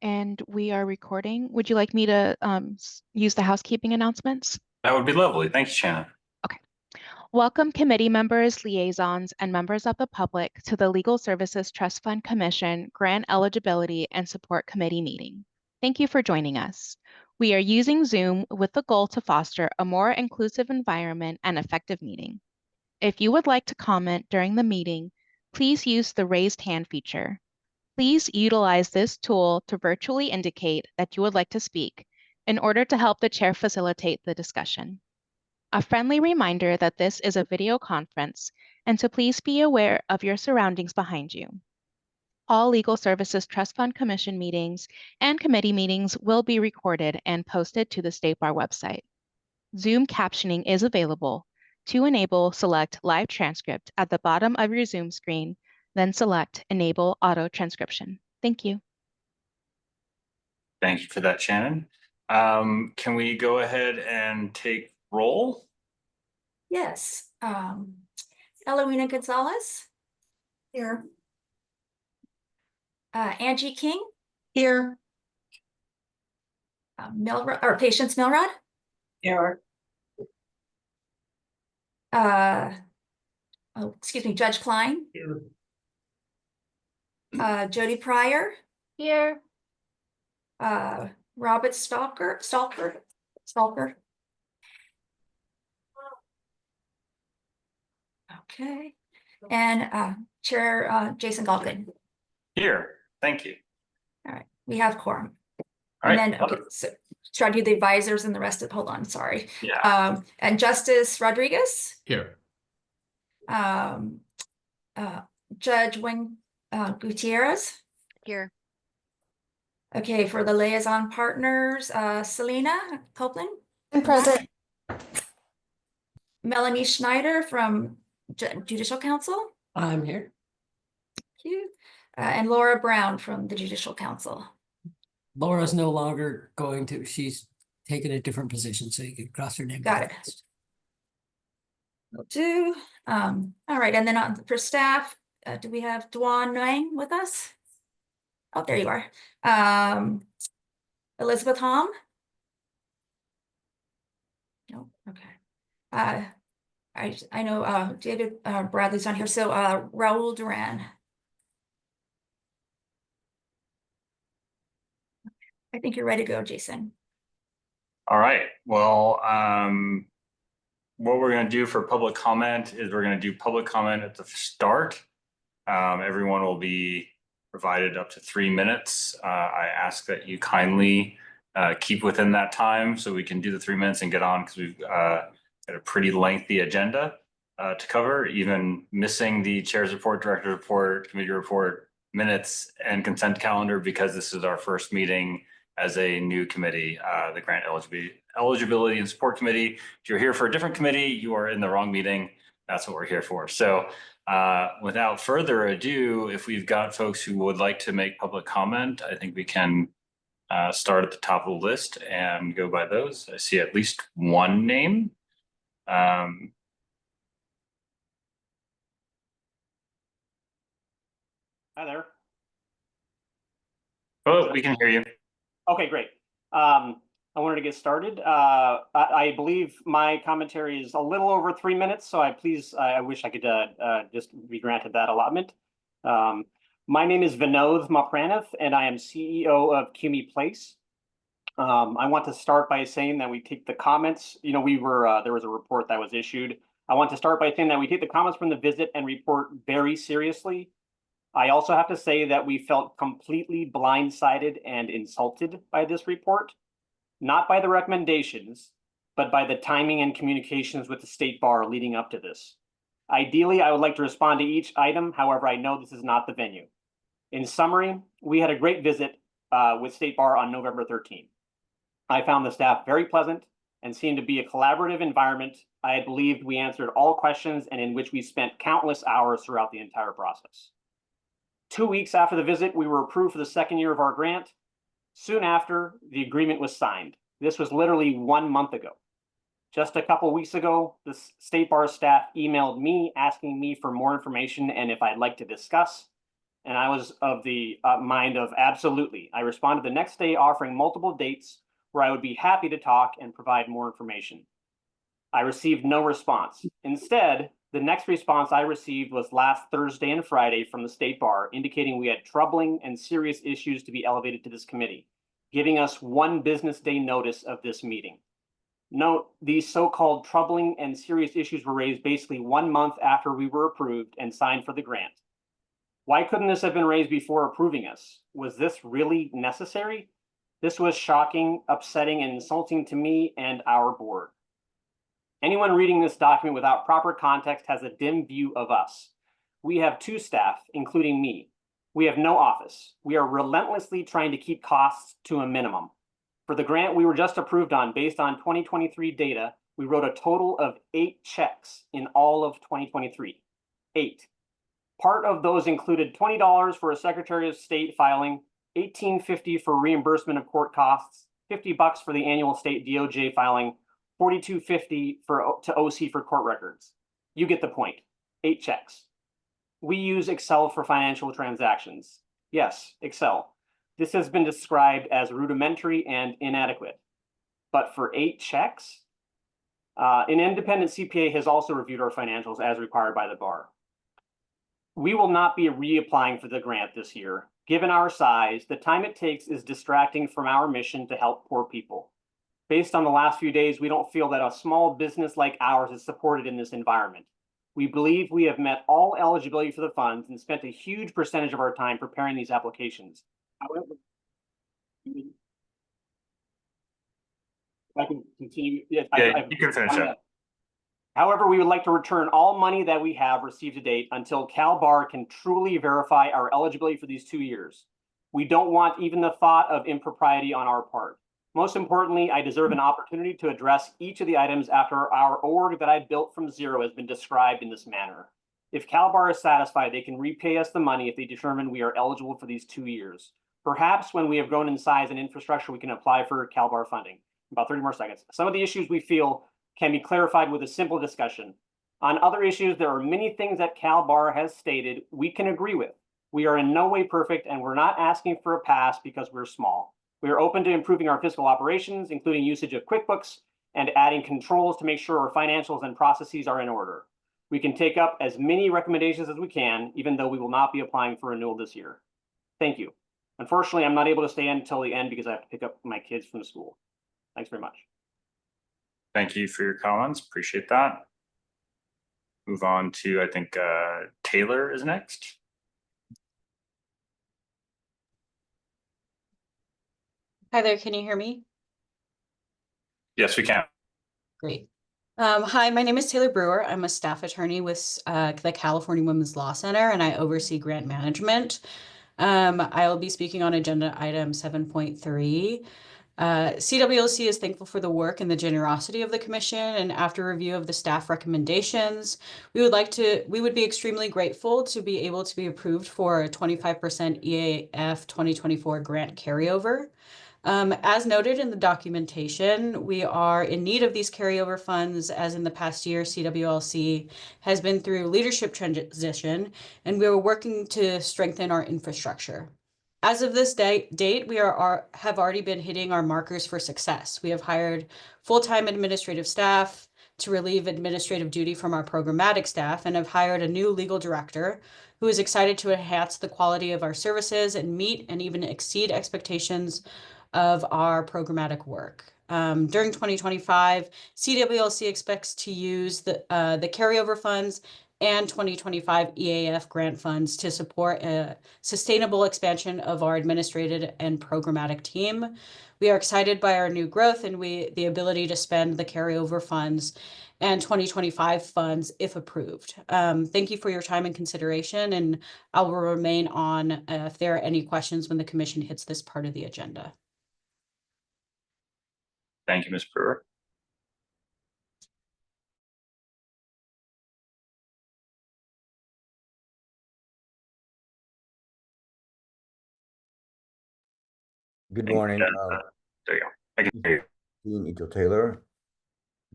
And we are recording. Would you like me to use the housekeeping announcements? That would be lovely. Thank you, Shannon. Okay. Welcome committee members, liaisons, and members of the public to the Legal Services Trust Fund Commission Grant Eligibility and Support Committee meeting. Thank you for joining us. We are using Zoom with the goal to foster a more inclusive environment and effective meeting. If you would like to comment during the meeting, please use the raised hand feature. Please utilize this tool to virtually indicate that you would like to speak in order to help the chair facilitate the discussion. A friendly reminder that this is a video conference, and so please be aware of your surroundings behind you. All Legal Services Trust Fund Commission meetings and committee meetings will be recorded and posted to the State Bar website. Zoom captioning is available. To enable, select Live Transcript at the bottom of your Zoom screen, then select Enable Auto Transcription. Thank you. Thank you for that, Shannon. Can we go ahead and take roll? Yes. Eloina Gonzalez. Here. Angie King. Here. Patience Milrod. Here. Judge Klein. Here. Jody Pryor. Here. Robert Stalker. Okay. And Chair Jason Galkin. Here. Thank you. All right. We have quorum. All right. And then, okay, so should I do the advisors and the rest of, hold on, sorry. Yeah. And Justice Rodriguez. Here. Judge Wing Gutierrez. Here. Okay, for the liaison partners, Selena Copeland. I'm present. Melanie Schneider from Judicial Council. I'm here. Thank you. And Laura Brown from the Judicial Council. Laura's no longer going to, she's taken a different position, so you can cross her name. Got it. Will do. All right, and then for staff, do we have Duan Nguyen with us? Oh, there you are. Elizabeth Hom? No, okay. I know David Bradley's on here, so Raul Duran. I think you're ready to go, Jason. All right. Well, what we're going to do for public comment is we're going to do public comment at the start. Everyone will be provided up to 3 minutes. I ask that you kindly keep within that time so we can do the 3 minutes and get on, because we've got a pretty lengthy agenda to cover, even missing the chair's report, director's report, committee report, minutes, and consent calendar, because this is our first meeting as a new committee, the Grant Eligibility and Support Committee. If you're here for a different committee, you are in the wrong meeting. That's what we're here for. So without further ado, if we've got folks who would like to make public comment, I think we can start at the top of the list and go by those. I see at least one name. Hi there. Oh, we can hear you. Okay, great. I wanted to get started. I believe my commentary is a little over 3 minutes, so I wish I could just be granted that allotment. My name is Vinod Mapranath, and I am CEO of Kimi Place. I want to start by saying that we take the comments. You know, there was a report that was issued. I want to start by saying that we take the comments from the visit and report very seriously. I also have to say that we felt completely blindsided and insulted by this report, not by the recommendations, but by the timing and communications with the State Bar leading up to this. Ideally, I would like to respond to each item. However, I know this is not the venue. In summary, we had a great visit with State Bar on November 13th. I found the staff very pleasant and seemed to be a collaborative environment. I believed we answered all questions and in which we spent countless hours throughout the entire process. 2 weeks after the visit, we were approved for the second year of our grant. Soon after, the agreement was signed. This was literally 1 month ago. Just a couple weeks ago, the State Bar staff emailed me asking me for more information and if I'd like to discuss. and I was of the mind of absolutely. I responded the next day offering multiple dates where I would be happy to talk and provide more information. I received no response. Instead, the next response I received was last Thursday and Friday from the State Bar, indicating we had troubling and serious issues to be elevated to this committee, giving us 1 business day notice of this meeting. Note, these so-called troubling and serious issues were raised basically 1 month after we were approved and signed for the grant. Why couldn't this have been raised before approving us? Was this really necessary? This was shocking, upsetting, and insulting to me and our board. Anyone reading this document without proper context has a dim view of us. We have 2 staff, including me. We have no office. We are relentlessly trying to keep costs to a minimum. For the grant we were just approved on based on 2023 data, we wrote a total of 8 checks in all of 2023. 8. Part of those included $20 for a Secretary of State filing, $18.50 for reimbursement of court costs, $50 for the annual state DOJ filing, $42.50 to OC for court records. You get the point. 8 checks. We use Excel for financial transactions. Yes, Excel. This has been described as rudimentary and inadequate. But for 8 checks? An independent CPA has also reviewed our financials as required by the bar. We will not be reapplying for the grant this year. Given our size, the time it takes is distracting from our mission to help poor people. Based on the last few days, we don't feel that a small business like ours is supported in this environment. We believe we have met all eligibility for the funds and spent a huge percentage of our time preparing these applications. However, if I can continue. Yeah, you can finish up. However, we would like to return all money that we have received to date until CalBAR can truly verify our eligibility for these 2 years. We don't want even the thought of impropriety on our part. Most importantly, I deserve an opportunity to address each of the items after our org that I built from zero has been described in this manner. If CalBAR is satisfied, they can repay us the money if they determine we are eligible for these 2 years. Perhaps when we have grown in size and infrastructure, we can apply for CalBAR funding. About 30 more seconds. Some of the issues we feel can be clarified with a simple discussion. On other issues, there are many things that CalBAR has stated we can agree with. We are in no way perfect, and we're not asking for a pass because we're small. We are open to improving our fiscal operations, including usage of QuickBooks and adding controls to make sure our financials and processes are in order. We can take up as many recommendations as we can, even though we will not be applying for renewal this year. Thank you. Unfortunately, I'm not able to stay until the end because I have to pick up my kids from school. Thanks very much. Thank you for your comments. Appreciate that. Move on to, I think, Taylor is next. Hi there, can you hear me? Yes, we can. Great. Hi, my name is Taylor Brewer. I'm a staff attorney with the California Women's Law Center, and I oversee grant management. I will be speaking on agenda item 7.3. CWLC is thankful for the work and the generosity of the commission, and after review of the staff recommendations, we would be extremely grateful to be able to be approved for a 25% EAF 2024 grant carryover. As noted in the documentation, we are in need of these carryover funds, as in the past year, CWLC has been through leadership transition, and we are working to strengthen our infrastructure. As of this date, we have already been hitting our markers for success. We have hired full-time administrative staff to relieve administrative duty from our programmatic staff, and have hired a new legal director who is excited to enhance the quality of our services and meet and even exceed expectations of our programmatic work. During 2025, CWLC expects to use the carryover funds and 2025 EAF grant funds to support a sustainable expansion of our administrative and programmatic team. We are excited by our new growth and the ability to spend the carryover funds and 2025 funds if approved. Thank you for your time and consideration, and I will remain on if there are any questions when the commission hits this part of the agenda. Thank you, Ms. Brewer. Good morning. There you go. I can hear you. Dean Ito Taylor,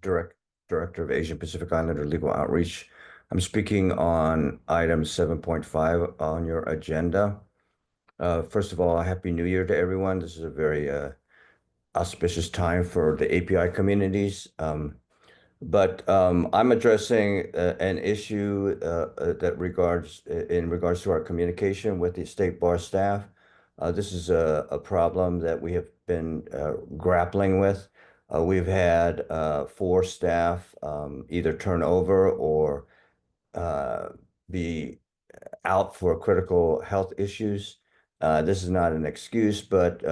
Director of Asian Pacific Islander Legal Outreach. I'm speaking on item 7.5 on your agenda. First of all, a Happy New Year to everyone. This is a very auspicious time for the API communities. But I'm addressing an issue that in regards to our communication with the state bar staff. This is a problem that we have been grappling with. We've had 4 staff either turn over or be out for critical health issues. This is not an excuse, but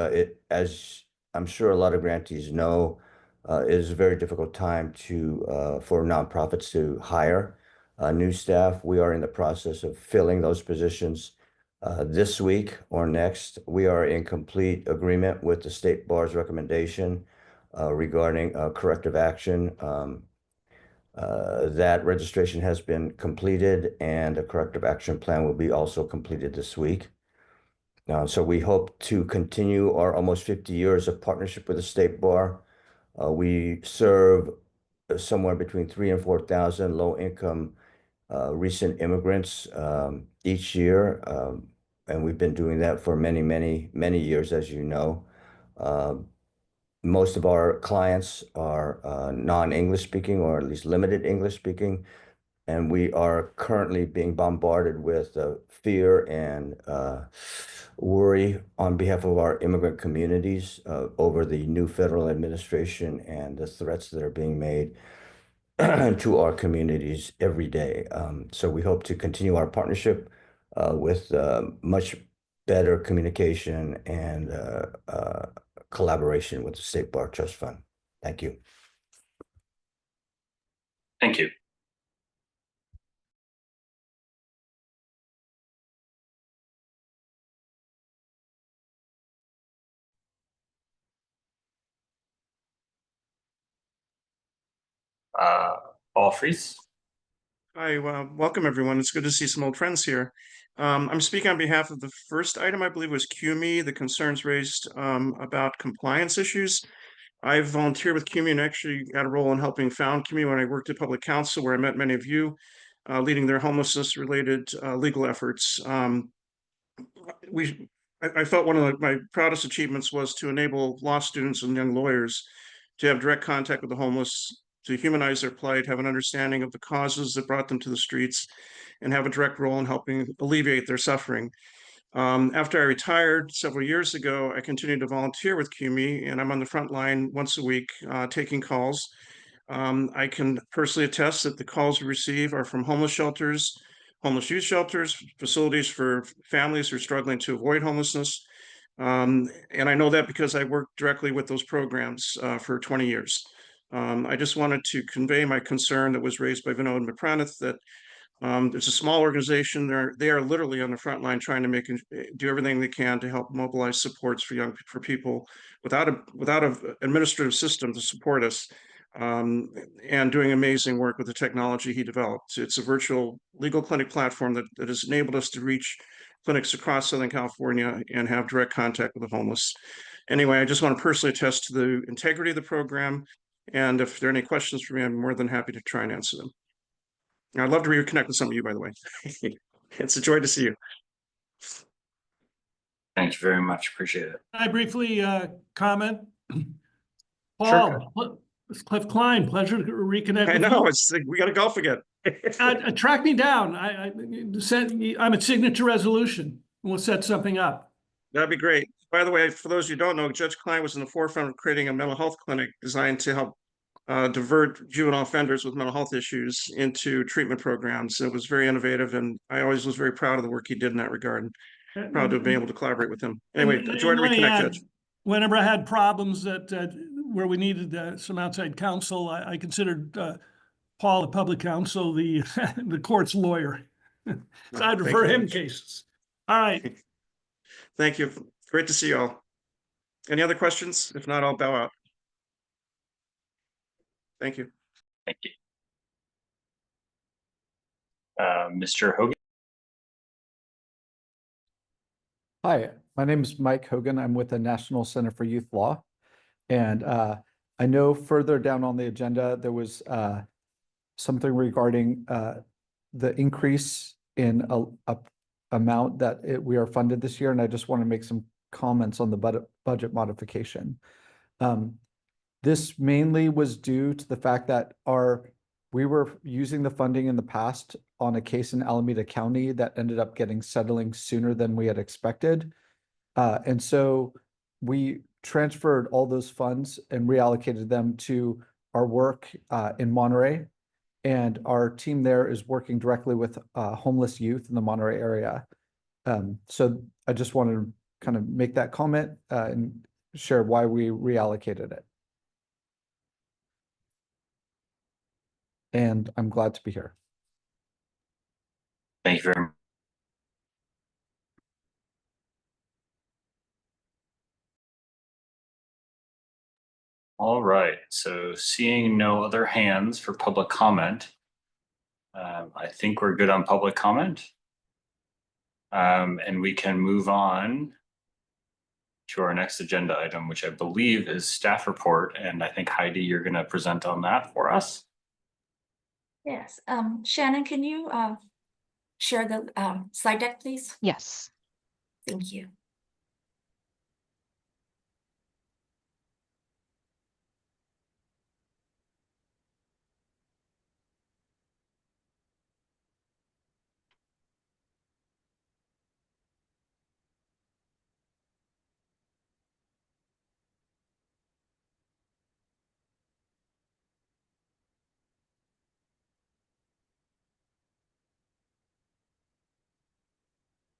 as I'm sure a lot of grantees know, it is a very difficult time for nonprofits to hire new staff. We are in the process of filling those positions this week or next. We are in complete agreement with the state bar's recommendation regarding corrective action. That registration has been completed and a corrective action plan will be also completed this week. So we hope to continue our almost 50 years of partnership with the State Bar. We serve somewhere between 3,000 and 4,000 low-income recent immigrants each year. And we've been doing that for many, many, many years, as you know. Most of our clients are non-English speaking or at least limited English speaking. And we are currently being bombarded with fear and worry on behalf of our immigrant communities over the new federal administration and the threats that are being made to our communities every day. So we hope to continue our partnership with much better communication and collaboration with the State Bar Trust Fund. Thank you. Thank you. Paul Fries. Hi, welcome everyone. It's good to see some old friends here. I'm speaking on behalf of the first item, I believe was QME, the concerns raised about compliance issues. I've volunteered with QME and actually got a role in helping found QME when I worked at Public Counsel, where I met many of you, leading their homelessness related legal efforts. I felt one of my proudest achievements was to enable law students and young lawyers to have direct contact with the homeless, to humanize their plight, have an understanding of the causes that brought them to the streets, and have a direct role in helping alleviate their suffering. After I retired several years ago, I continued to volunteer with QME, and I'm on the front line once a week taking calls. I can personally attest that the calls we receive are from homeless shelters, homeless youth shelters, facilities for families who are struggling to avoid homelessness. And I know that because I worked directly with those programs for 20 years. I just wanted to convey my concern that was raised by Vinod McPranith that it's a small organization. They are literally on the front line trying to do everything they can to help mobilize supports for people without an administrative system to support us, and doing amazing work with the technology he developed. It's a virtual legal clinic platform that has enabled us to reach clinics across Southern California and have direct contact with the homeless. Anyway, I just want to personally attest to the integrity of the program. And if there are any questions for me, I'm more than happy to try and answer them. I'd love to reconnect with some of you, by the way. It's a joy to see you. Thank you very much. Appreciate it. Can I briefly comment? Sure. Paul, it's Cliff Klein. Pleasure to reconnect I with know, you. we got to golf again. Track me down. I'm at Signature Resolution. We'll set something up. That'd be great. By the way, for those who don't know, Judge Klein was in the forefront of creating a mental health clinic designed to help divert juvenile offenders with mental health issues into treatment programs. It was very innovative, and I always was very proud of the work he did in that regard. Proud to have been able to collaborate with him. Anyway, a joy to reconnect, Judge. Whenever I had problems where we needed some outside counsel, I considered Paul, the public counsel, the the court's lawyer. So I'd refer him cases. All right. Thank you. Great to see you all. Any other questions? If not, I'll bow out. Thank you. Thank you. Mr. Hogan. Hi, my name is Mike Hogan. I'm with the National Center for Youth Law. And I know further down on the agenda, there was something regarding the increase in a amount that we are funded this year, and I just want to make some comments on the budget modification. This mainly was due to the fact that we were using the funding in the past on a case in Alameda County that ended up settling sooner than we had expected. And so we transferred all those funds and reallocated them to our work in Monterey. And our team there is working directly with homeless youth in the Monterey area. So I just wanted to kind of make that comment and share why we reallocated it. And I'm glad to be here. Thank you very much. All right, so seeing no other hands for public comment, I think we're good on public comment. And we can move on to our next agenda item, which I believe is staff report. And I think Heidi, you're going to present on that for us. Yes, Shannon, can you share the slide deck, please? Yes. Thank you.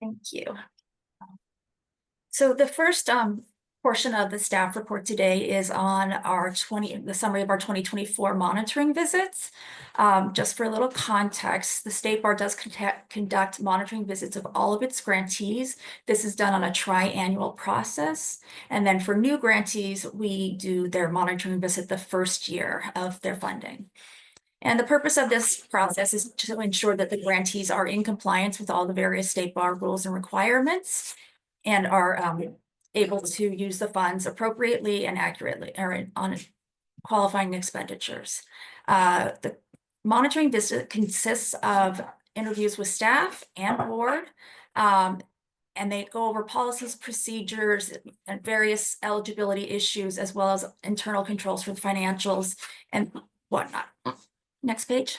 Thank you. So the first portion of the staff report today is on the summary of our 2024 monitoring visits. Just for a little context, the State Bar does conduct monitoring visits of all of its grantees. This is done on a tri-annual process. And then for new grantees, we do their monitoring visit the first year of their funding. And the purpose of this process is to ensure that the grantees are in compliance with all the various State Bar rules and requirements and are able to use the funds appropriately and accurately or on qualifying expenditures. The monitoring visit consists of interviews with staff and board, and they go over policies, procedures, and various eligibility issues, as well as internal controls for the financials and whatnot. Next page.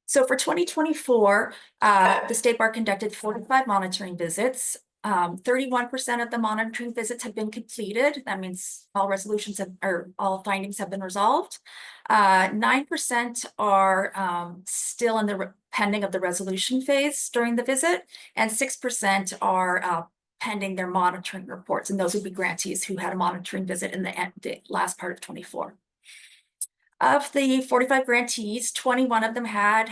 So for 2024, the State Bar conducted 45 monitoring visits. 31% of the monitoring visits have been completed. That means all resolutions or all findings have been resolved. 9% are still in the pending of the resolution phase during the visit, and 6% are pending their monitoring reports. And those would be grantees who had a monitoring visit in the last part of 24. Of the 45 grantees, 21 of them had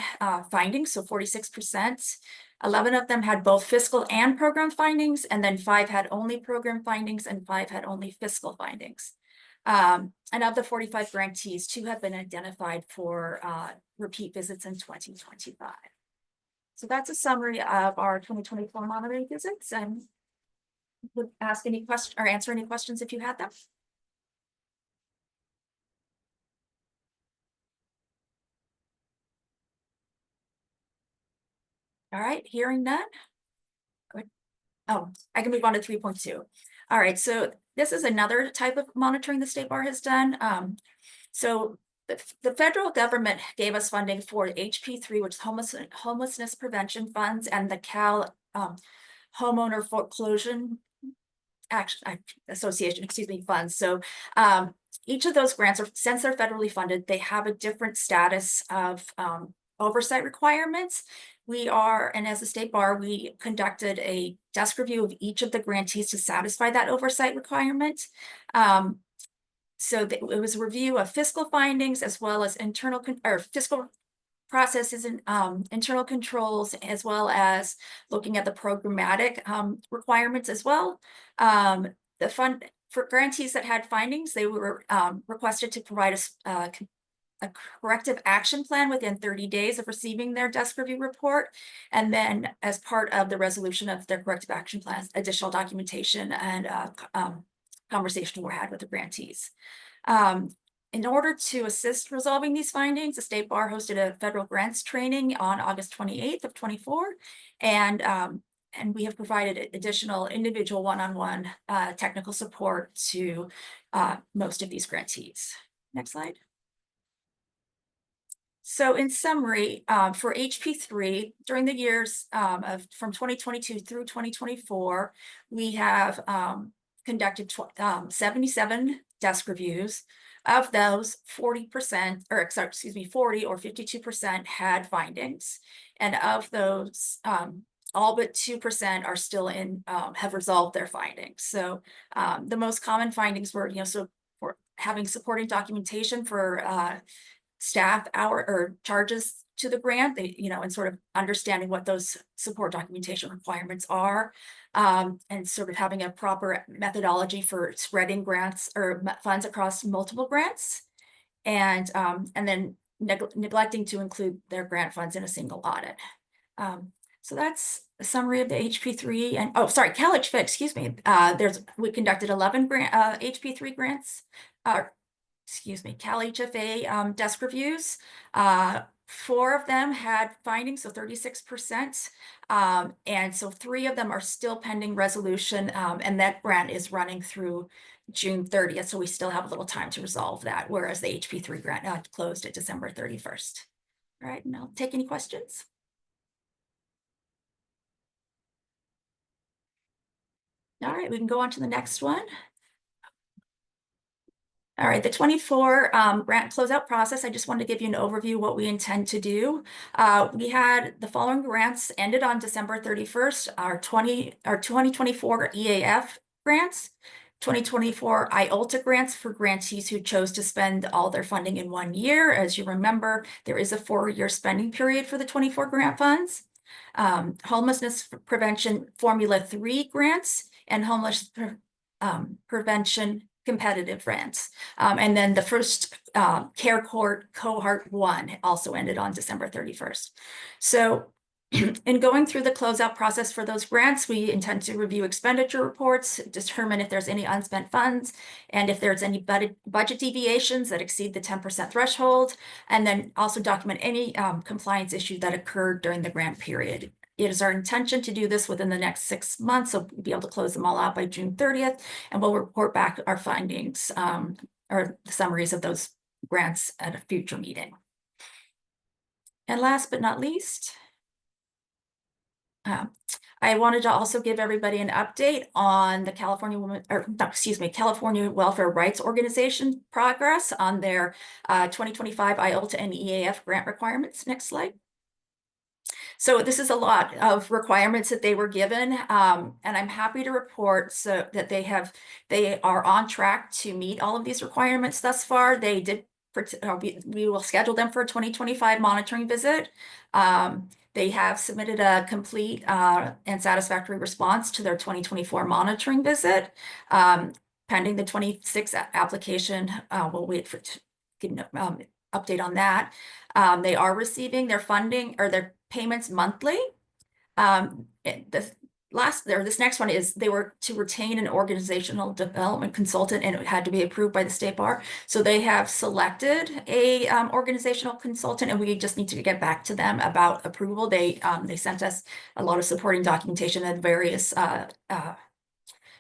findings, so 46%. 11 of them had both fiscal and program findings, and then 5 had only program findings and 5 had only fiscal findings. And of the 45 grantees, 2 have been identified for repeat visits in 2025. So that's a summary of our 2024 monitoring visits, and would ask any questions or answer any questions if you had them. All right, hearing none. Oh, I can move on to 3.2. All right, so this is another type of monitoring the State Bar has done. So the federal government gave us funding for HP3, which is homelessness prevention funds, and the Cal homeowner foreclosure association, funds. So each of those grants, since they're federally funded, they have a different status of oversight requirements. And as a State Bar, we conducted a desk review of each of the grantees to satisfy that oversight requirement. So it was a review of fiscal findings as well as fiscal processes and internal controls, as well as looking at the programmatic requirements as well. The fund for grantees that had findings, they were requested to provide a corrective action plan within 30 days of receiving their desk review report. And then as part of the resolution of their corrective action plans, additional documentation and conversation were had with the grantees. In order to assist resolving these findings, the State Bar hosted a federal grants training on August 28th of 24. And we have provided additional individual one-on-one technical support to most of these grantees. Next slide. So in summary, for HP3, during the years from 2022 through 2024, we have conducted 77 desk reviews. Of those, 40%, or sorry, excuse me, 40 or 52% had findings. And of those, all but 2% are still in, have resolved their findings. So the most common findings were, so for having supporting documentation for staff hour or charges to the grant, and sort of understanding what those support documentation requirements are, and sort of having a proper methodology for spreading grants or funds across multiple grants, and then neglecting to include their grant funds in a single audit. So that's a summary of the HP3 and, oh, sorry, CalHFA, excuse me. We conducted 11 HP3 grants, excuse me, CalHFA desk reviews. 4 of them had findings, so 36%. And so 3 of them are still pending resolution, and that grant is running through June 30th. So we still have a little time to resolve that, whereas the HP3 grant closed at December 31st. All right, and I'll take any questions. All right, we can go on to the next one. All right, the 24 grant closeout process. I just wanted to give you an overview of what we intend to do. We had the following grants ended on December 31st, our 2024 EAF grants, 2024 IOLTA grants for grantees who chose to spend all their funding in 1 year. As you remember, there is a 4-year spending period for the 24 grant funds. Homelessness Prevention Formula 3 grants and homeless prevention competitive grants. And then the first Care Court Cohort 1 also ended on December 31st. So in going through the closeout process for those grants, we intend to review expenditure reports, determine if there's any unspent funds, and if there's any budget deviations that exceed the 10% threshold, and then also document any compliance issues that occurred during the grant period. It is our intention to do this within the next 6 months, so we'll be able to close them all out by June 30th, and we'll report back our findings or the summaries of those grants at a future meeting. And last but not least, I wanted to also give everybody an update on the California Welfare Rights Organization progress on their 2025 IOLTA and EAF grant requirements. Next slide. So this is a lot of requirements that they were given, and I'm happy to report that they are on track to meet all of these requirements thus far. They did. We will schedule them for a 2025 monitoring visit. They have submitted a complete and satisfactory response to their 2024 monitoring visit. Pending the 26 application, we'll wait for get an update on that. They are receiving their funding or their payments monthly. This next one is they were to retain an organizational development consultant, and it had to be approved by the State Bar. So they have selected a organizational consultant, and we just need to get back to them about approval. They sent us a lot of supporting documentation and various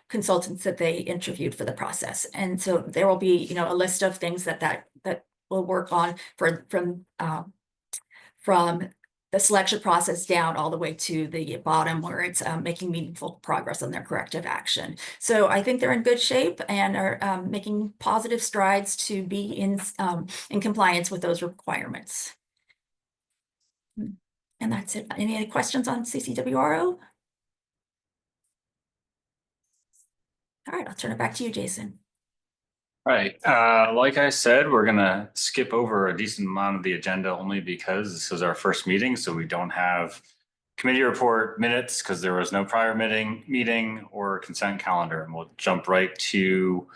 consultants that they interviewed for the process. And so there will be, a list of things that we'll work on from the selection process down all the way to the bottom where it's making meaningful progress on their corrective action. So I think they're in good shape and are making positive strides to be in compliance with those requirements. And that's it. Any questions on CCWRO? All right, I'll turn it back to you, Jason. All right, like I said, we're gonna skip over a decent amount of the agenda only because this is our first meeting, so we don't have committee report minutes because there was no prior meeting or consent calendar. And we'll jump right to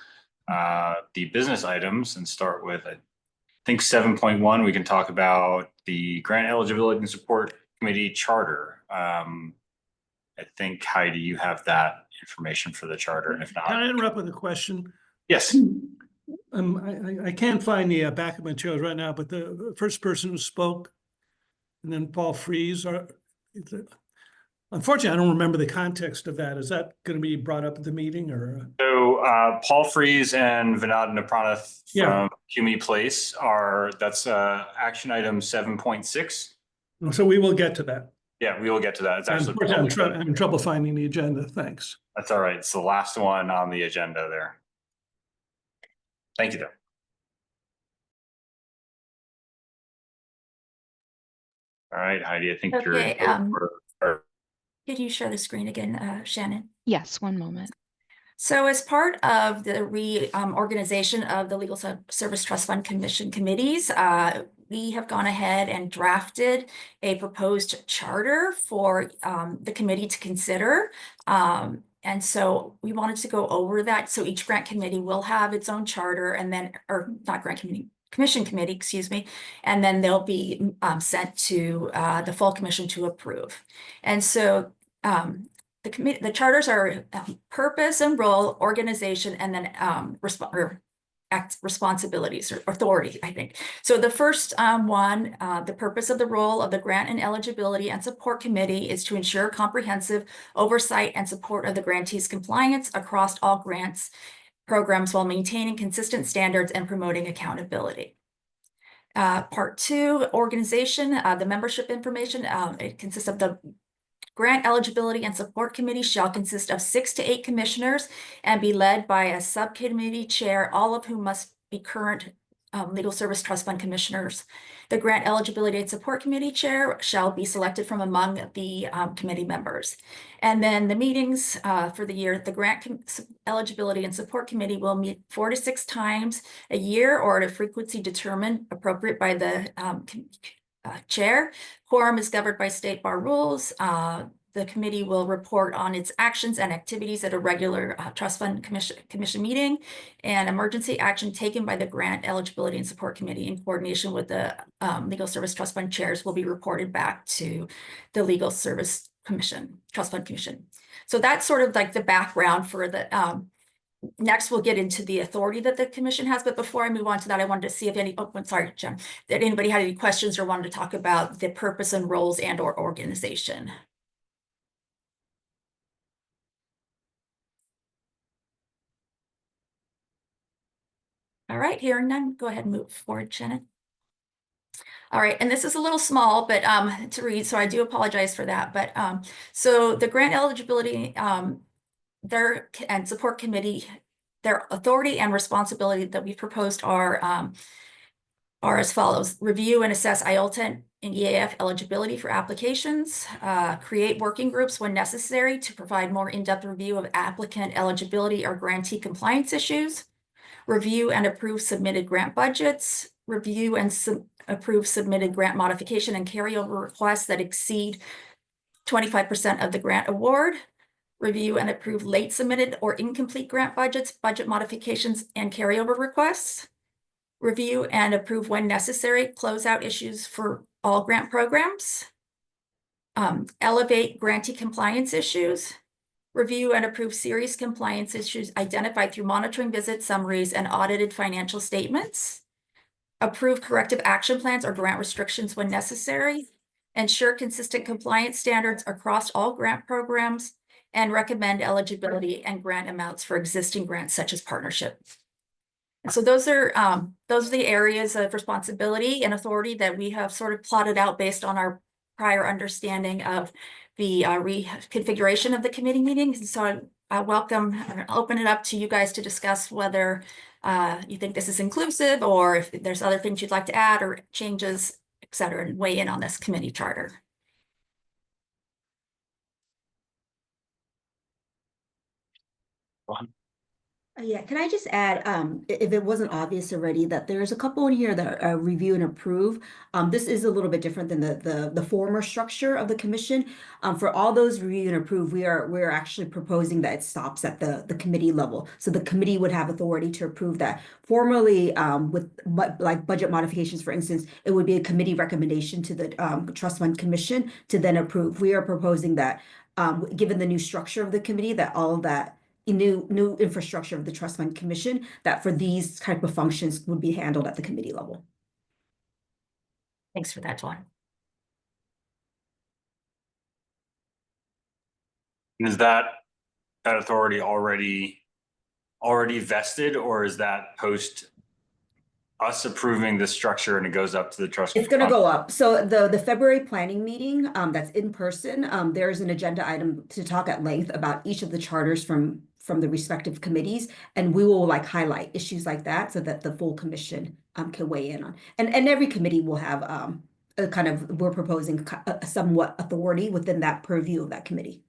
the business items and start with, I think 7.1, we can talk about the Grant Eligibility and Support Committee charter. I think, Heidi, you have that information for the charter, and if not. Can I interrupt with a question? Yes. I can't find the backup materials right now, but the first person who spoke, and then Paul Frees unfortunately, I don't remember the context of that. Is that going to be brought up at the meeting or? So Paul Frees and Vinod Napranath Yeah. from Cumi Place that's action item 7.6. So we will get to that. Yeah, we will get to that. It's actually Unfortunately, I'm having trouble finding the agenda. Thanks. That's all right. It's the last one on the agenda there. Thank you, though. All right, Heidi, I think Okay, you're. Could you share the screen again, Shannon? Yes, one moment. So as part of the reorganization of the Legal Service Trust Fund Commission committees, we have gone ahead and drafted a proposed charter for the committee to consider. And so we wanted to go over that. So each grant committee will have its own charter, and then, or not grant committee, commission committee, excuse me, and then they'll be sent to the full commission to approve. And so the charters are purpose and role, organization, and then responsibilities or authority, I think. So the first one, the purpose of the role of the Grant and Eligibility and Support Committee is to ensure comprehensive oversight and support of the grantee's compliance across all grants programs while maintaining consistent standards and promoting accountability. Part 2, organization, the membership information, it consists of the Grant Eligibility and Support Committee shall consist of 6 to 8 commissioners and be led by a subcommittee chair, all of whom must be current Legal Service Trust Fund commissioners. The Grant Eligibility and Support Committee chair shall be selected from among the committee members. And then the meetings for the year, the Grant Eligibility and Support Committee will meet 4 to 6 times a year or at a frequency determined appropriate by the chair. Quorum is governed by state bar rules. The committee will report on its actions and activities at a regular trust fund commission meeting, and emergency action taken by the Grant Eligibility and Support Committee in coordination with the Legal Service Trust Fund chairs will be reported back to the Legal Service Commission, Trust Fund Commission. So that's sort of like the background for the next, we'll get into the authority that the commission has, but before I move on to that, I wanted to see if sorry, Jen, that anybody had any questions or wanted to talk about the purpose and roles and or organization. All right, hearing none, go ahead and move forward, Shannon. All right, and this is a little small, but to read, so I do apologize for that. But so the Grant Eligibility and Support Committee, their authority and responsibility that we proposed are as follows: review and assess IOLTA and EAF eligibility for applications, create working groups when necessary to provide more in-depth review of applicant eligibility or grantee compliance issues, review and approve submitted grant budgets, review and approve submitted grant modification and carryover requests that exceed 25% of the grant award, review and approve late submitted or incomplete grant budgets, budget modifications, and carryover requests, review and approve when necessary closeout issues for all grant programs, elevate grantee compliance issues, review and approve serious compliance issues identified through monitoring visits, summaries, and audited financial statements, approve corrective action plans or grant restrictions when necessary, ensure consistent compliance standards across all grant programs, and recommend eligibility and grant amounts for existing grants such as partnership. And so those are the areas of responsibility and authority that we have sort of plotted out based on our prior understanding of the reconfiguration of the committee meetings. So I welcome, I'll open it up to you guys to discuss whether you think this is inclusive or if there's other things you'd like to add or changes, et cetera, and weigh in on this committee charter. Yeah, can I just add, if it wasn't obvious already, that there's a couple in here that review and approve. This is a little bit different than the former structure of the commission. For all those review and approve, we're actually proposing that it stops at the committee level. So the committee would have authority to approve that. Formerly, with like budget modifications, for instance, it would be a committee recommendation to the Trust Fund Commission to then approve. We are proposing that, given the new structure of the committee, that all of that new infrastructure of the Trust Fund Commission, that for these type of functions would be handled at the committee level. Thanks for that, Dawn. Is that authority already vested, or is that post us approving the structure and it goes up to the trust? It's gonna go up. So the February planning meeting, that's in person, there's an agenda item to talk at length about each of the charters from the respective committees. And we will like highlight issues like that so that the full commission can weigh in on. And every committee will have a kind of, we're proposing a somewhat authority within that purview of that committee.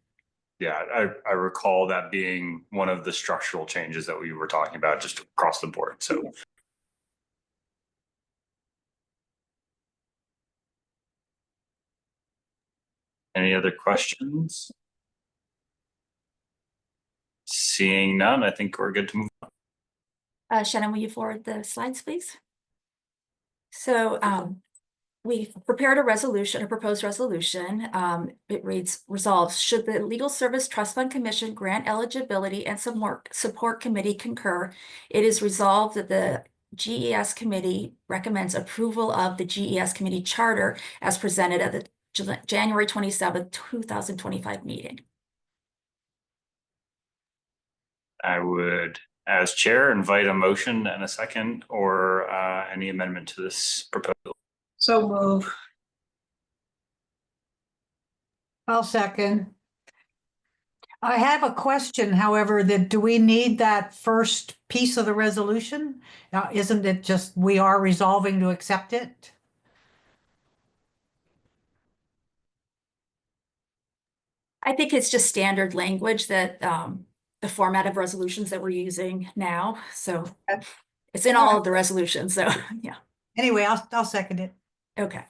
Yeah, I recall that being one of the structural changes that we were talking about just across the board. So any other questions? Seeing none, I think we're good to move on. Shannon, will you forward the slides, please? So we prepared a resolution, a proposed resolution. It reads, resolves, should the Legal Service Trust Fund Commission grant eligibility and support committee concur, it is resolved that the GES committee recommends approval of the GES committee charter as presented at the January 27th, 2025 meeting. I would, as chair, invite a motion and a second or any amendment to this proposal. So move. I'll second. I have a question, however, that do we need that first piece of the resolution? Now, isn't it just we are resolving to accept it? I think it's just standard language that the format of resolutions that we're using now. So it's in all of the resolutions. So yeah. Anyway, I'll second it. Okay.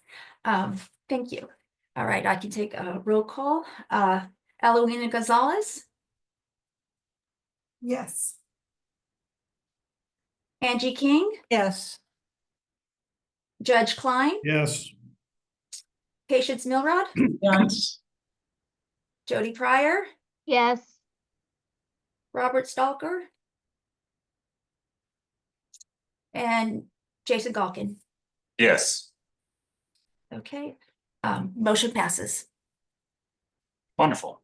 Thank you. All right, I can take a roll call. Eloina Gonzalez, Yes. Angie King, Yes. Judge Klein, Yes. Patience Milrod, Yes. Jody Pryor, Yes. Robert Stalker, and Jason Galkin. Yes. Okay, motion passes. Wonderful.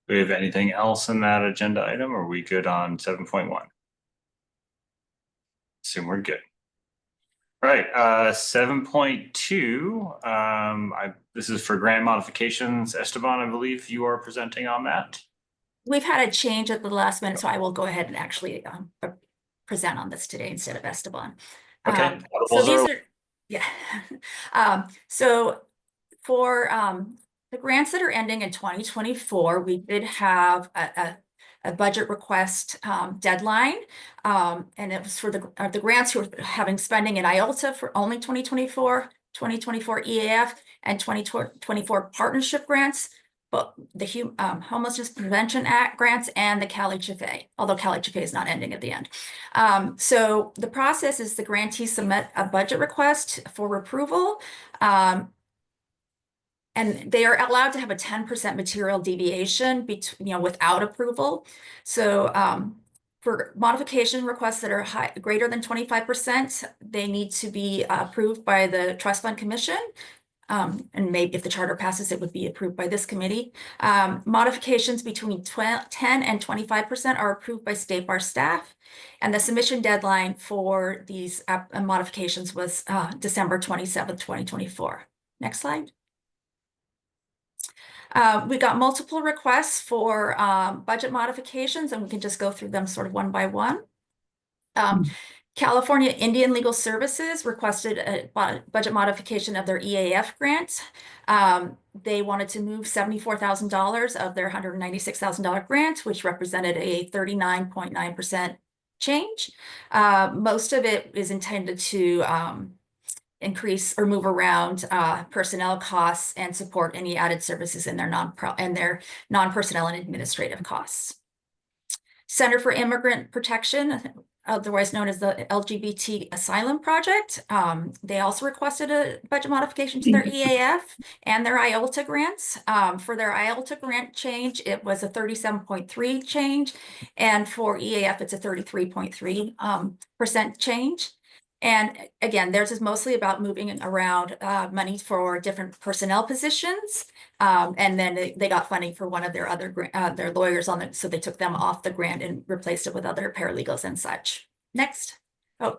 Do we have anything else in that agenda item, or are we good on 7.1? Assume we're good. All right, 7.2, this is for grant modifications. Esteban, I believe you are presenting on that. We've had a change at the last minute, so I will go ahead and actually present on this today instead of Esteban. Okay. So these are, yeah. So for the grants that are ending in 2024, we did have a budget request deadline, and it was for the grants who are having spending in IOLTA for only 2024 EAF, and 2024 partnership grants, but the Homelessness Prevention Act grants and the Cali Chaffe, although Cali Chaffe is not ending at the end. So the process is the grantees submit a budget request for approval, and they are allowed to have a 10% material deviation without approval. So for modification requests that are greater than 25%, they need to be approved by the Trust Fund Commission. And maybe if the charter passes, it would be approved by this committee. Modifications between 10 and 25% are approved by State Bar staff. And the submission deadline for these modifications was December 27th, 2024. Next slide. We got multiple requests for budget modifications, and we can just go through them sort of one by one. California Indian Legal Services requested a budget modification of their EAF grant. They wanted to move $74,000 of their $196,000 grant, which represented a 39.9% change. Most of it is intended to increase or move around personnel costs and support any added services in their non-personnel and administrative costs. Center for Immigrant Protection otherwise known as the LGBT Asylum Project. They also requested a budget modification to their EAF and their IOLTA grants. For their IOLTA grant change, it was a 37.3 change, and for EAF, it's a 33.3% change. And again, theirs is mostly about moving around money for different personnel positions. And then they got funding for one of their other their lawyers on it, so they took them off the grant and replaced it with other paralegals and such. Next. Oh,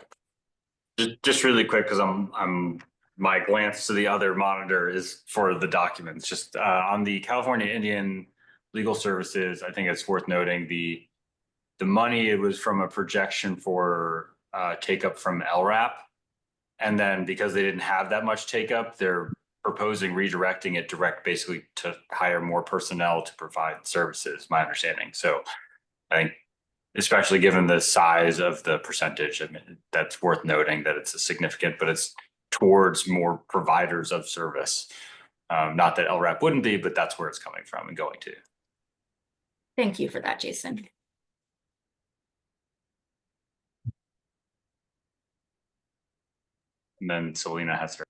Just really quick, because I'm my glance to the other monitor is for the documents. Just on the California Indian Legal Services, I think it's worth noting the money, it was from a projection for take up from LRAP. And then because they didn't have that much take up, they're proposing redirecting it basically to hire more personnel to provide services, my understanding. So I think, especially given the size of the percentage, I mean, that's worth noting that it's a significant, but it's towards more providers of service. Not that LRAP wouldn't be, but that's where it's coming from and going to. thank you for that, Jason. And then Selena has her.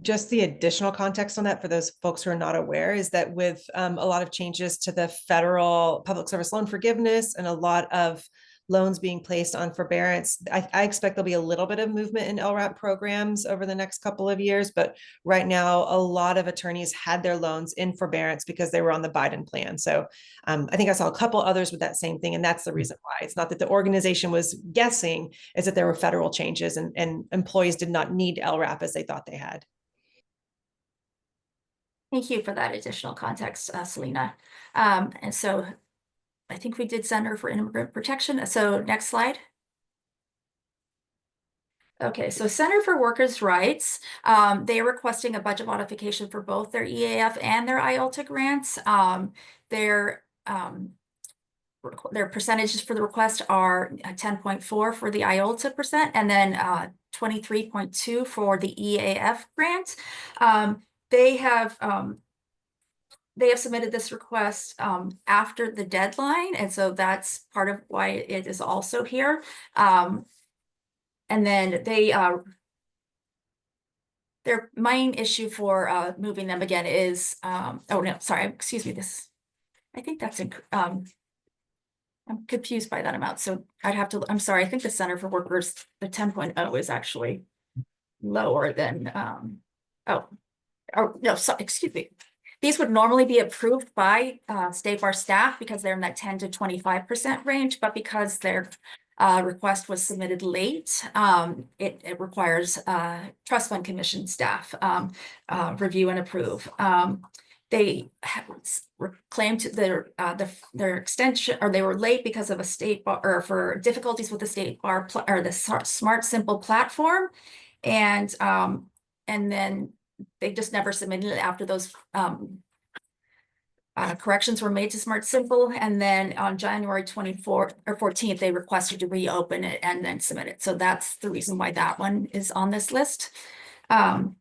Just the additional context on that for those folks who are not aware is that with a lot of changes to the federal public service loan forgiveness and a lot of loans being placed on forbearance, I expect there'll be a little bit of movement in LRAP programs over the next couple of years. But right now, a lot of attorneys had their loans in forbearance because they were on the Biden plan. So I think I saw a couple others with that same thing. And that's the reason why. It's not that the organization was guessing, is that there were federal changes and employees did not need LRAP as they thought they had. Thank you for that additional context, Selena. And so I think we did Center for Immigrant Protection. So next slide. Okay, so Center for Workers' Rights, they are requesting a budget modification for both their EAF and their IOLTA grants. Their percentages for the request are 10.4 for the IOLTA percent, and then 23.2 for the EAF grant. They have submitted this request after the deadline, and so that's part of why it is also here. And then their main issue for moving them again is oh no, sorry, excuse me. I think that's I'm confused by that amount, so I'd have to. I'm sorry. I think the Center for Workers, the 10.0 is actually lower than no, sorry, excuse me. These would normally be approved by State Bar staff because they're in that 10 to 25% range, but because their request was submitted late, it requires Trust Fund Commission staff review and approve. They claimed their extension, or they were late because of a State Bar, or for difficulties with the State Bar or the Smart Simple platform, and then they just never submitted it after those corrections were made to Smart Simple. And then on January 24th or 14th, they requested to reopen it and then submit it. So that's the reason why that one is on this list. All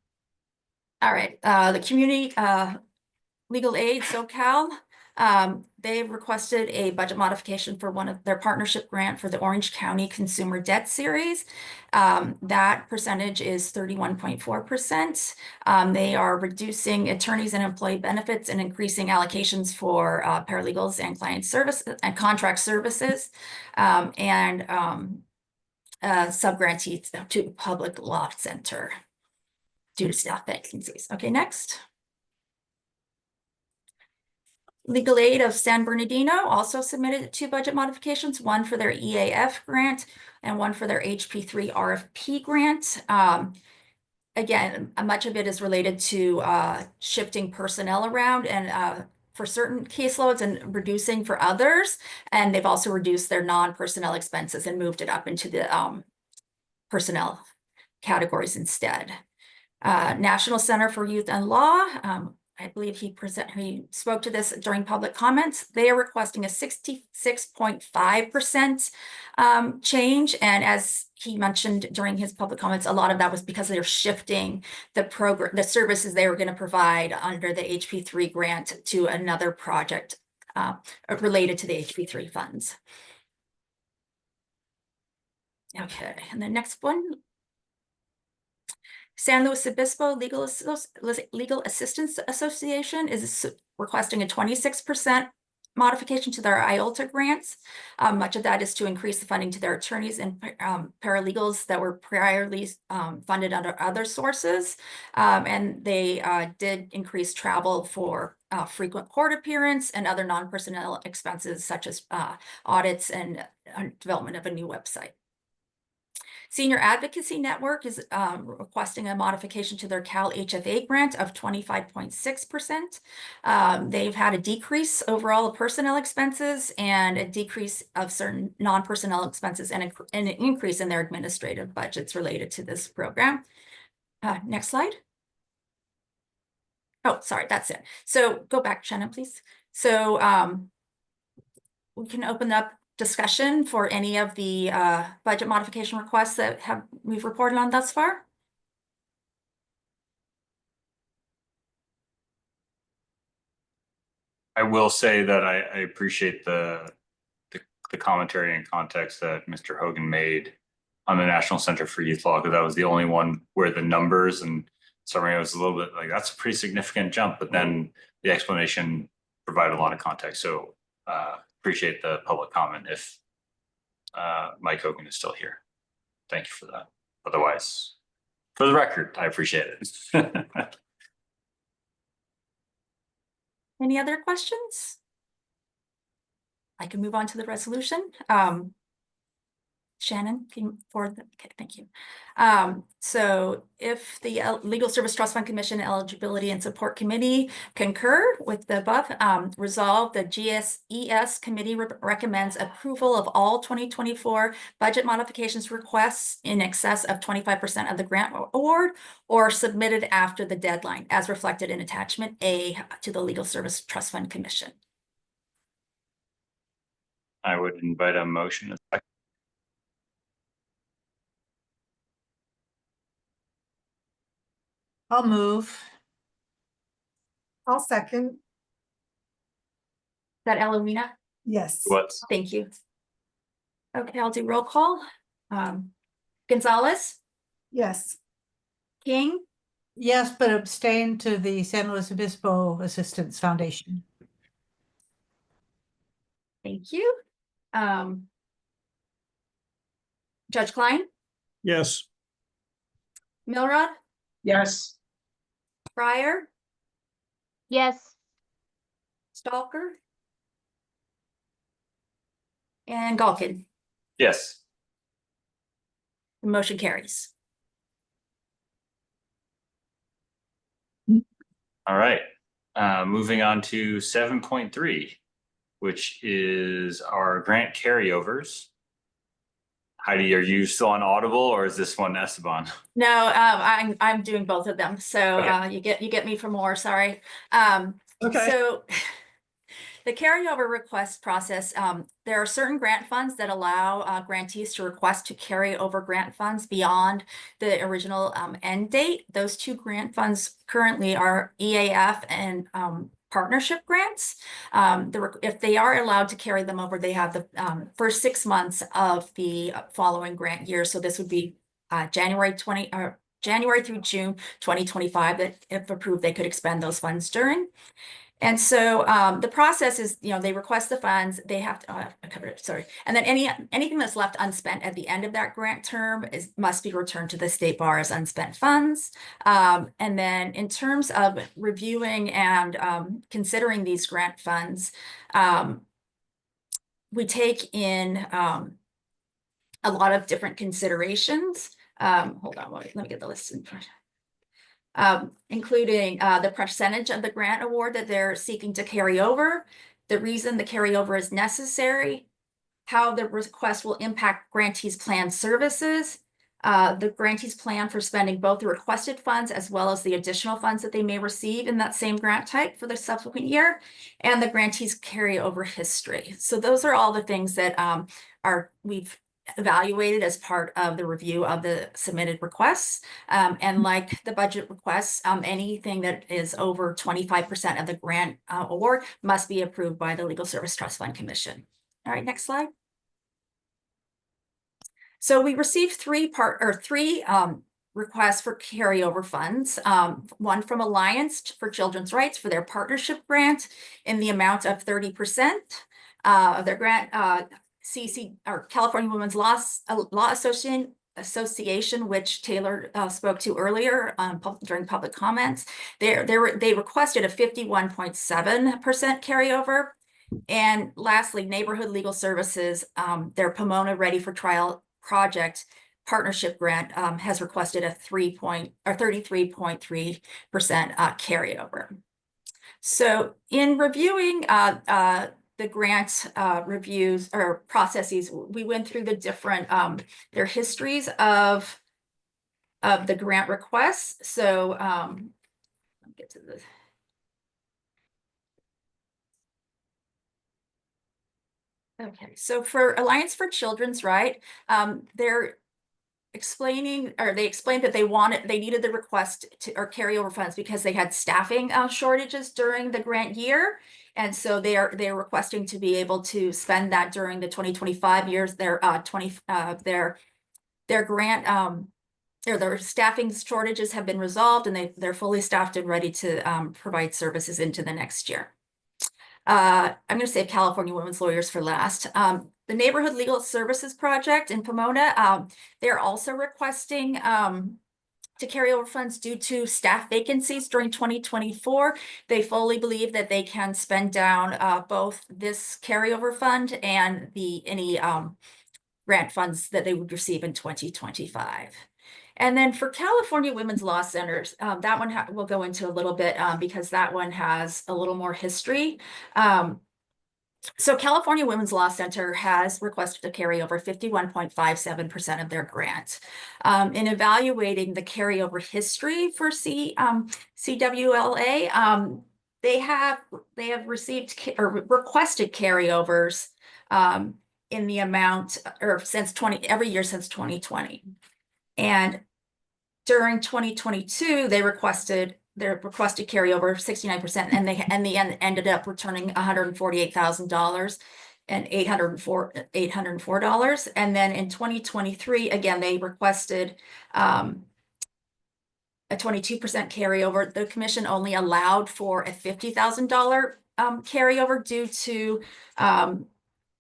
right, the Community Legal Aid SoCal, they've requested a budget modification for one of their partnership grant for the Orange County Consumer Debt Series. That percentage is 31.4%. They are reducing attorneys and employee benefits and increasing allocations for paralegals and client service and contract services, and subgrantees to Public Law Center due to staff vacancies. Okay, next. Legal Aid of San Bernardino also submitted 2 budget modifications, one for their EAF grant and one for their HP3 RFP grant. Again, much of it is related to shifting personnel around and for certain caseloads and reducing for others. And they've also reduced their non-personnel expenses and moved it up into the personnel categories instead. National Center for Youth and Law, I believe he spoke to this during public comments. They are requesting a 66.5% change. And as he mentioned during his public comments, a lot of that was because they're shifting the services they were going to provide under the HP3 grant to another project related to the HP3 funds. Okay, and the next one. San Luis Obispo Legal Assistance Association is requesting a 26% modification to their IOLTA grants. Much of that is to increase the funding to their attorneys and paralegals that were priorly funded under other sources. And they did increase travel for frequent court appearance and other non-personnel expenses such as audits and development of a new website. Senior Advocacy Network is requesting a modification to their Cal HFA grant of 25.6%. They've had a decrease overall of personnel expenses and a decrease of certain non-personnel expenses and an increase in their administrative budgets related to this program. Next slide. Oh, sorry, that's it. So go back, Shannon, please. So we can open up discussion for any of the budget modification requests that we've reported on thus far. I will say that I appreciate the commentary and context that Mr. Hogan made on the National Center for Youth Law, because that was the only one where the numbers and summary was a little bit like, that's a pretty significant jump, but then the explanation provided a lot of context. So appreciate the public comment if Mike Hogan is still here. Thank you for that. Otherwise, for the record, I appreciate it. Any other questions? I can move on to the resolution. Shannon, can you forward that? Okay, thank you. So if the Legal Service Trust Fund Commission Eligibility and Support Committee concur with the above, resolve the GSES Committee recommends approval of all 2024 budget modifications requests in excess of 25% of the grant award or submitted after the deadline, as reflected in Attachment A to the Legal Service Trust Fund Commission. I would invite a motion. I'll move. I'll second. Is that Eloina? Yes. What? Thank you. Okay, I'll do roll call. Gonzalez, Yes. King, Yes, but abstain to the San Luis Obispo Assistance Foundation. thank you. Judge Klein, Yes. Milrod, Yes. Fryer, Yes. Stalker, and Galkin. Yes. The motion carries. All right. Moving on to 7.3, which is our grant carryovers. Heidi, are you still on Audible or is this one Esteban? No, I'm doing both of them. So Okay. you get me for more. Sorry. Okay. So the carryover request process, there are certain grant funds that allow grantees to request to carry over grant funds beyond the original end date. Those two grant funds currently are EAF and partnership grants. If they are allowed to carry them over, they have the first 6 months of the following grant year. So this would be January through June 2025, that if approved, they could expend those funds during. And so the process is, they request the funds, they have to cover it, sorry. And then anything that's left unspent at the end of that grant term must be returned to the state bar as unspent funds. And then in terms of reviewing and considering these grant funds, we take in a lot of different considerations. Hold on, let me get the list in front. Including the percentage of the grant award that they're seeking to carry over, the reason the carryover is necessary, how the request will impact grantees' planned services, the grantees' plan for spending both the requested funds as well as the additional funds that they may receive in that same grant type for the subsequent year, and the grantees' carryover history. So those are all the things that we've evaluated as part of the review of the submitted requests. And like the budget requests, anything that is over 25% of the grant award must be approved by the Legal Service Trust Fund Commission. All right, next slide. So we received three requests for carryover funds. One from Alliance for Children's Rights for their partnership grant in the amount of 30% of their grant. CC or California Women's Law Association, which Taylor spoke to earlier during public comments. They requested a 51.7% carryover. And lastly, Neighborhood Legal Services, their Pomona Ready for Trial project partnership grant has requested a 33.3% carryover. So in reviewing the grant reviews or processes, we went through the different their histories of the grant requests. So I'll get to this. Okay, so for Alliance for Children's Right, they're explaining, or they explained that they needed the request to or carryover funds because they had staffing shortages during the grant year. And so they're requesting to be able to spend that during the 2025 years. Their grant their staffing shortages have been resolved, and they're fully staffed and ready to provide services into the next year. I'm going to save California Women's Lawyers for last. The Neighborhood Legal Services Project in Pomona, they're also requesting to carry over funds due to staff vacancies during 2024. They fully believe that they can spend down both this carryover fund and any grant funds that they would receive in 2025. And then for California Women's Law Centers, that one we'll go into a little bit because that one has a little more history. So California Women's Law Center has requested to carry over 51.57% of their grant. In evaluating the carryover history for CWLA, they have received or requested carryovers in the amount or every year since 2020. And during 2022, they requested carryover of 69%, and they ended up returning $148,000 and $804. And then in 2023, again, they requested a 22% carryover. The commission only allowed for a $50,000 carryover due to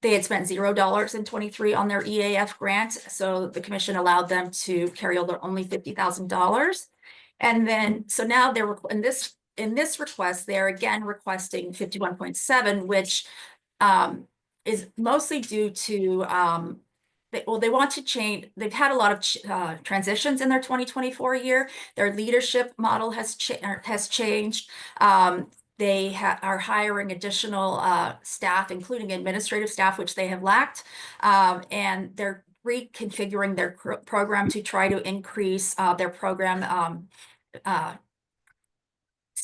they had spent $0 in 23 on their EAF grant. So the commission allowed them to carry over only $50,000. And then, so now they're in this request, they're again requesting 51.7, which is mostly due to they want to change. They've had a lot of transitions in their 2024 year. Their leadership model has changed. They are hiring additional staff, including administrative staff, which they have lacked, and they're reconfiguring their program to try to increase their program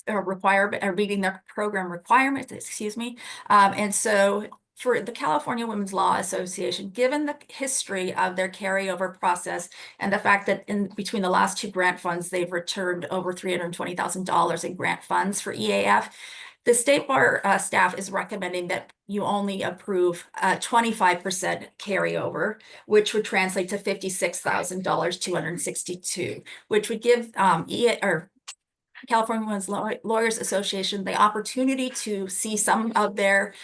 requirement or meeting their program requirements. Excuse me, and so. For the California Women's Law Association, given the history of their carryover process and the fact that in between the last two grant funds, they've returned over $320,000 in grant funds for EAF, the State Bar staff is recommending that you only approve 25% carryover, which would translate to $56,262, which would give California Women's Lawyers Association the opportunity to see some of their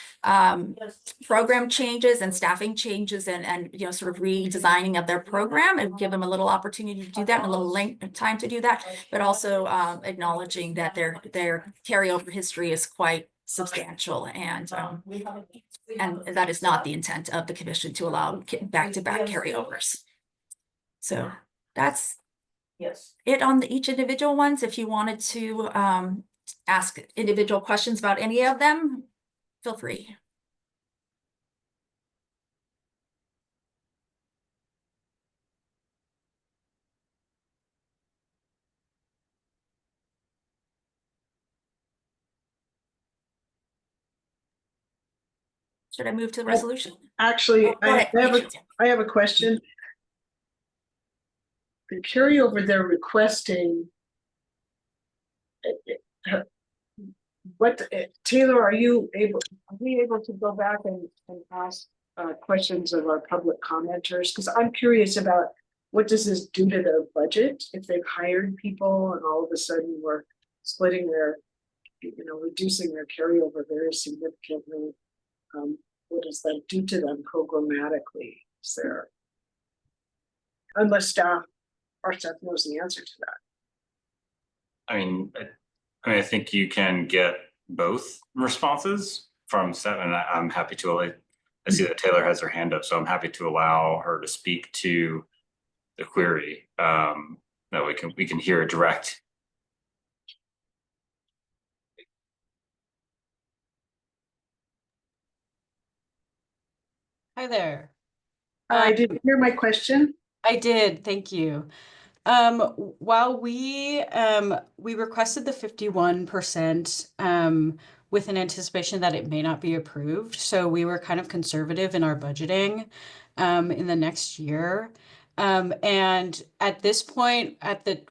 program changes and staffing changes and sort of redesigning of their program, and give them a little opportunity to do that and a little time to do that, but also acknowledging that their carryover history is quite substantial, and that is not the intent of the commission to allow back-to-back carryovers. So that's it on each individual ones. If you wanted to ask individual questions about any of them, feel free. Should I move to the resolution? Actually, I have a question. The carryover they're requesting, Taylor, are we able to go back and ask questions of our public commenters, because I'm curious about what does this do to their budget if they've hired people and all of a sudden we're splitting their, reducing their carryover very significantly. What does that do to them programmatically? Is there, unless our staff knows the answer to that. I think you can get both responses from Seth, and I'm happy to. I see that Taylor has her hand up, so I'm happy to allow her to speak to the query. That we can hear a direct. Hi there. Did you hear my question? I did, thank you. While we requested the 51% with an anticipation that it may not be approved, so we were kind of conservative in our budgeting in the next year. And at this point,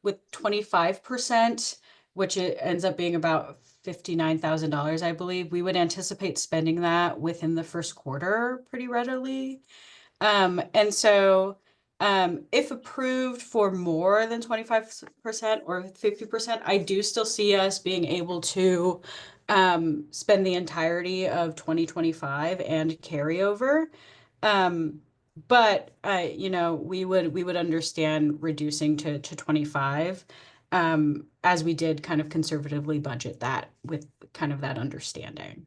with 25%, which it ends up being about $59,000, I believe, we would anticipate spending that within the first quarter pretty readily. And so if approved for more than 25% or 50%, I do still see us being able to spend the entirety of 2025 and carryover. But we would understand reducing to 25 as we did kind of conservatively budget that with kind of that understanding.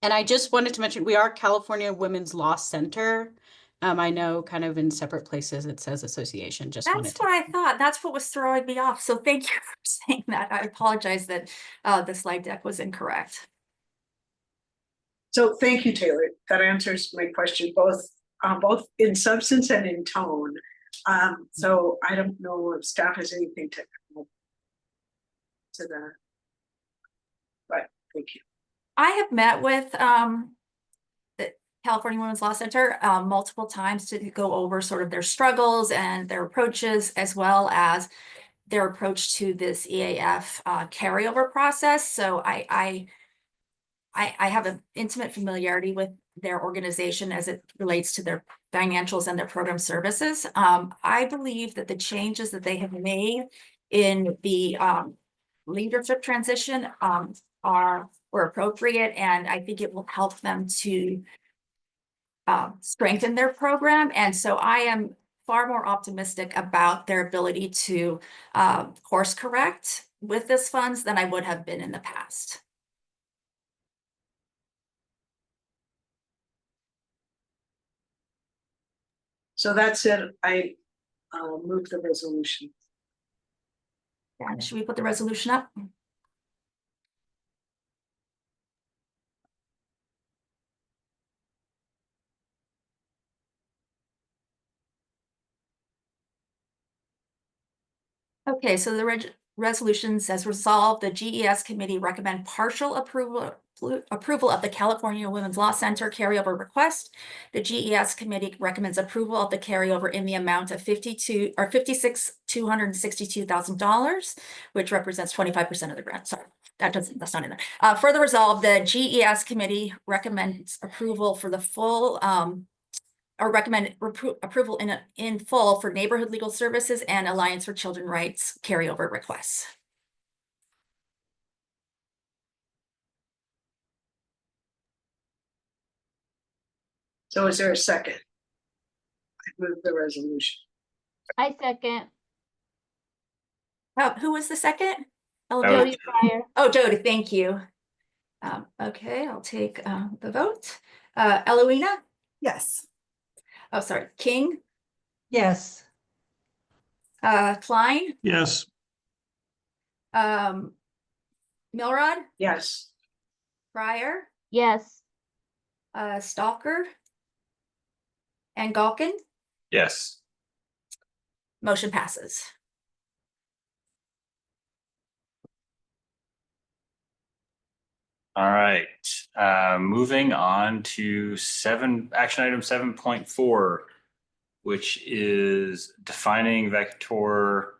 And I just wanted to mention, we are California Women's Law Center. I know kind of in separate places it says association. That's what I thought. That's what was throwing me off. So thank you for saying that. I apologize that the slide deck was incorrect. So thank you, Taylor. That answers my question, both in substance and in tone. So I don't know if staff has anything to add to that. But thank you. I have met with the California Women's Law Center multiple times to go over sort of their struggles and their approaches, as well as their approach to this EAF carryover process. So I have an intimate familiarity with their organization as it relates to their financials and their program services. I believe that the changes that they have made in the leadership transition were appropriate, and I think it will help them to strengthen their program. And so I am far more optimistic about their ability to course correct with this funds than I would have been in the past. So that's it. I move the resolution. Yeah, should we put the resolution up? Okay, so the resolution says resolve the GES committee recommend partial approval of the California Women's Law Center carryover request. The GES committee recommends approval of the carryover in the amount of $262,000, which represents 25% of the grant. Sorry, that's not in there. Further resolve, the GES committee recommends approval for the full or recommend approval in full for Neighborhood Legal Services and Alliance for Children's Rights carryover requests. So is there a second? I move the resolution. I second. Who was the second? Jody Pryor. Oh, Jody, thank you. Okay, I'll take the vote. Eloina? Yes. Oh, sorry, King? Yes. Klein? Yes. Milrod? Yes. Pryor? Yes. Stalker? And Galkin? Yes. Motion passes. All right. Moving on to action item 7.4, which is defining Vacatur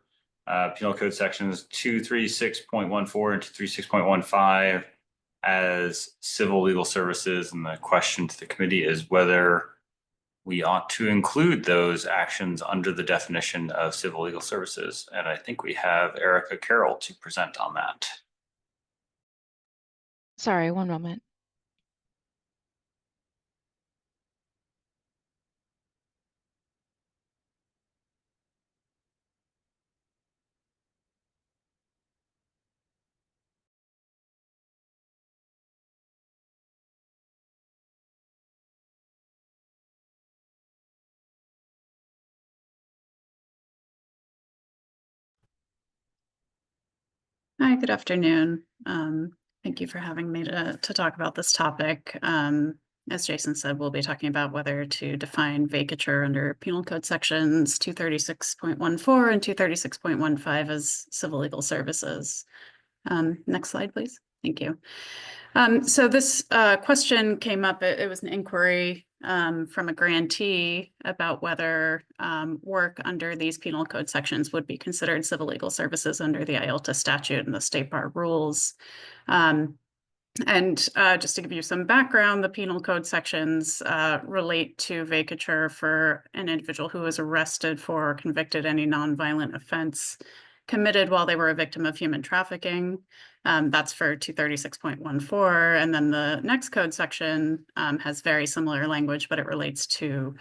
Penal Code sections 236.14 and 236.15 as civil legal services, and the question to the committee is whether we ought to include those actions under the definition of civil legal services. And I think we have Erica Carroll to present on that. Sorry, one moment. Hi, good afternoon. Thank you for having me to talk about this topic. As Jason said, we'll be talking about whether to define vacatur under Penal Code sections 236.14 and 236.15 as civil legal services. Next slide, please. Thank you. So this question came up, it was an inquiry from a grantee about whether work under these penal code sections would be considered civil legal services under the IOLTA statute and the state bar rules. And just to give you some background, the penal code sections relate to vacatur for an individual who was arrested for or convicted any nonviolent offense committed while they were a victim of human trafficking. That's for 236.14. And then the next code section has very similar language, but it relates to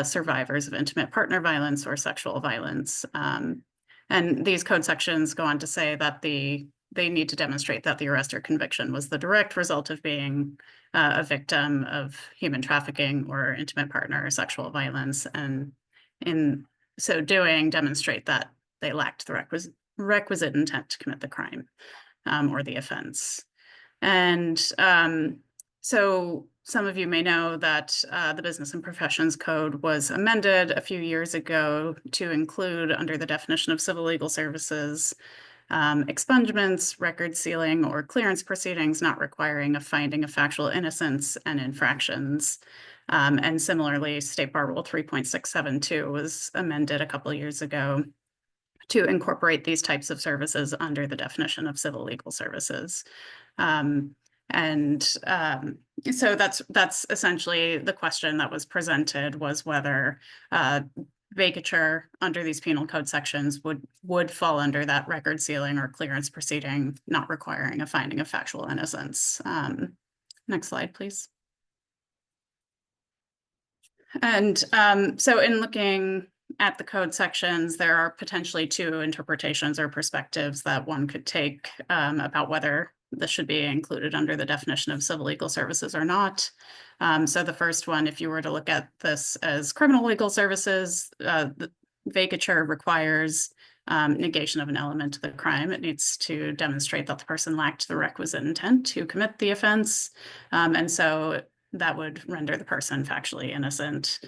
survivors of intimate partner violence or sexual violence. And these code sections go on to say that they need to demonstrate that the arrest or conviction was the direct result of being a victim of human trafficking or intimate partner or sexual violence. And in so doing, demonstrate that they lacked the requisite intent to commit the crime or the offense. And so some of you may know that the Business and Professions Code was amended a few years ago to include under the definition of civil legal services expungements, record sealing, or clearance proceedings not requiring a finding of factual innocence and infractions. And similarly, State Bar Rule 3.672 was amended a couple of years ago to incorporate these types of services under the definition of civil legal services. So that's essentially the question that was presented, was whether vacatur under these penal code sections would fall under that record sealing or clearance proceeding not requiring a finding of factual innocence. Next slide, please. And so in looking at the code sections, there are potentially two interpretations or perspectives that one could take about whether this should be included under the definition of civil legal services or not. So the first one, if you were to look at this as criminal legal services, the vacatur requires negation of an element of the crime. It needs to demonstrate that the person lacked the requisite intent to commit the offense. And so that would render the person factually innocent.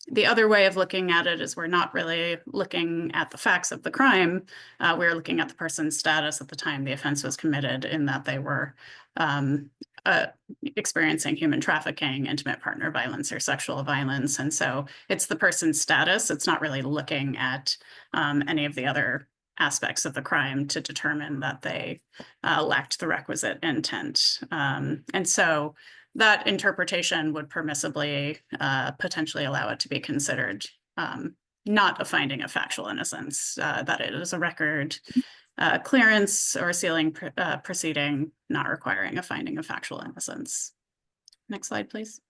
The other way of looking at it is we're not really looking at the facts of the crime. We're looking at the person's status at the time the offense was committed, in that they were experiencing human trafficking, intimate partner violence, or sexual violence. And so it's the person's status. It's not really looking at any of the other aspects of the crime to determine that they lacked the requisite intent. And so that interpretation would permissibly potentially allow it to be considered not a finding of factual innocence, that it is a record clearance or sealing proceeding not requiring a finding of factual innocence. Next slide, please.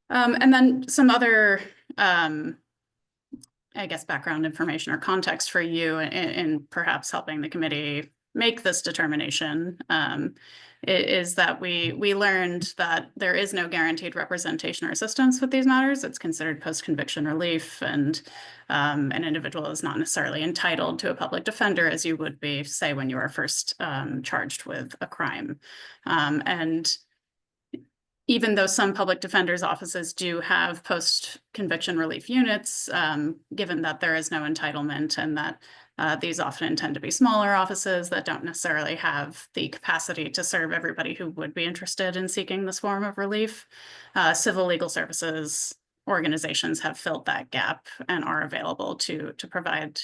And then some other, I guess, background information or context for you in perhaps helping the committee make this determination is that we learned that there is no guaranteed representation or assistance with these matters. It's considered post-conviction relief, and an individual is not necessarily entitled to a public defender as you would be, say, when you are first charged with a crime. And even though some public defenders' offices do have post-conviction relief units, given that there is no entitlement and that these often tend to be smaller offices that don't necessarily have the capacity to serve everybody who would be interested in seeking this form of relief, civil legal services organizations have filled that gap and are available to provide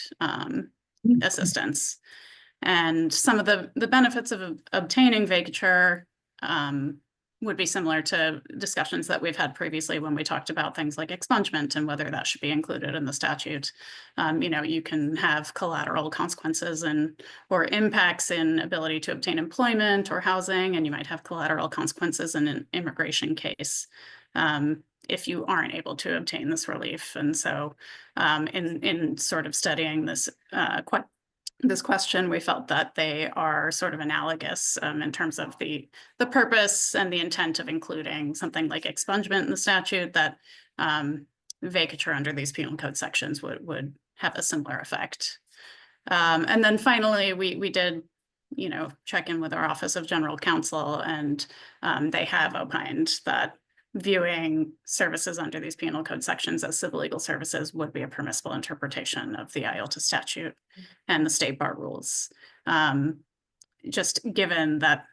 assistance. And some of the benefits of obtaining vacatur would be similar to discussions that we've had previously when we talked about things like expungement and whether that should be included in the statute. You can have collateral consequences or impacts in ability to obtain employment or housing, and you might have collateral consequences in an immigration case if you aren't able to obtain this relief. And so in sort of studying this question, we felt that they are sort of analogous in terms of the purpose and the intent of including something like expungement in the statute, that vacatur under these penal code sections would have a similar effect. And then finally, we did, check in with our Office of General Counsel, and they have opined that viewing services under these penal code sections as civil legal services would be a permissible interpretation of the IOLTA statute and the state bar rules. Just given that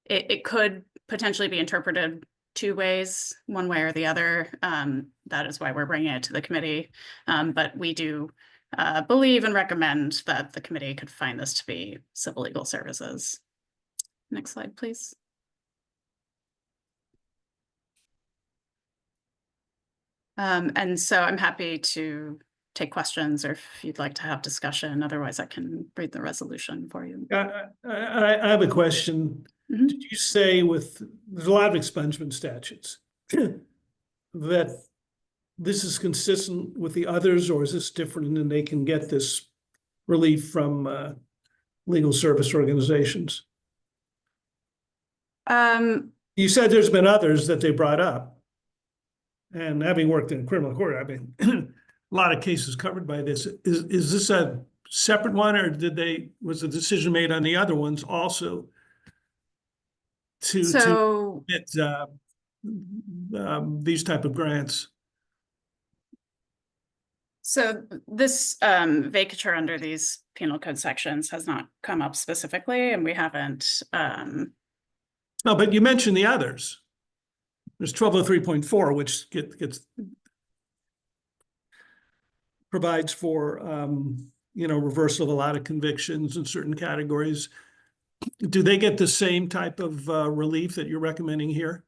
it could potentially be interpreted two ways, one way or the other. That is why we're bringing it to the committee. But we do believe and recommend that the committee could find this to be civil legal services. Next slide, please. And so I'm happy to take questions, or if you'd like to have discussion. Otherwise, I can read the resolution for you. I have a question. Mhm. Did you say there's a lot of expungement statutes that this is consistent with the others, or is this different and they can get this relief from legal service organizations? You said there's been others that they brought up. And having worked in criminal court, I mean, a lot of cases covered by this. Is this a separate one, or was the decision made on the other ones also to get these type of grants? So this vacatur under these penal code sections has not come up specifically, and we haven't. No, but you mentioned the others. There's 1203.4, which provides for reversal of a lot of convictions in certain categories. Do they get the same type of relief that you're recommending here?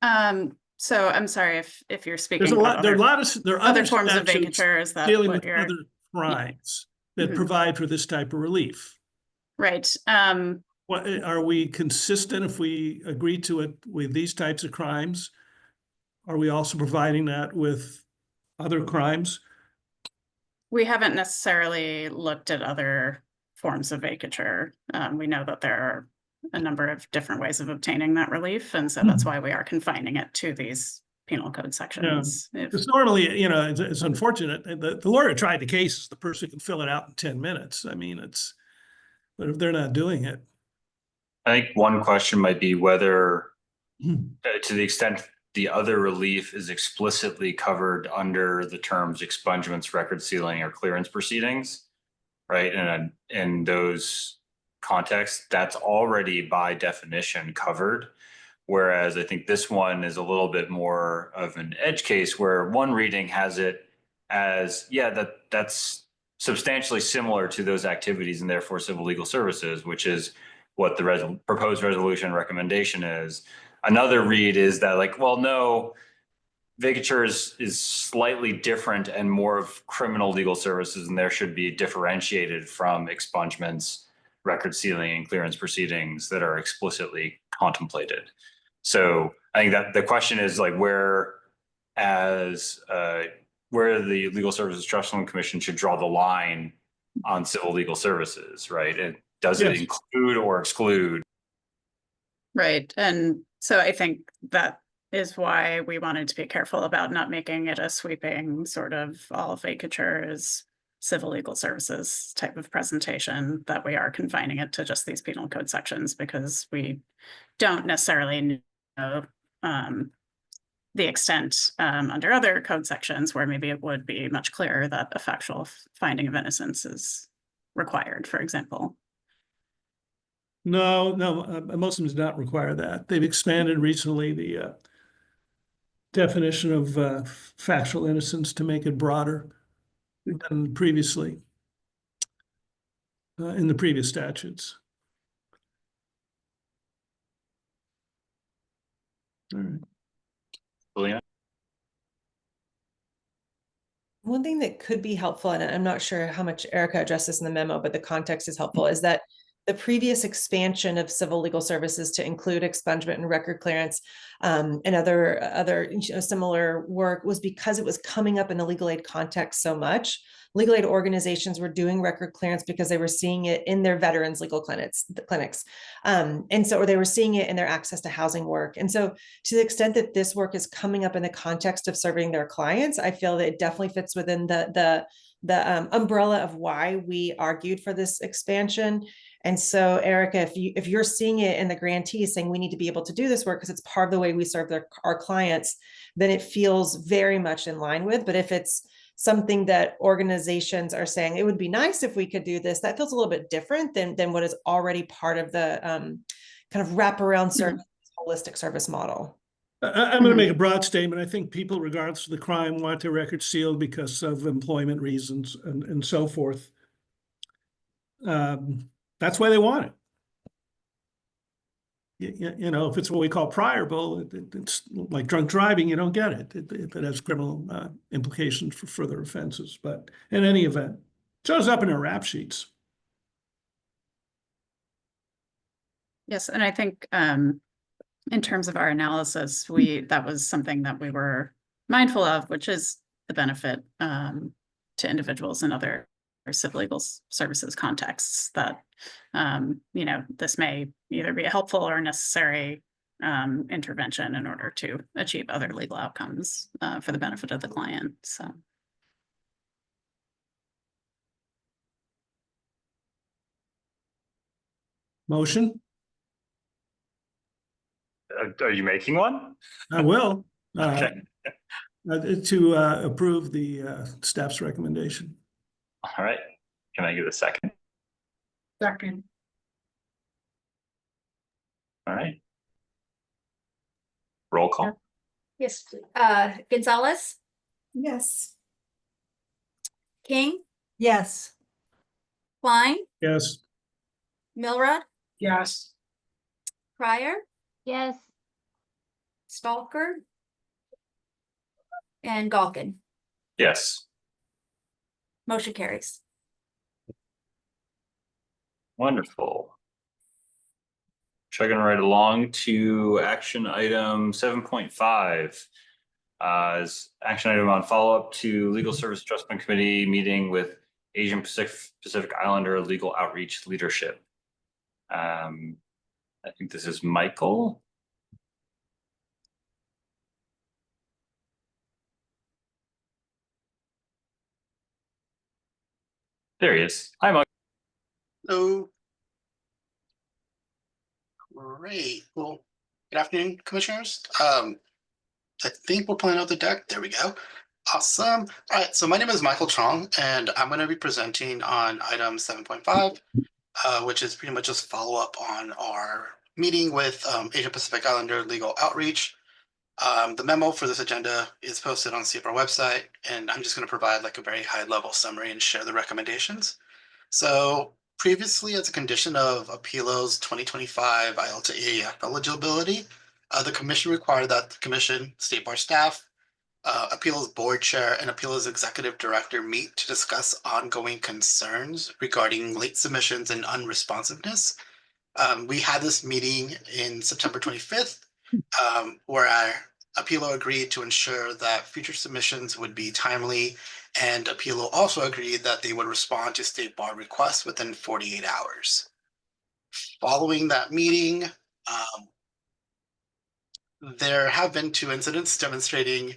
So I'm sorry if you're speaking. There are other forms of vacatur. Is that dealing what with other crimes that Mhm. provide for this type of relief? Right. Are we consistent if we agree to it with these types of crimes? Are we also providing that with other crimes? We haven't necessarily looked at other forms of vacatur. We know that there are a number of different ways of obtaining that relief, and so that's why we are confining it to these penal code sections. It's normally, it's unfortunate. The lawyer tried the cases, the person can fill it out in 10 minutes. I mean, but if they're not doing it. I think one question might be whether, to the extent the other relief is explicitly covered under the terms expungements, record sealing, or clearance proceedings, right? And in those contexts, that's already by definition covered. Whereas I think this one is a little bit more of an edge case, where one reading has it as, that's substantially similar to those activities and therefore civil legal services, which is what the proposed resolution recommendation is. Another read is that, like, well, no, vacatur is slightly different and more of criminal legal services, and there should be differentiated from expungements, record sealing, and clearance proceedings that are explicitly contemplated. So I think that the question is, like, where the Legal Services Trust Fund Commission should draw the line on civil legal services, right? And does it include or exclude? Right. And so I think that is why we wanted to be careful about not making it a sweeping sort of all vacatur is civil legal services type of presentation, that we are confining it to just these penal code sections, because we don't necessarily know the extent under other code sections where maybe it would be much clearer that a factual finding of innocence is required, for example. No, most of them do not require that. They've expanded recently the definition of factual innocence to make it broader than previously. in the previous statutes. All right. Juliana? One thing that could be helpful, and I'm not sure how much Erica addressed this in the memo, but the context is helpful, is that the previous expansion of civil legal services to include expungement and record clearance and other similar work was because it was coming up in the legal aid context so much. Legal aid organizations were doing record clearance because they were seeing it in their veterans legal clinics. Or they were seeing it in their access to housing work. And so to the extent that this work is coming up in the context of serving their clients, I feel that it definitely fits within the umbrella of why we argued for this expansion. And so, Erica, if you're seeing it in the grantee saying we need to be able to do this work because it's part of the way we serve our clients, then it feels very much in line with. But if it's something that organizations are saying it would be nice if we could do this, that feels a little bit different than what is already part of the kind of wraparound service, holistic service model. I'm going to make a broad statement. I think people, regardless of the crime, want their records sealed because of employment reasons and so forth. That's why they want it. You know, if it's what we call priorable, it's like drunk driving, you don't get it. It has criminal implications for further offenses. But in any event, it shows up in our rap sheets. Yes, and I think in terms of our analysis, that was something that we were mindful of, which is the benefit to individuals in other civil legal services contexts that, you know, this may either be a helpful or necessary intervention in order to achieve other legal outcomes for the benefit of the client. So. Motion? Are you making one? I will. Okay. To approve the staff's recommendation. All right. Can I get a second? Second. All right. Roll call. Yes. Gonzalez, Yes. King, Yes. Klein, Yes. Milrod, Yes. Pryor, Yes. Stalker, and Galkin. Yes. Motion carries. Wonderful. Chugging right along to action item 7.5. As action item on follow-up to Legal Service Trust Fund Committee meeting with Asian Pacific Islander Legal Outreach Leadership. I think this is Michael. There he is. Hi, Michael. Hello. Great. Well, good afternoon, commissioners. I think we're pulling out the deck. There we go. Awesome. All right. So my name is Michael Chong, and I'm going to be presenting on item 7.5, which is pretty much just follow up on our meeting with Asia Pacific Islander Legal Outreach. The memo for this agenda is posted on the CFR website, and I'm just going to provide like a very high level summary and share the recommendations. So previously, as a condition of Appealo's 2025 IOLTA EAF eligibility, the commission required that the commission, State Bar staff, Appealo's board chair, and Appealo's executive director meet to discuss ongoing concerns regarding late submissions and unresponsiveness. We had this meeting in September 25th, where our Appealo agreed to ensure that future submissions would be timely, and Appealo also agreed that they would respond to State Bar requests within 48 hours. Following that meeting, there have been 2 incidents demonstrating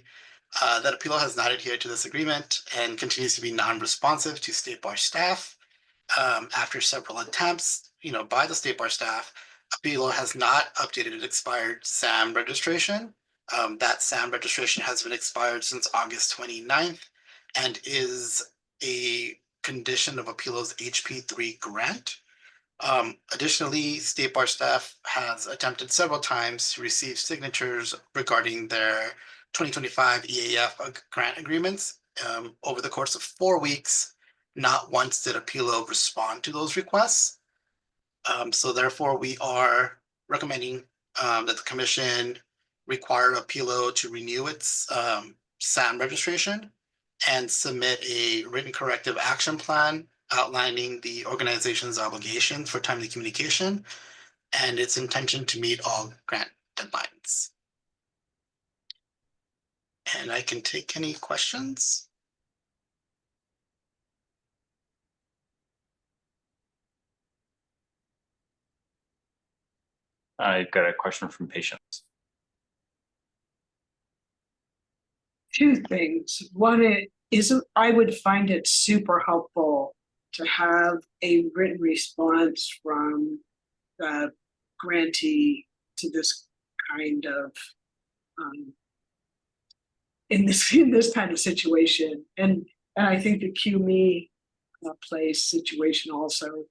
that Appealo has not adhered to this agreement and continues to be non-responsive to State Bar staff. After several attempts, by the State Bar staff, Appealo has not updated its expired SAM registration. That SAM registration has been expired since August 29th and is a condition of Appealo's HP3 grant. Additionally, State Bar staff has attempted several times to receive signatures regarding their 2025 EAF grant agreements over the course of 4 weeks, not once did Appealo respond to those requests. So therefore, we are recommending that the commission require Appealo to renew its SAM registration and submit a written corrective action plan outlining the organization's obligations for timely communication and its intention to meet all grant deadlines. And I can take any questions. I've got a question from Patience. Two things. One is I would find it super helpful to have a written response from the grantee to this kind of in this kind of situation. And I think the QME place situation also,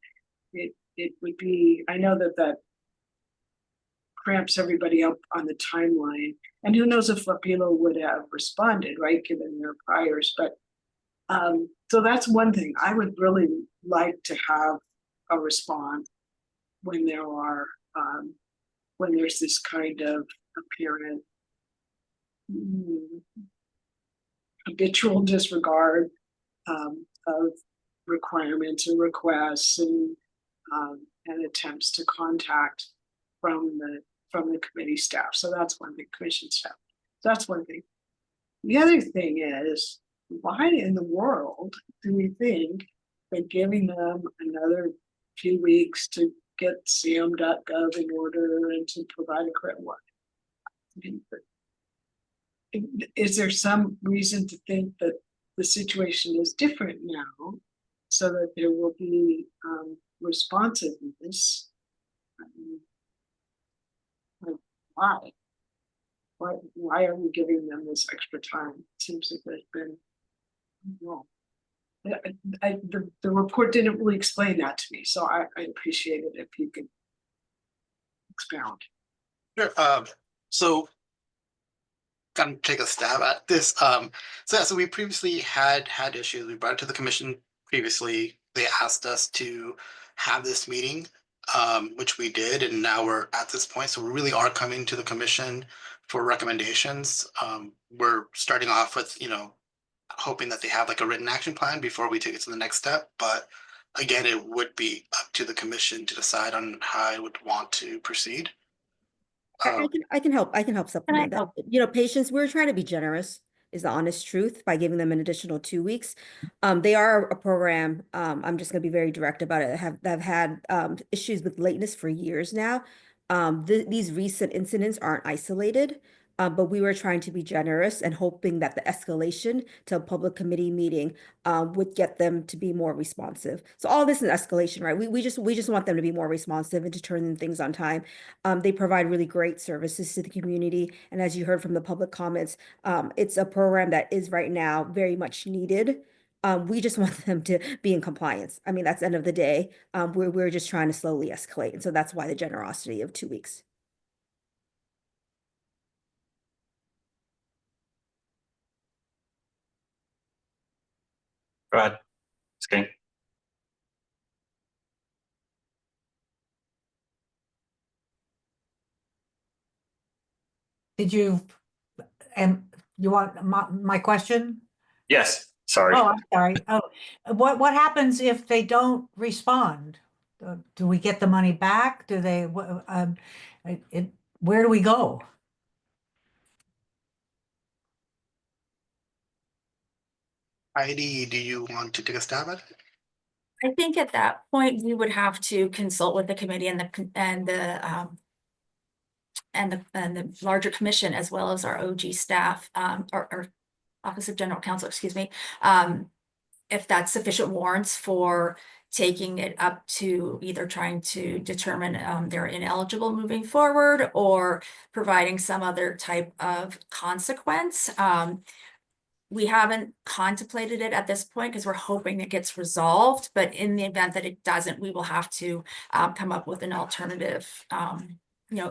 it would be, I know that cramps everybody up on the timeline. And who knows if Appealo would have responded, right, given their priors. But so that's one thing. I would really like to have a response when there are when there's this kind of apparent habitual disregard of requirements and requests and attempts to contact from the committee staff. So that's one thing, commission staff. That's one thing. The other thing is, why in the world do we think that giving them another few weeks to get SAM.gov in order and to provide a credit one? Is there some reason to think that the situation is different now so that there will be responsiveness? Why are we giving them this extra time? It seems like there's been wrong. The report didn't really explain that to me, so I appreciate it if you could expound. Sure. So kind of take a stab at this. So we previously had issues. We brought it to the commission previously. They asked us to have this meeting, which we did, and now we're at this point. So we really are coming to the commission for recommendations. We're starting off with, hoping that they have like a written action plan before we take it to the next step. But again, it would be up to the commission to decide on how it would want to proceed. I can help supplement that. Patients, we're trying to be generous is the honest truth by giving them an additional 2 weeks. They are a program, I'm just going to be very direct about it, have had issues with lateness for years now. These recent incidents aren't isolated, but we were trying to be generous and hoping that the escalation to a public committee meeting would get them to be more responsive. So all this is escalation, right? We just want them to be more responsive and to turn in things on time. They provide really great services to the community. And as you heard from the public comments, it's a program that is right now very much needed. We just want them to be in compliance. I mean, that's the end of the day. We're just trying to slowly escalate. And so that's why the generosity of 2 weeks. Go ahead. Skink. Did you, and you want my question? Yes, sorry. Oh, I'm sorry. Oh, what happens if they don't respond? Do we get the money back? Do they, where do we go? Heidi, do you want to take a stab at it? I think at that point, we would have to consult with the committee and the larger commission, as well as our OG staff, or Office of General Counsel, excuse me, if that's sufficient warrants for taking it up to either trying to determine they're ineligible moving forward or providing some other type of consequence. We haven't contemplated it at this point because we're hoping it gets resolved, but in the event that it doesn't, we will have to come up with an alternative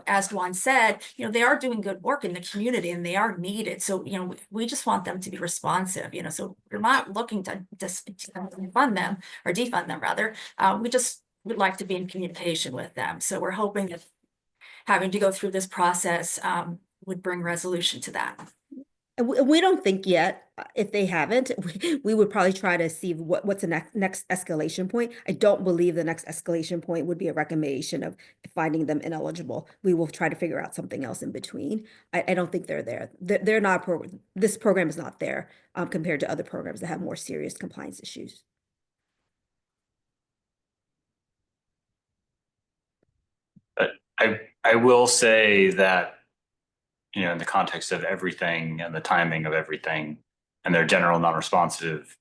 as Juan said, they are doing good work in the community and they are needed. So, we just want them to be responsive, so we're not looking to just fund them or defund them rather. We just would like to be in communication with them. So we're hoping that having to go through this process would bring resolution to that. And we don't think yet, if they haven't, we would probably try to see what's the next escalation point. I don't believe the next escalation point would be a recommendation of finding them ineligible. We will try to figure out something else in between. I don't think they're there. They're not this program is not there compared to other programs that have more serious compliance issues. I will say that, in the context of everything and the timing of everything and their general non-responsive,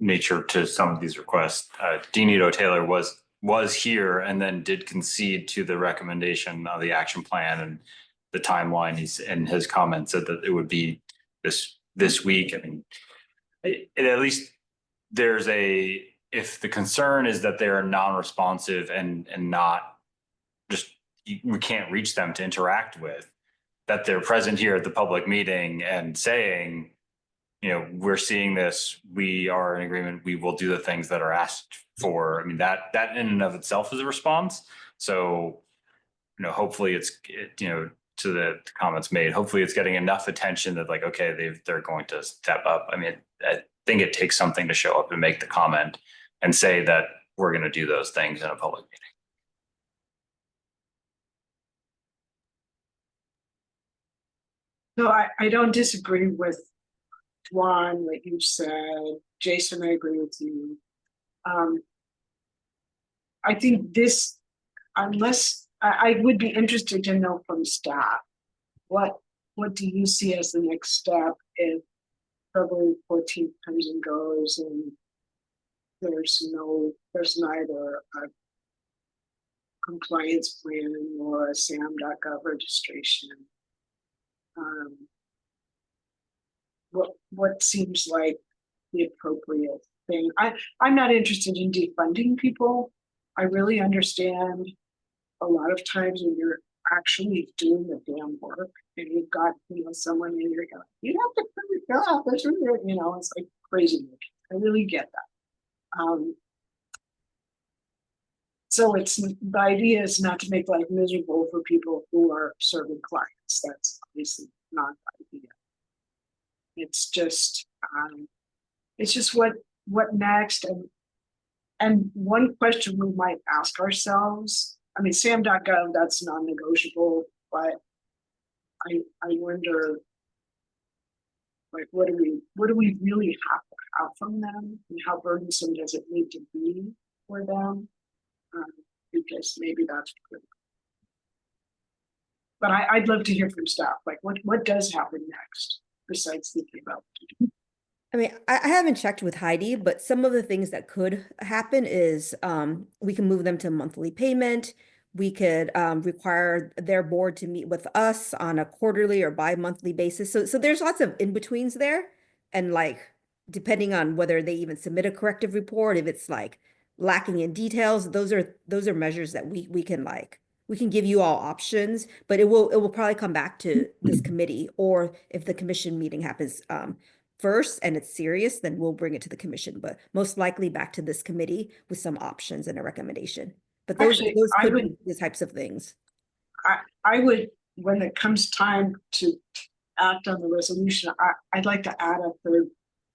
nature to some of these requests, Dean Taylor was here and then did concede to the recommendation of the action plan and the timeline. He's in his comments said that it would be this week. I mean, at least there's if the concern is that they're non-responsive and not just, we can't reach them to interact with, that they're present here at the public meeting and saying, we're seeing this, we are in agreement, we will do the things that are asked for. I mean, that in and of itself is a response. So, hopefully it's, to the comments made, hopefully it's getting enough attention that like, okay, they're going to step up. I mean, I think it takes something to show up and make the comment and say that we're going to do those things in a public meeting. No, I don't disagree with Juan, what you said. Jason, I agree with you. I think this, unless I would be interested to know from staff, what do you see as the next step if February 14th comes and goes and there's neither a compliance plan or a SAM.gov registration? What seems like the appropriate thing? I'm not interested in defunding people. I really understand a lot of times when you're actually doing the damn work and you've got someone in your going, you have to put your job, that's really, it's like crazy. I really get that. So the idea is not to make life miserable for people who are serving clients. That's obviously not the idea. It's just what next, and one question we might ask ourselves. I mean, SAM.gov, that's non-negotiable, but I wonder, like, what do we really have to have from them, and how burdensome does it need to be for them? Because maybe that's good. But I'd love to hear from staff, like what does happen next besides thinking about it? I mean, I haven't checked with Heidi, but some of the things that could happen is we can move them to monthly payment. We could require their board to meet with us on a quarterly or bi-monthly basis. So there's lots of in-betweens there. And like, depending on whether they even submit a corrective report, if it's like lacking in details, those are measures that we can give you all options, but it will probably come back to this committee, or if the commission meeting happens first and it's serious, then we'll bring it to the commission, but most likely back to this committee with some options and a recommendation. But those could be the types of things. I would, when it comes time to act on the resolution, I'd like to add a third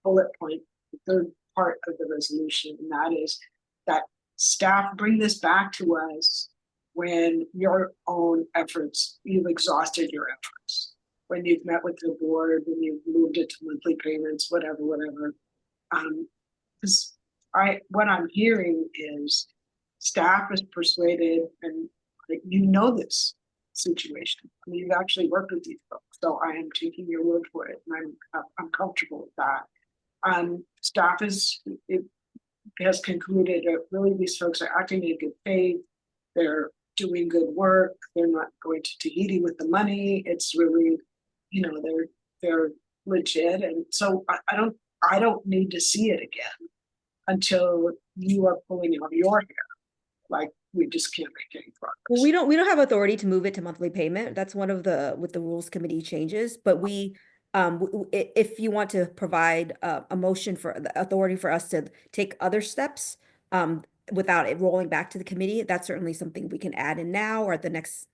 bullet point, the third part of the resolution, and that is that staff bring this back to us when your own efforts, you've exhausted your efforts, when you've met with the board, when you've moved it to monthly payments, whatever. Because what I'm hearing is staff is persuaded, and like, this situation. I mean, you've actually worked with these folks, so I am taking your word for it, and I'm comfortable with that. Staff has concluded that really these folks are acting in good faith. They're doing good work. They're not going to Tahiti with the money. It's really, they're legit. And so I don't need to see it again until you are pulling out your hair. Like, we just can't make any progress. Well, we don't have authority to move it to monthly payment. That's one of the, with the rules committee changes, but we, if you want to provide a motion for the authority for us to take other steps, without it rolling back to the committee, that's certainly something we can add in now or at the next,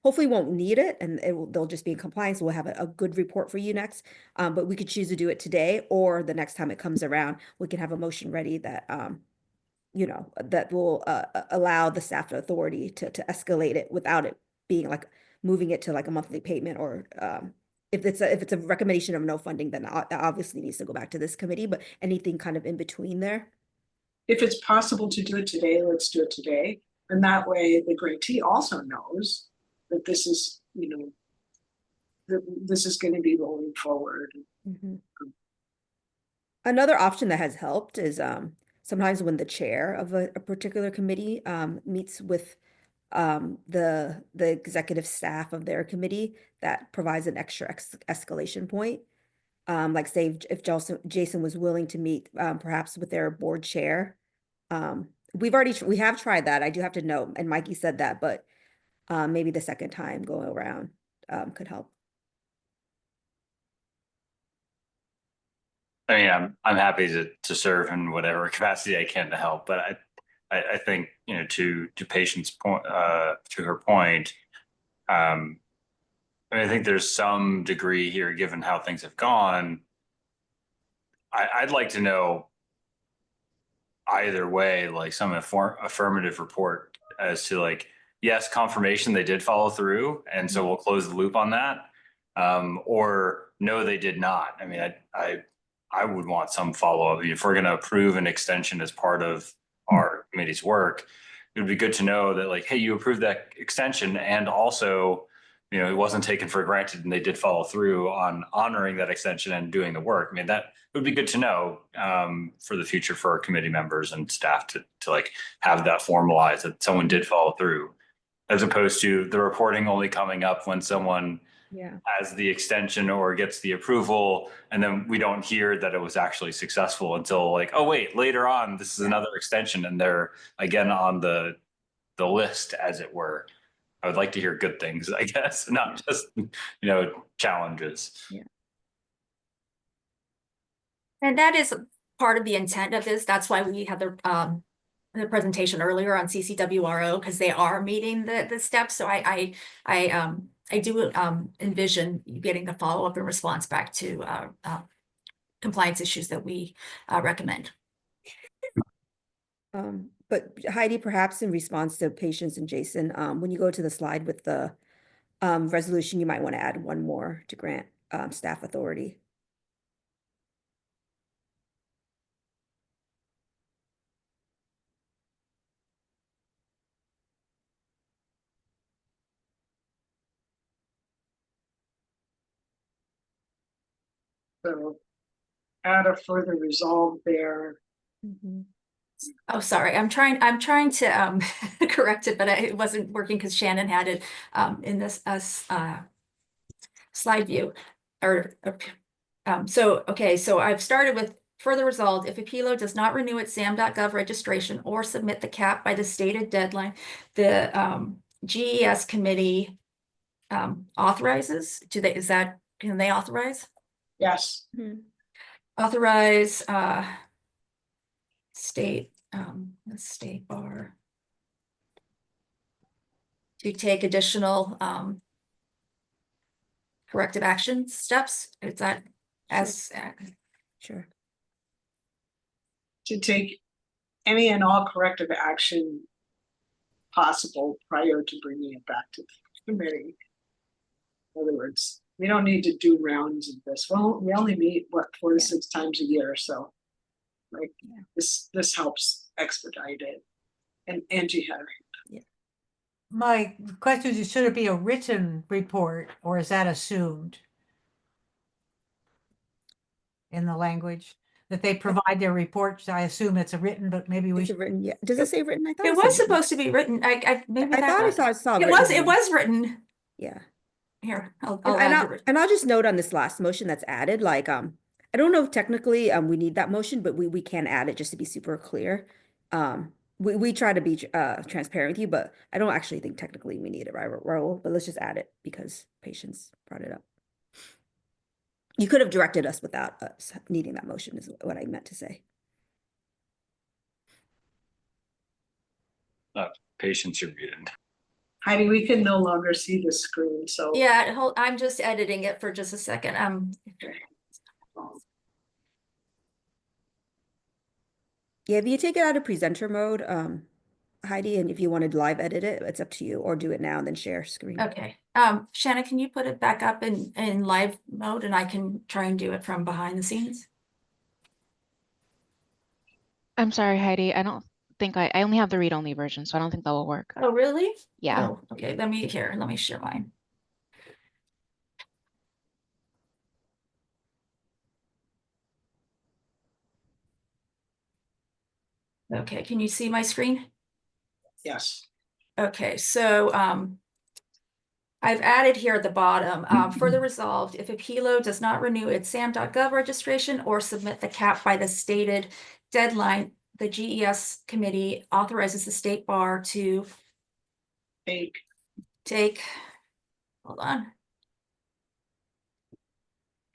hopefully won't need it and they'll just be in compliance. We'll have a good report for you next. But we could choose to do it today or the next time it comes around, we can have a motion ready that, you know, that will allow the staff authority to escalate it without it being like moving it to like a monthly payment or if it's a recommendation of no funding, then it obviously needs to go back to this committee, but anything kind of in between there. If it's possible to do it today, let's do it today. And that way the grantee also knows that this is, you know, that this is going to be rolling forward. Mm-hmm. Another option that has helped is sometimes when the chair of a particular committee meets with the executive staff of their committee, that provides an extra escalation point. Like say if Jason was willing to meet perhaps with their board chair. We have tried that. I do have to note, and Mikey said that, but maybe the second time going around could help. I mean, I'm happy to serve in whatever capacity I can to help, but I think, you know, to Patient's point, to her point, I mean, I think there's some degree here, given how things have gone. I'd like to know either way, like some affirmative report as to like, yes, confirmation they did follow through, and so we'll close the loop on that, or no, they did not. I mean, I would want some follow-up. If we're going to approve an extension as part of our committee's work, it would be good to know that like, hey, you approved that extension and also, you know, it wasn't taken for granted and they did follow through on honoring that extension and doing the work. I mean, that would be good to know for the future for our committee members and staff to like have that formalized that someone did follow through, as opposed to the reporting only coming up when someone has the extension or gets the approval, and then we don't hear that it was actually successful until like, oh wait, later on, this is another extension and they're again on the list, as it were. I would like to hear good things, I guess, not just, you know, challenges. Yeah. And that is part of the intent of this. That's why we had the presentation earlier on CCWRO, because they are meeting the steps. So I do envision getting the follow-up and response back to compliance issues that we recommend. But Heidi, perhaps in response to Patience and Jason, when you go to the slide with the resolution, you might want to add one more to grant staff authority. So add a further resolve there. Oh, sorry. I'm trying to correct it, but it wasn't working because Shannon had it in this slide view. So I've started with further resolved. If a PLO does not renew its SAM.gov registration or submit the cap by the stated deadline, the GES committee authorizes. Can they authorize? Yes. Authorize state bar to take additional corrective action steps. Is that sure. To take any and all corrective action possible prior to bringing it back to the committee. In other words, we don't need to do rounds of this. Well, we only meet 4 to 6 times a year, so like this helps expedite it. And Angie had her hand up. My question is, should it be a written report or is that assumed in the language that they provide their reports? I assume it's a written, but maybe we should. Written, yeah. Does it say written? I thought it was supposed to be written. I saw it was. It was written. Yeah. Here, I'll just note on this last motion that's added, like, I don't know if technically we need that motion, but we can add it just to be super clear. we try to be transparent with you, but I don't actually think technically we need it, right, Raul? But let's just add it because Patience brought it up. You could have directed us without us needing that motion, is what I meant to say. Patience, you're muted. Heidi, we can no longer see the screen, so. Yeah, I'm just editing it for just a second. Yeah, if you take it out of presenter mode, Heidi, and if you wanted to live edit it, it's up to you, or do it now and then share screen. Okay. Shanna, can you put it back up in live mode and I can try and do it from behind the scenes? I'm sorry, Heidi. I don't think I only have the read-only version, so I don't think that will work. Oh, really? Yeah. Oh, okay, let me share mine. Okay, can you see my screen? Yes. Okay, so I've added here at the bottom, further resolved, if a PLO does not renew its SAM.gov registration or submit the cap by the stated deadline, the GES committee authorizes the state bar to take, hold on.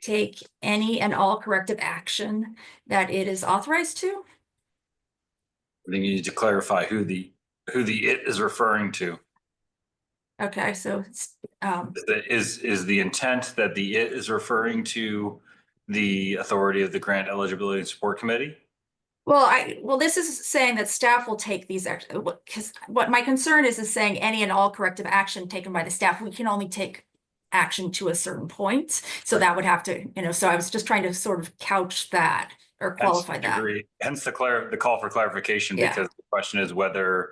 Take any and all corrective action that it is authorized to. I think you need to clarify who the it is referring to. Okay, so it's, is the intent that the it is referring to the authority of the Grant Eligibility and Support Committee? well, this is saying that staff will take these actions, because what my concern is saying any and all corrective action taken by the staff, we can only take action to a certain point. So that would have to, so I was just trying to sort of couch that or qualify that. Hence the call for clarification, because the question is whether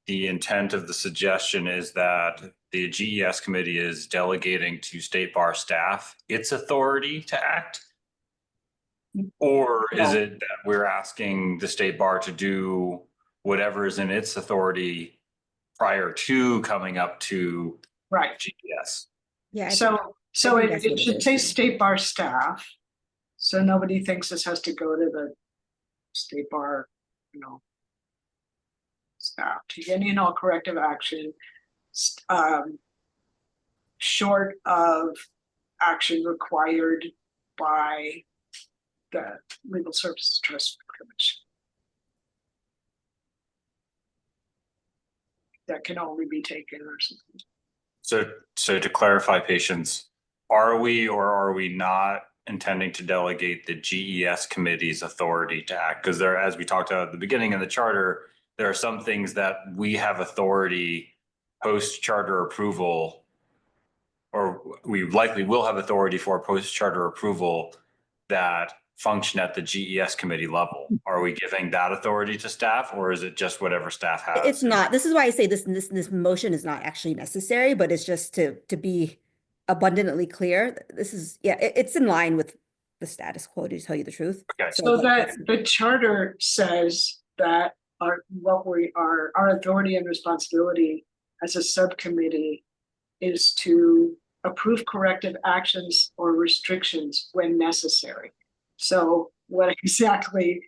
the intent of the suggestion is that the GES committee is delegating to state bar staff its authority to act, or is it that we're asking the state bar to do whatever is in its authority prior to coming up to GES? Yeah. So it should say state bar staff. So nobody thinks this has to go to the state bar, staff. Take any and all corrective action, short of action required by the Legal Services Trust Commission. That can only be taken or something. So to clarify, Patience, are we or are we not intending to delegate the GES committee's authority to act? Because there, as we talked about at the beginning of the charter, there are some things that we have authority post charter approval, or we likely will have authority for post charter approval that function at the GES committee level. Are we giving that authority to staff, or is it just whatever staff has? It's not. This is why I say this motion is not actually necessary, but it's just to be abundantly clear. This is, it's in line with the status quo, to tell you the truth. Okay. So that the charter says that our authority and responsibility as a subcommittee is to approve corrective actions or restrictions when necessary. So what exactly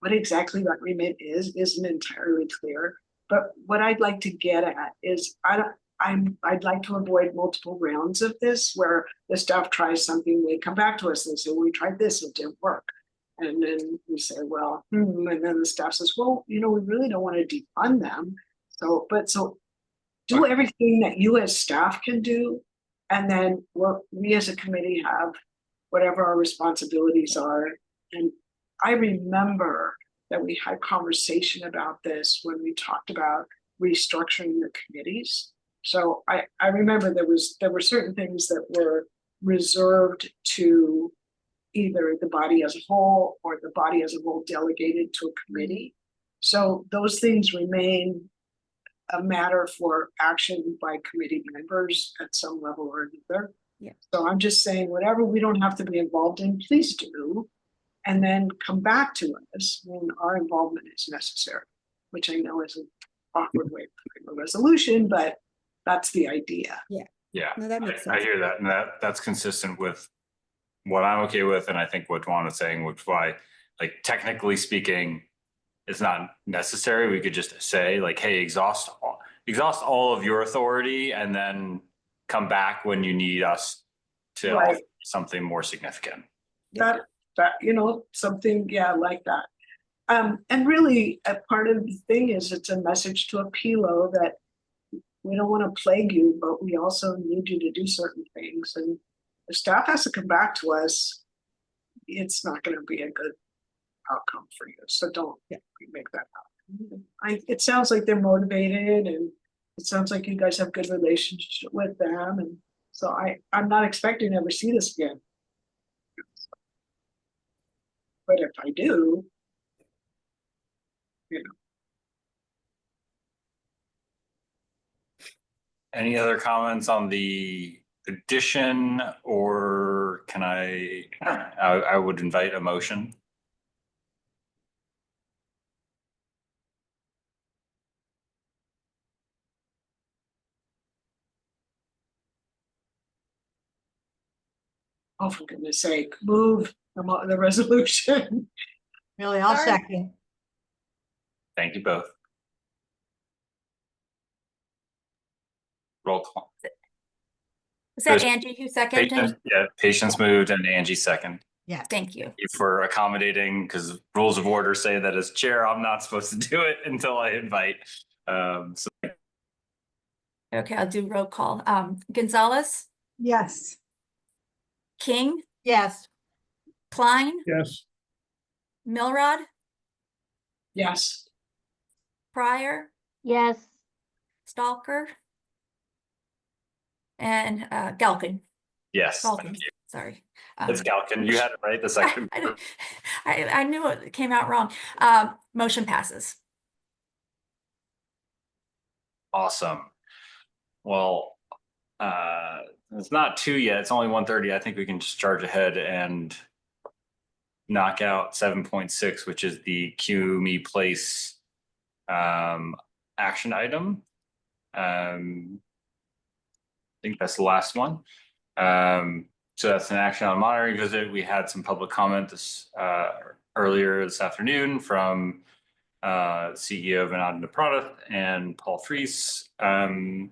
that remit isn't entirely clear. But what I'd like to get at is I'd like to avoid multiple rounds of this where the staff tries something, they come back to us and say, well, we tried this, it didn't work. And then we say, well, and then the staff says, well, we really don't want to defund them. So do everything that you as staff can do. And then we as a committee have whatever our responsibilities are. And I remember that we had conversation about this when we talked about restructuring the committees. So I remember there were certain things that were reserved to either the body as a whole or the body as a whole delegated to a committee. So those things remain a matter for action by committee members at some level or another. Yeah. So I'm just saying, whatever we don't have to be involved in, please do, and then come back to us when our involvement is necessary, which I know is an awkward way of a resolution, but that's the idea. Yeah, No, that makes sense. I hear that, and that's consistent with what I'm okay with, and I think what Juan is saying, which is why, like, technically speaking, it's not necessary. We could just say like, hey, exhaust all of your authority and then come back when you need us to Right. offer something more significant. That, something, yeah, like that. And really, a part of the thing is it's a message to a PLO that we don't want to plague you, but we also need you to do certain things. And the staff has to come back to us. It's not going to be a good outcome for you. So don't make that happen. It sounds like they're motivated, and it sounds like you guys have good relationship with them. And so I'm not expecting to ever see this again. But if I do, Any other comments on the addition, or can I would invite a motion. oh, for goodness sake, move the resolution. Really, I'll Sorry. second. Thank you both. Roll call. Is that Angie who seconded? Patience moved and Angie second. Yeah. Thank you. Thank you for accommodating, because rules of order say that as chair, I'm not supposed to do it until I invite. Okay, I'll do roll call. Gonzalez, Yes. King, Yes. Klein, Yes. Milrod, Yes. Pryor, Yes. Stalker, and Galkin. Yes, thank Galkin, you. sorry. It's Galkin. You had it right the second. I knew it came out wrong. Motion passes. Awesome. Well, it's not 2 yet. It's only 1:30. I think we can just charge ahead and knock out 7.6, which is the Queue Me Place action item. I think that's the last one. So that's an action on monitoring visit. We had some public comment earlier this afternoon from CEO of Vacatur Product and Paul Fries.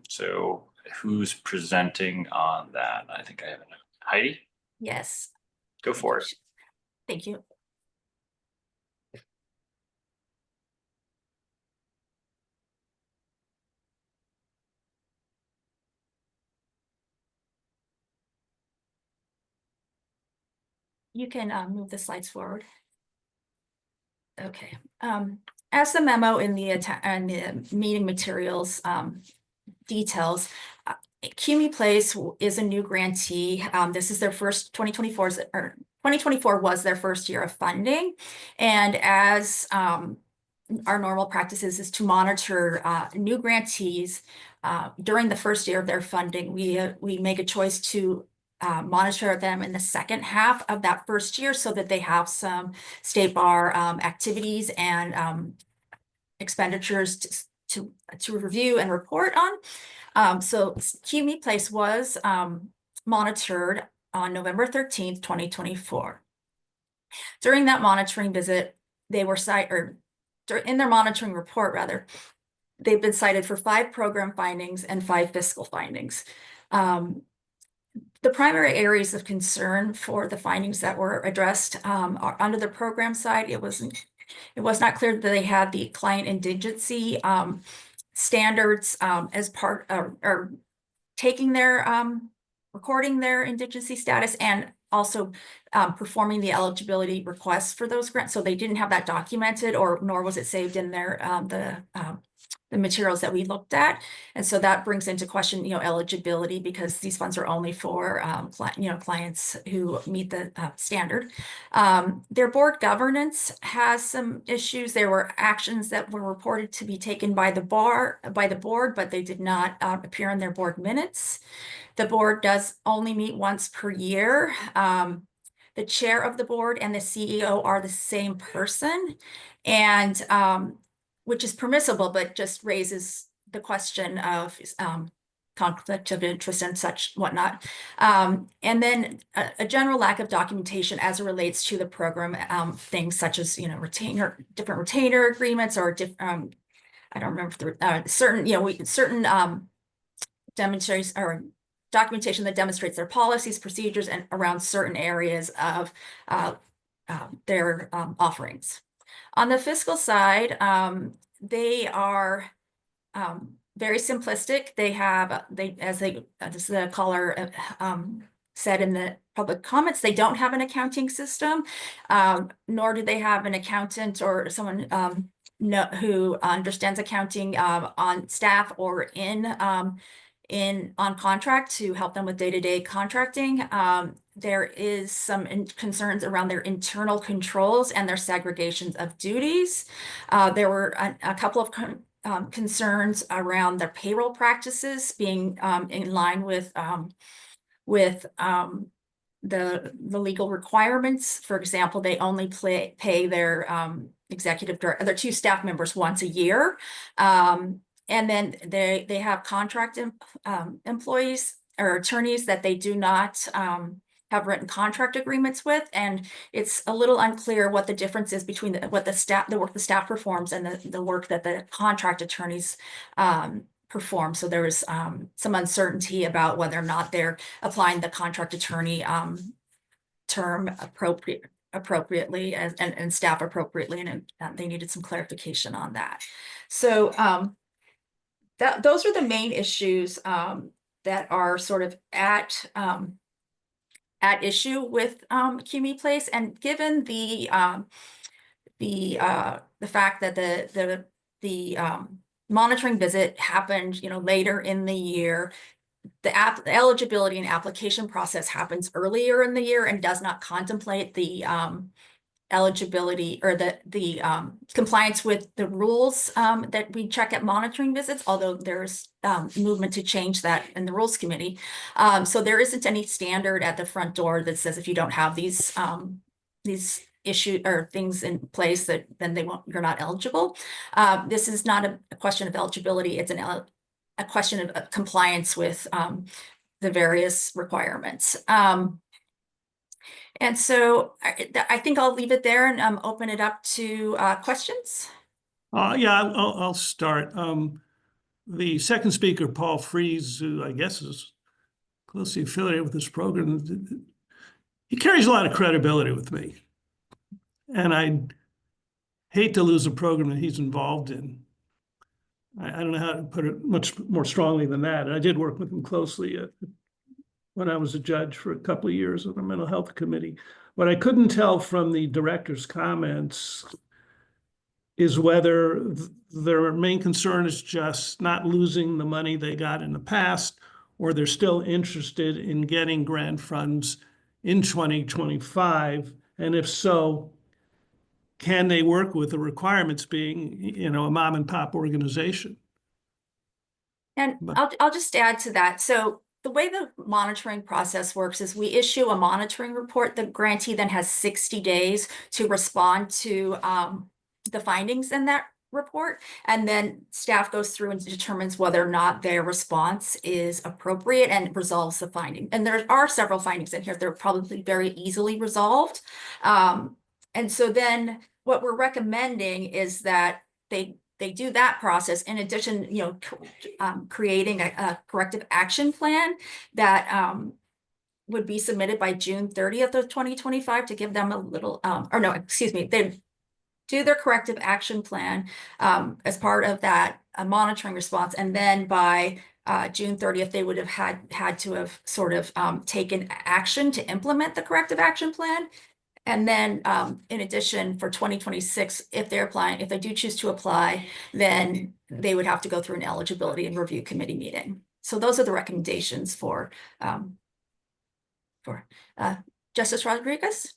So who's presenting on that? I think I have a note. Heidi? Yes. Go for it. Thank you. You can move the slides forward. Okay. As the memo in the meeting materials details, CUNY Place is a new grantee. This is their first 2024 was their first year of funding, and as our normal practices is to monitor new grantees during the first year of their funding. We make a choice to monitor them in the second half of that first year so that they have some state bar activities and expenditures to review and report on. So CUNY Place was monitored on November 13th, 2024. During that monitoring visit, they were in their monitoring report, rather, they've been cited for 5 program findings and 5 fiscal findings. The primary areas of concern for the findings that were addressed are under the program side. It was not clear that they had the client indigency standards as part of, or taking their recording their indigency status and also performing the eligibility requests for those grants. So they didn't have that documented, or nor was it saved in their the materials that we looked at. And so that brings into question, eligibility, because these funds are only for clients who meet the standard. Their board governance has some issues. There were actions that were reported to be taken by the board, but they did not appear in their board minutes. The board does only meet once per year. The chair of the board and the CEO are the same person, and which is permissible, but just raises the question of conflict of interest and such whatnot. And then a general lack of documentation as it relates to the program, things such as, different retainer agreements or different, I don't remember the certain, certain demonstrates or documentation that demonstrates their policies, procedures, and around certain areas of their offerings. On the fiscal side, they are very simplistic. They have, as the caller said in the public comments, they don't have an accounting system, nor do they have an accountant or someone who understands accounting on staff or on contract to help them with day-to-day contracting. There is some concerns around their internal controls and their segregations of duties. There were a couple of concerns around their payroll practices being in line with the legal requirements. For example, they only pay their executive director, their 2 staff members once a year. And then they have contract employees or attorneys that they do not have written contract agreements with, and it's a little unclear what the difference is between the work the staff performs and the work that the contract attorneys perform. So there was some uncertainty about whether or not they're applying the contract attorney term appropriately and staff appropriately, and they needed some clarification on that. So those are the main issues that are sort of at issue with CUNY Place. And given the fact that the monitoring visit happened, later in the year, the eligibility and application process happens earlier in the year and does not contemplate the eligibility or the compliance with the rules that we check at monitoring visits, although there's movement to change that in the rules committee. So there isn't any standard at the front door that says if you don't have these issues or things in place that then you're not eligible. This is not a question of eligibility. It's a question of compliance with the various requirements. And so I think I'll leave it there and open it up to questions. Yeah, I'll start. The second speaker, Paul Freeze, who I guess is closely affiliated with this program, he carries a lot of credibility with me. And I hate to lose a program that he's involved in. I don't know how to put it much more strongly than that. I did work with him closely when I was a judge for a couple of years on the mental health committee. What I couldn't tell from the director's comments is whether their main concern is just not losing the money they got in the past, or they're still interested in getting grant funds in 2025. And if so, can they work with the requirements being, a mom and pop organization? And I'll just add to that. So the way the monitoring process works is we issue a monitoring report. The grantee then has 60 days to respond to the findings in that report. And then staff goes through and determines whether or not their response is appropriate and resolves the finding. And there are several findings in here. They're probably very easily resolved. And so then what we're recommending is that they do that process in addition, creating a corrective action plan that would be submitted by June 30th of 2025 to give them a little, they do their corrective action plan as part of that monitoring response. And then by June 30th, they would have had to have sort of taken action to implement the corrective action plan. And then in addition, for 2026, if they do choose to apply, then they would have to go through an eligibility and review committee meeting. So those are the recommendations for Justice Rodriguez.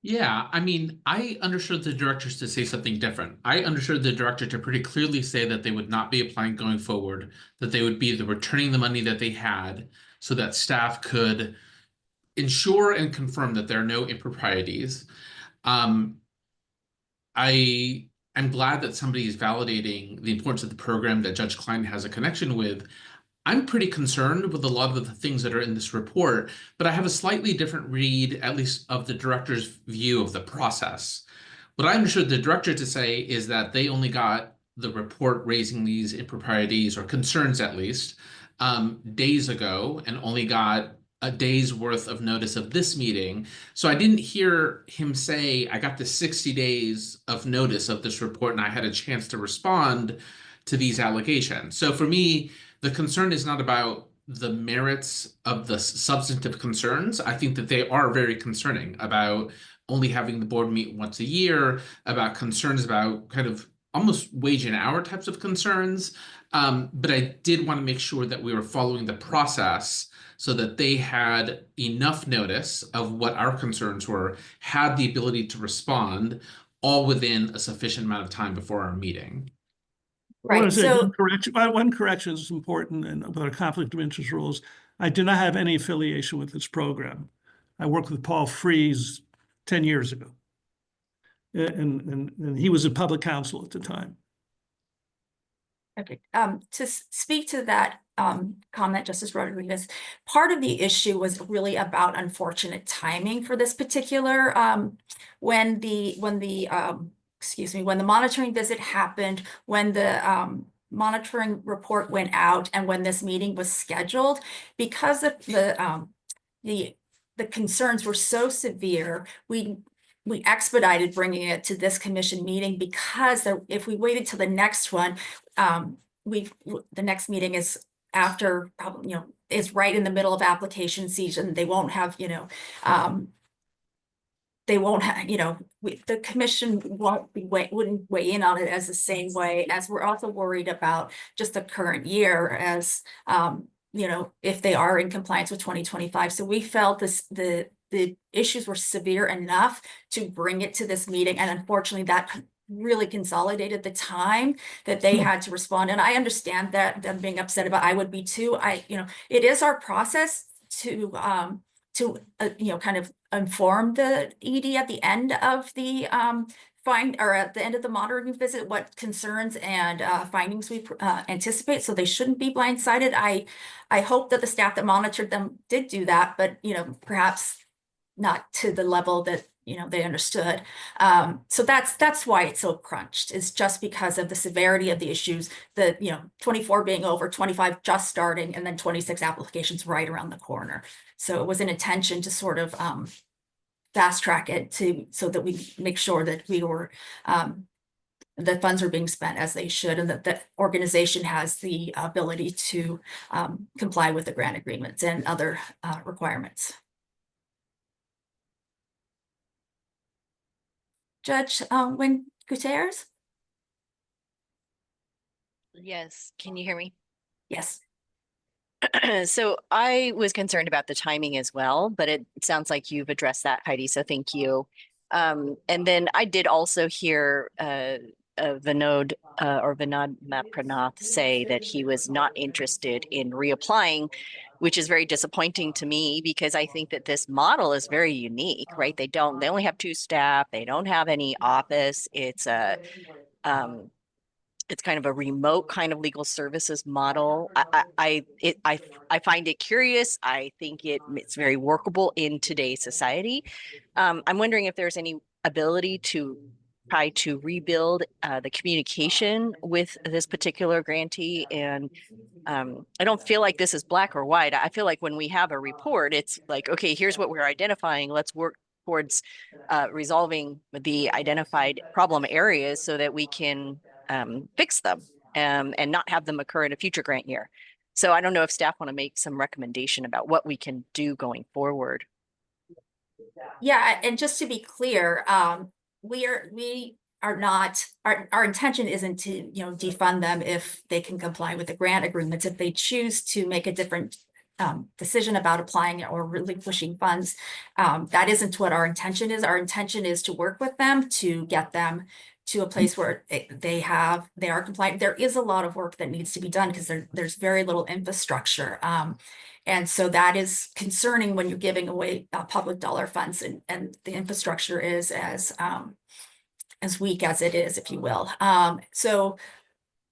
Yeah, I mean, I understood the directors to say something different. I understood the director to pretty clearly say that they would not be applying going forward, that they would be returning the money that they had so that staff could ensure and confirm that there are no improprieties. I'm glad that somebody is validating the importance of the program that Judge Klein has a connection with. I'm pretty concerned with a lot of the things that are in this report, but I have a slightly different read, at least of the director's view of the process. What I understood the director to say is that they only got the report raising these improprieties or concerns, at least, days ago, and only got a day's worth of notice of this meeting. So I didn't hear him say, I got the 60 days of notice of this report and I had a chance to respond to these allegations. So for me, the concern is not about the merits of the substantive concerns. I think that they are very concerning about only having the board meet once a year, about concerns about kind of almost wage and hour types of concerns. But I did want to make sure that we were following the process so that they had enough notice of what our concerns were, had the ability to respond all within a sufficient amount of time before our meeting. I want Right, to say so, one correction is important and with our conflict of interest rules. I do not have any affiliation with this program. I worked with Paul Freeze 10 years ago. And he was a public counsel at the time. okay, to speak to that comment, Justice Rodriguez, part of the issue was really about unfortunate timing for this particular when the monitoring visit happened, when the monitoring report went out, and when this meeting was scheduled, because of the concerns were so severe, we expedited bringing it to this commission meeting, because if we waited till the next one, the next meeting is after, is right in the middle of application season. They won't have, the commission wouldn't weigh in on it as the same way, as we're also worried about just the current year as, if they are in compliance with 2025. So we felt the issues were severe enough to bring it to this meeting. And unfortunately, that really consolidated the time that they had to respond. And I understand that them being upset about, I would be too. It is our process to kind of inform the ED at the end of the at the end of the monitoring visit what concerns and findings we anticipate, so they shouldn't be blindsided. I hope that the staff that monitored them did do that, but perhaps not to the level that they understood. So that's why it's so crunched, is just because of the severity of the issues, the 24 being over, 25 just starting, and then 26 applications right around the corner. So it was an intention to sort of fast track it so that we make sure that we were the funds are being spent as they should, and that the organization has the ability to comply with the grant agreements and other requirements. Judge Wynn Gutierrez? Yes, can you hear me? Yes. So I was concerned about the timing as well, but it sounds like you've addressed that, Heidi, so thank you. And then I did also hear Vinod Mapranath say that he was not interested in reapplying, which is very disappointing to me, because I think that this model is very unique, right? They only have 2 staff, they don't have any office. It's it's kind of a remote kind of legal services model. I find it curious. I think it's very workable in today's society. I'm wondering if there's any ability to try to rebuild the communication with this particular grantee. And I don't feel like this is black or white. I feel like when we have a report, it's like, okay, here's what we're identifying. Let's work towards resolving the identified problem areas so that we can fix them and not have them occur in a future grant year. So I don't know if staff want to make some recommendation about what we can do going forward. Yeah, and just to be clear, we are not, our intention isn't to defund them if they can comply with the grant agreements. If they choose to make a different decision about applying or relinquishing funds, that isn't what our intention is. Our intention is to work with them to get them to a place where they are compliant. There is a lot of work that needs to be done because there's very little infrastructure. And so that is concerning when you're giving away public dollar funds and the infrastructure is as weak as it is, if you will. So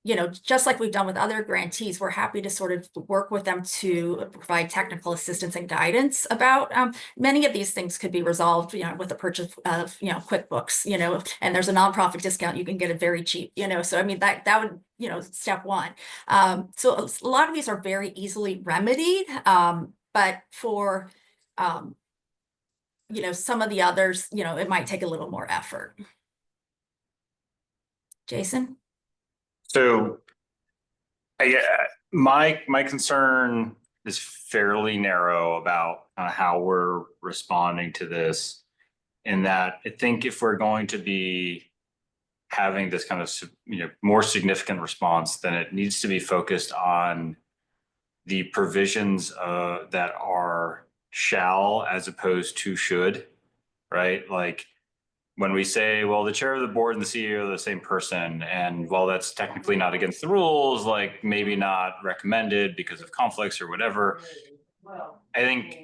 you know, just like we've done with other grantees, we're happy to sort of work with them to provide technical assistance and guidance about many of these things could be resolved, you know, with the purchase of, you know, QuickBooks, you know, and there's a nonprofit discount, you can get it very cheap, you know, so I mean, that would, you know, step one. So a lot of these are very easily remedied, but for, you know, some of the others, you know, it might take a little more effort. Jason? So, my concern is fairly narrow about how we're responding to this. In that, I think if we're going to be having this kind of, you know, more significant response, then it needs to be focused on the provisions that are shall as opposed to should, right? Like, when we say, well, the chair of the board and the CEO are the same person, and while that's technically not against the rules, like maybe not recommended because of conflicts or whatever, I think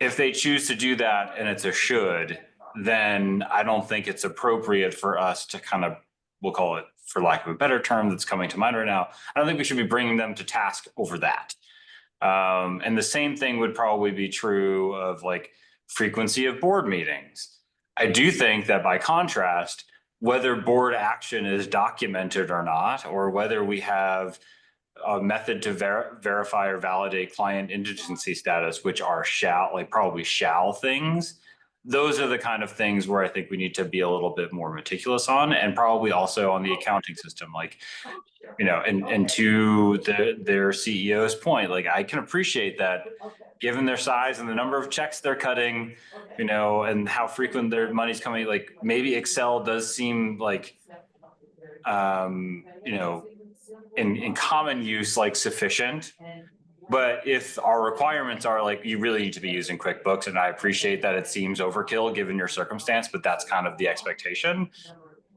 if they choose to do that and it's a should, then I don't think it's appropriate for us to kind of, we'll call it, for lack of a better term that's coming to mind right now, I don't think we should be bringing them to task over that. And the same thing would probably be true of like frequency of board meetings. I do think that by contrast, whether board action is documented or not, or whether we have a method to verify or validate client indigency status, which are probably shall things, those are the kind of things where I think we need to be a little bit more meticulous on, and probably also on the accounting system. Like, you know, and to their CEO's point, like I can appreciate that given their size and the number of checks they're cutting, you know, and how frequent their money's coming, like maybe Excel does seem like, you know, in common use, like sufficient. But if our requirements are like, you really need to be using QuickBooks, and I appreciate that it seems overkill given your circumstance, but that's kind of the expectation.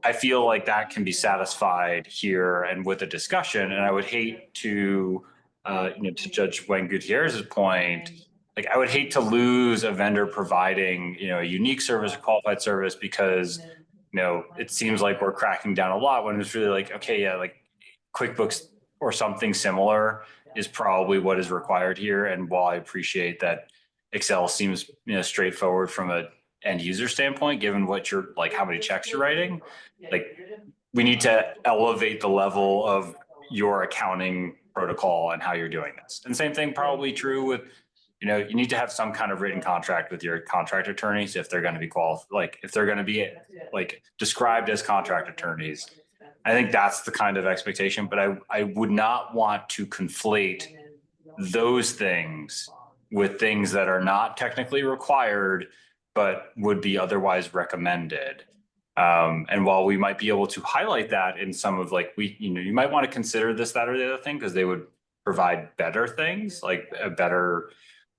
I feel like that can be satisfied here and with a discussion. And I would hate to, you know, to Judge Wayne Gutierrez's point, like I would hate to lose a vendor providing, you know, a unique service, a qualified service, because, you know, it seems like we're cracking down a lot when it's really like, okay, yeah, like QuickBooks or something similar is probably what is required here. And while I appreciate that Excel seems, you know, straightforward from a end user standpoint, given what you're like, how many checks you're writing, like we need to elevate the level of your accounting protocol and how you're doing this. And same thing probably true with, you know, you need to have some kind of written contract with your contract attorneys if they're going to be like if they're going to be like described as contract attorneys. I think that's the kind of expectation, but I would not want to conflate those things with things that are not technically required, but would be otherwise recommended. And while we might be able to highlight that in some of like, you know, you might want to consider this, that, or the other thing, because they would provide better things, like a better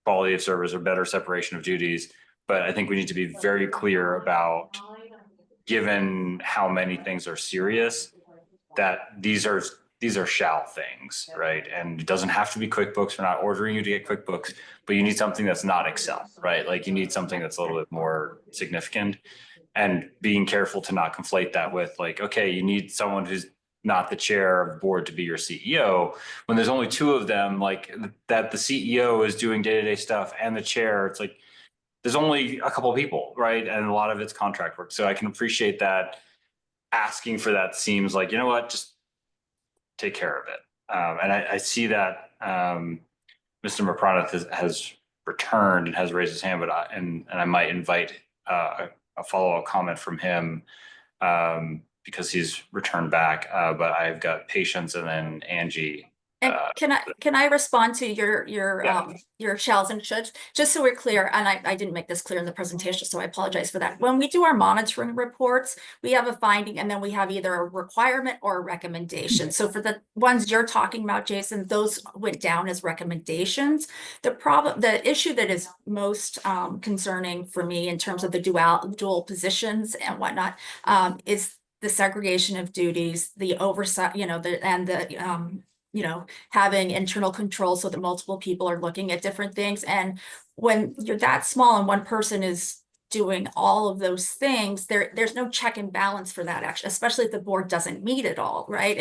quality of service or better separation of duties. But I think we need to be very clear about, given how many things are serious, that these are shall things, right? And it doesn't have to be QuickBooks. We're not ordering you to get QuickBooks, but you need something that's not Excel, right? Like you need something that's a little bit more significant, and being careful to not conflate that with like, okay, you need someone who's not the chair of the board to be your CEO, when there's only two of them, like that the CEO is doing day-to-day stuff and the chair, it's like, there's only a couple of people, right? And a lot of it's contract work. So I can appreciate that asking for that seems like, you know what, just take care of it. And I see that Mr. Mapranath has returned and has raised his hand, but I might invite a follow-up comment from him because he's returned back. But I've got Patience and then Angie. And can I respond to your shalls and shoulds, just so we're clear? And I didn't make this clear in the presentation, so I apologize for that. When we do our monitoring reports, we have a finding, and then we have either a requirement or a recommendation. So for the ones you're talking about, Jason, those went down as recommendations. The issue that is most concerning for me in terms of the dual positions and whatnot is the segregation of duties, the oversight, you know, you know, having internal control so that multiple people are looking at different things. And when you're that small and one person is doing all of those things, there's no check and balance for that action, especially if the board doesn't meet at all, right?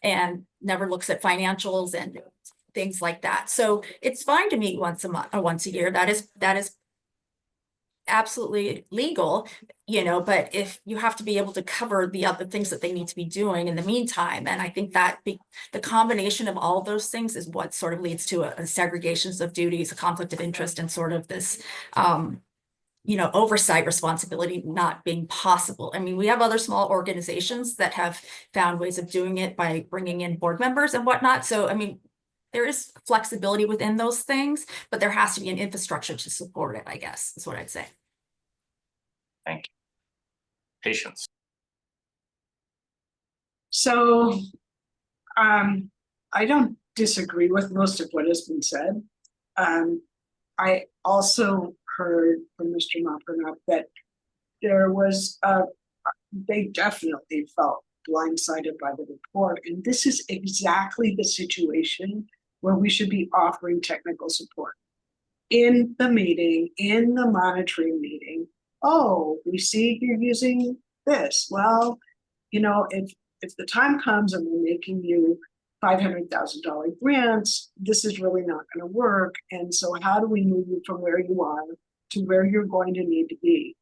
And never looks at financials and things like that. So it's fine to meet once a month or once a year. That is absolutely legal, you know, but if you have to be able to cover the other things that they need to be doing in the meantime, and I think that the combination of all of those things is what sort of leads to a segregations of duties, a conflict of interest, and sort of this you know, oversight responsibility not being possible. I mean, we have other small organizations that have found ways of doing it by bringing in board members and whatnot. So, I mean, there is flexibility within those things, but there has to be an infrastructure to support it, I guess, is what I'd say. Thank you. Patience. So, I don't disagree with most of what has been said. I also heard from Mr. Moppernup that there was, they definitely felt blindsided by the report. And this is exactly the situation where we should be offering technical support. In the meeting, in the monitoring meeting, oh, we see you're using this. Well, you know, if the time comes and we're making you $500,000 grants, this is really not going to work. And so how do we move you from where you are to where you're going to need to be?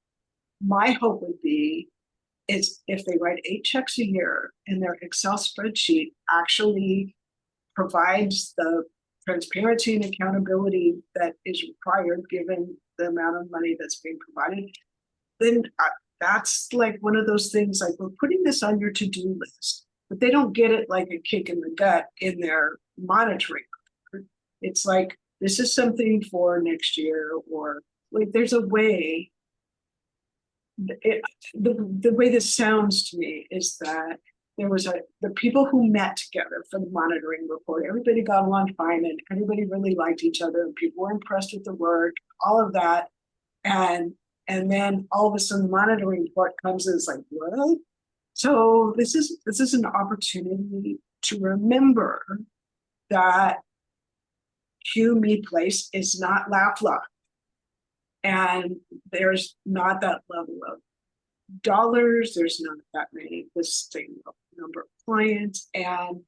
My hope would be is if they write 8 checks a year and their Excel spreadsheet actually provides the transparency and accountability that is required given the amount of money that's being provided, then that's like one of those things like we're putting this on your to-do list, but they don't get it like a kick in the gut in their monitoring. It's like, this is something for next year, or like there's a way. The way this sounds to me is that there was the people who met together for the monitoring report, everybody got along fine and everybody really liked each other and people were impressed with the work, all of that. And then all of a sudden the monitoring report comes and it's like, what? So this is an opportunity to remember that Hugh Mead Place is not LAFLA. And there's not that level of dollars, there's not that many, the same number of clients. And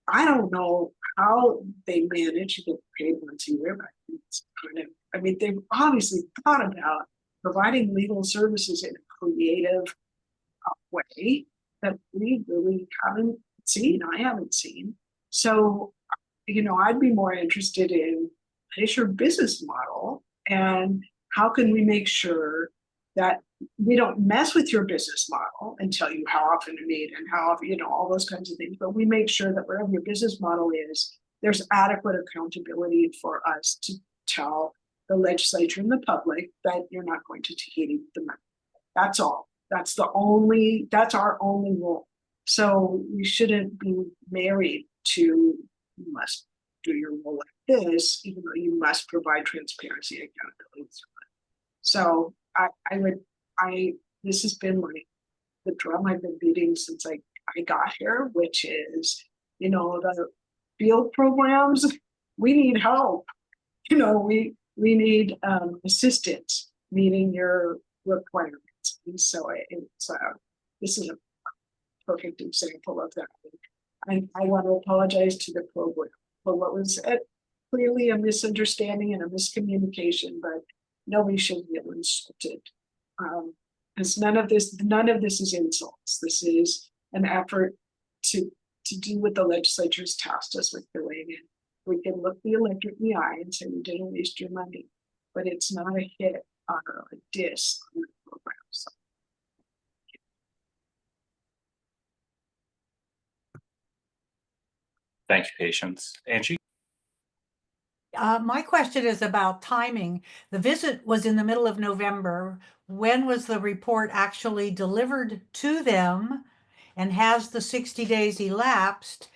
I don't know how they manage to get paid once a year, but it's kind of, I mean, they've obviously thought about providing legal services in a creative way that we really haven't seen, I haven't seen. So, you know, I'd be more interested in what is your business model and how can we make sure that we don't mess with your business model and tell you how often to meet and how often, you know, all those kinds of things, but we make sure that whatever your business model is, there's adequate accountability for us to tell the legislature and the public that you're not going to take the money. That's all. That's our only rule. So we shouldn't be married to, you must do your role like this, even though you must provide transparency and accountability. So this has been like the drum I've been beating since I got here, which is, you know, the field programs, we need help. You know, we need assistance meeting your requirements. And so this is a perfect example of that. I want to apologize to the program for what was clearly a misunderstanding and a miscommunication, but nobody should feel insulted. Because none of this is insults. This is an effort to do what the legislature's tasked us with doing. And we can look the electorate in the eye and say we didn't waste your money, but it's not a hit or a diss on the program. So. Thank you, Patience. Angie? My question is about timing. The visit was in the middle of November. When was the report actually delivered to them? And has the 60 days elapsed?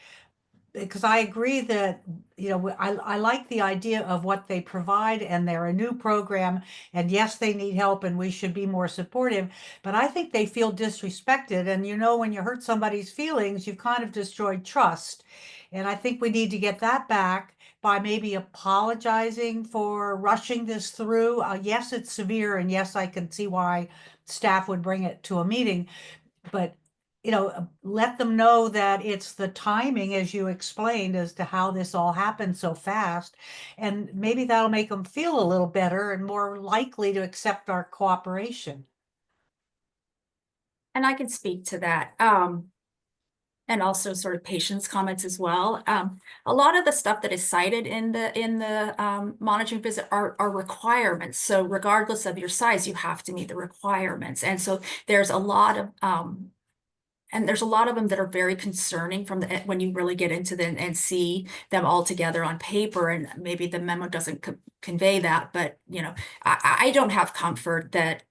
Because I agree that, you know, I like the idea of what they provide and they're a new program and yes, they need help and we should be more supportive, but I think they feel disrespected. And you know, when you hurt somebody's feelings, you've kind of destroyed trust. And I think we need to get that back by maybe apologizing for rushing this through. Yes, it's severe, and yes, I can see why staff would bring it to a meeting, but let them know that it's the timing, as you explained, as to how this all happened so fast. And maybe that'll make them feel a little better and more likely to accept our cooperation. And I can speak to that. And also sort of patient's comments as well. A lot of the stuff that is cited in the monitoring visit are requirements. So regardless of your size, you have to meet the requirements. And so there's a lot of them that are very concerning when you really get into them and see them all together on paper. And maybe the memo doesn't convey that, but I don't have comfort that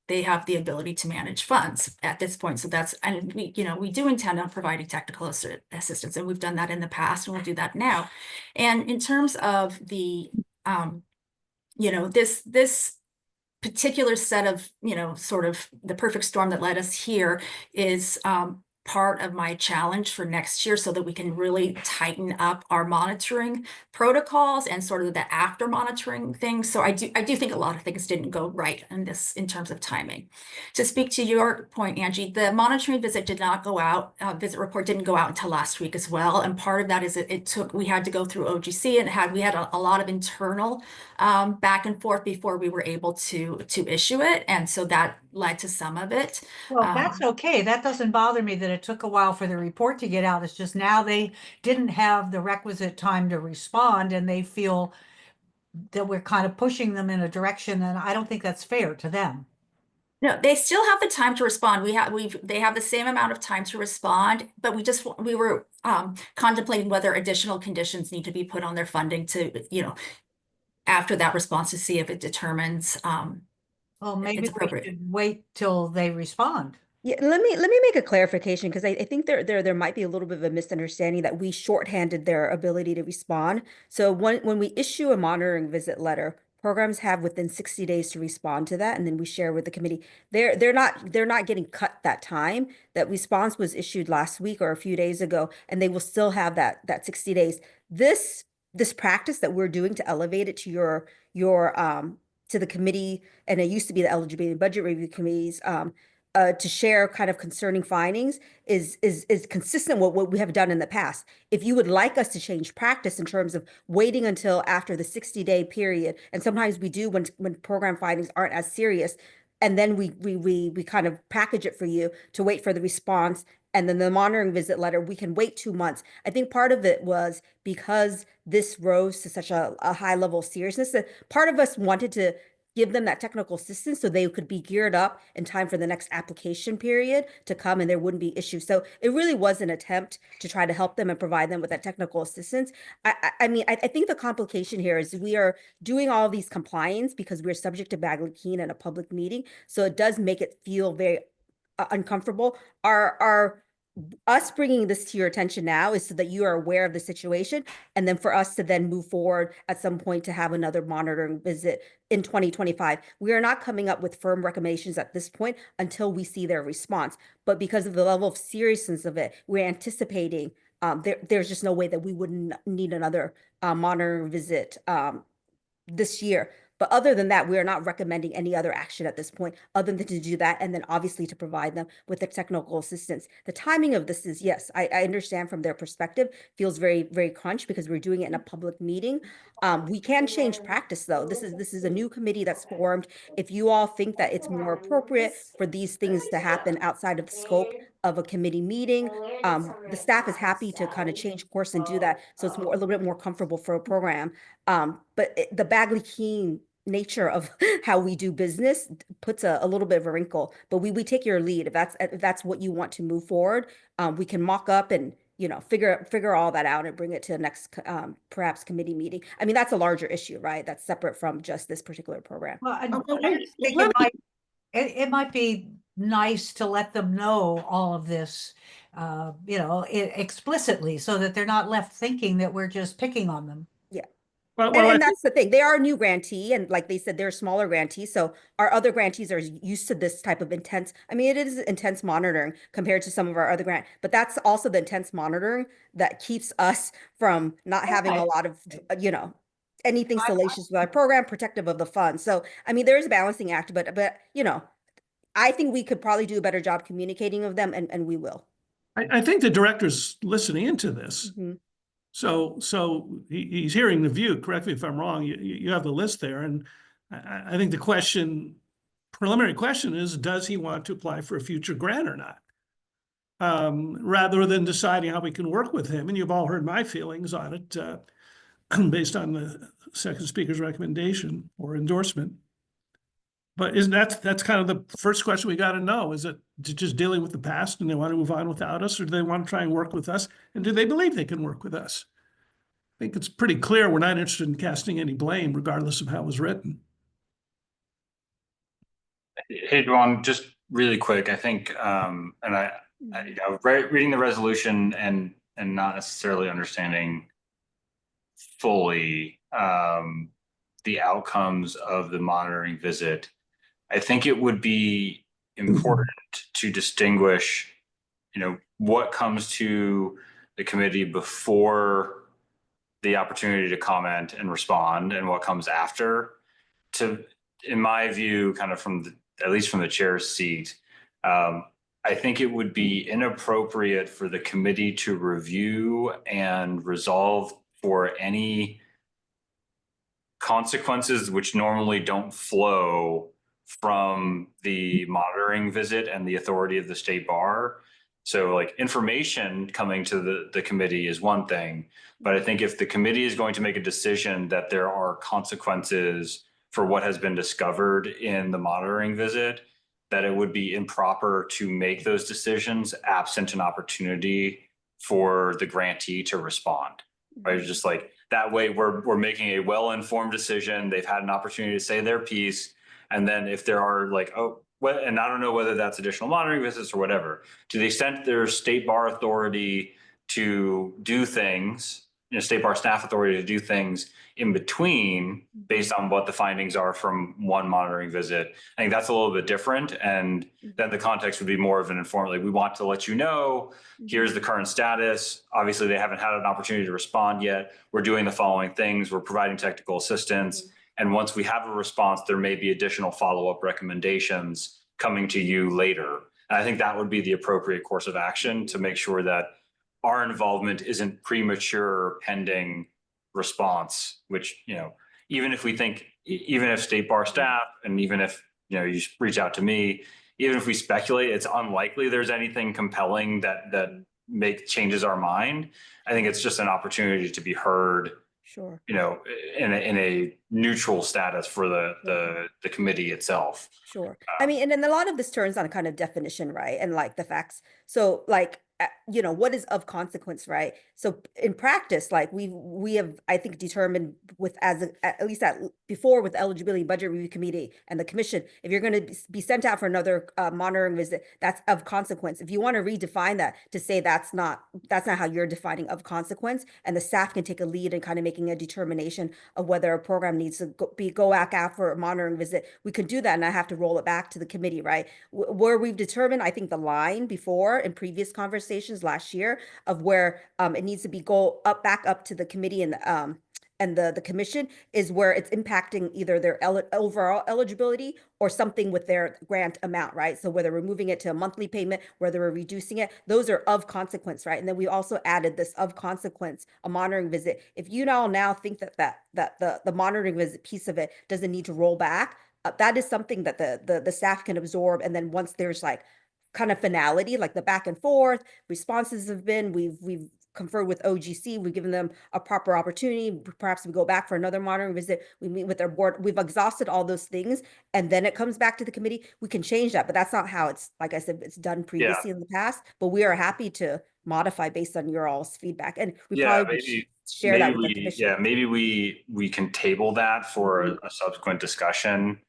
they have the ability to manage funds at this point. So and we do intend on providing technical assistance, and we've done that in the past, and we'll do that now. And in terms of the, this particular set of, sort of the perfect storm that led us here is part of my challenge for next year, so that we can really tighten up our monitoring protocols and sort of the after monitoring things. So I do think a lot of things didn't go right in terms of timing. To speak to your point, Angie, the monitoring visit did not go out, visit report didn't go out until last week as well. And part of that is we had to go through OGC, and we had a lot of internal back and forth before we were able to issue it. And so that led to some of it. Well, that's okay. That doesn't bother me that it took a while for the report to get out. It's just now they didn't have the requisite time to respond, and they feel that we're kind of pushing them in a direction, and I don't think that's fair to them. No, they still have the time to respond. They have the same amount of time to respond, but we were contemplating whether additional conditions need to be put on their funding to, after that response, to see if it determines well, maybe it's appropriate. we should wait till they respond. Yeah, let me make a clarification, because I think there might be a little bit of a misunderstanding that we shorthanded their ability to respond. So when we issue a monitoring visit letter, programs have within 60 days to respond to that, and then we share with the committee. They're not getting cut that time. That response was issued last week or a few days ago, and they will still have that 60 days. This practice that we're doing to elevate it to your to the committee, and it used to be the eligibility and budget review committees, to share kind of concerning findings is consistent with what we have done in the past. If you would like us to change practice in terms of waiting until after the 60-day period, and sometimes we do when program findings aren't as serious, and then we kind of package it for you to wait for the response, and then the monitoring visit letter, we can wait 2 months. I think part of it was because this rose to such a high level of seriousness that part of us wanted to give them that technical assistance so they could be geared up in time for the next application period to come, and there wouldn't be issues. So it really was an attempt to try to help them and provide them with that technical assistance. I mean, I think the complication here is we are doing all these compliance because we're subject to Bagley-Keene in a public meeting. So it does make it feel very uncomfortable. Us bringing this to your attention now is so that you are aware of the situation, and then for us to then move forward at some point to have another monitoring visit in 2025. We are not coming up with firm recommendations at this point until we see their response. But because of the level of seriousness of it, we're anticipating there's just no way that we wouldn't need another monitoring visit this year. But other than that, we are not recommending any other action at this point, other than to do that, and then obviously to provide them with the technical assistance. The timing of this is, yes, I understand from their perspective, feels very, very crunched because we're doing it in a public meeting. We can change practice, though. This is a new committee that's formed. If you all think that it's more appropriate for these things to happen outside of the scope of a committee meeting, the staff is happy to kind of change course and do that, so it's a little bit more comfortable for a program. But the Bagley-Keene nature of how we do business puts a little bit of a wrinkle. But we take your lead. If that's what you want to move forward, we can mock up and figure all that out and bring it to the next perhaps committee meeting. I mean, that's a larger issue, right? That's separate from just this particular program. Well, I think it might be nice to let them know all of this, explicitly, so that they're not left thinking that we're just picking on them. Yeah. And that's the thing. They are a new grantee, and like they said, they're a smaller grantee. So our other grantees are used to this type of intense. I mean, it is intense monitoring compared to some of our other grant, but that's also the intense monitoring that keeps us from not having a lot of, anything salacious with our program, protective of the fund. So I mean, there is a balancing act, but I think we could probably do a better job communicating with them, and we will. I think the director's listening into this. So he's hearing the view. Correct me if I'm wrong. You have the list there, and I think the preliminary question is, does he want to apply for a future grant or not? Rather than deciding how we can work with him. And you've all heard my feelings on it based on the second speaker's recommendation or endorsement. But that's kind of the first question we got to know. Is it just dealing with the past and they want to move on without us, or do they want to try and work with us? And do they believe they can work with us? I think it's pretty clear we're not interested in casting any blame, regardless of how it was written. Hey, Ron, just really quick, I think, reading the resolution and not necessarily understanding fully the outcomes of the monitoring visit, I think it would be important to distinguish, what comes to the committee before the opportunity to comment and respond, and what comes after. In my view, kind of at least from the chair's seat, I think it would be inappropriate for the committee to review and resolve for any consequences which normally don't flow from the monitoring visit and the authority of the state bar. So like information coming to the committee is one thing, but I think if the committee is going to make a decision that there are consequences for what has been discovered in the monitoring visit, that it would be improper to make those decisions absent an opportunity for the grantee to respond. Right? Just like that way we're making a well-informed decision. They've had an opportunity to say their piece. And then if there are and I don't know whether that's additional monitoring visits or whatever, to the extent there's state bar authority to do things, state bar staff authority to do things in between based on what the findings are from one monitoring visit, I think that's a little bit different. And then the context would be more of an informal, we want to let you know, here's the current status. Obviously, they haven't had an opportunity to respond yet. We're doing the following things. We're providing technical assistance. And once we have a response, there may be additional follow-up recommendations coming to you later. And I think that would be the appropriate course of action to make sure that our involvement isn't premature pending response, which, even if state bar staff, and even if, you reach out to me, even if we speculate, it's unlikely there's anything compelling that changes our mind. I think it's just an opportunity to be heard, sure, in a neutral status for the committee itself. Sure. I mean, and then a lot of this turns on a kind of definition, right? And like the facts. So like, what is of consequence, right? So in practice, like we have, I think, determined before with the Eligibility Budget Review Committee and the Commission, if you're going to be sent out for another monitoring visit, that's of consequence. If you want to redefine that to say that's not how you're defining of consequence, and the staff can take a lead in kind of making a determination of whether a program needs to go back out for a monitoring visit, we could do that, and I have to roll it back to the committee, right? Where we've determined, I think, the line before in previous conversations last year of where it needs to be back up to the committee and the commission is where it's impacting either their overall eligibility or something with their grant amount, right? So whether we're moving it to a monthly payment, whether we're reducing it, those are of consequence, right? And then we also added this of consequence, a monitoring visit. If you now think that the monitoring visit piece of it doesn't need to roll back, that is something that the staff can absorb. And then once there's like kind of finality, like the back and forth responses have been, we've conferred with OGC, we've given them a proper opportunity, perhaps we go back for another monitoring visit, we meet with their board, we've exhausted all those things, and then it comes back to the committee, we can change that. But that's not how it's, like I said, it's done previously in the past, but we are happy to modify based on your all's feedback. And we probably share that with the commission. Yeah, maybe we can table that for a subsequent discussion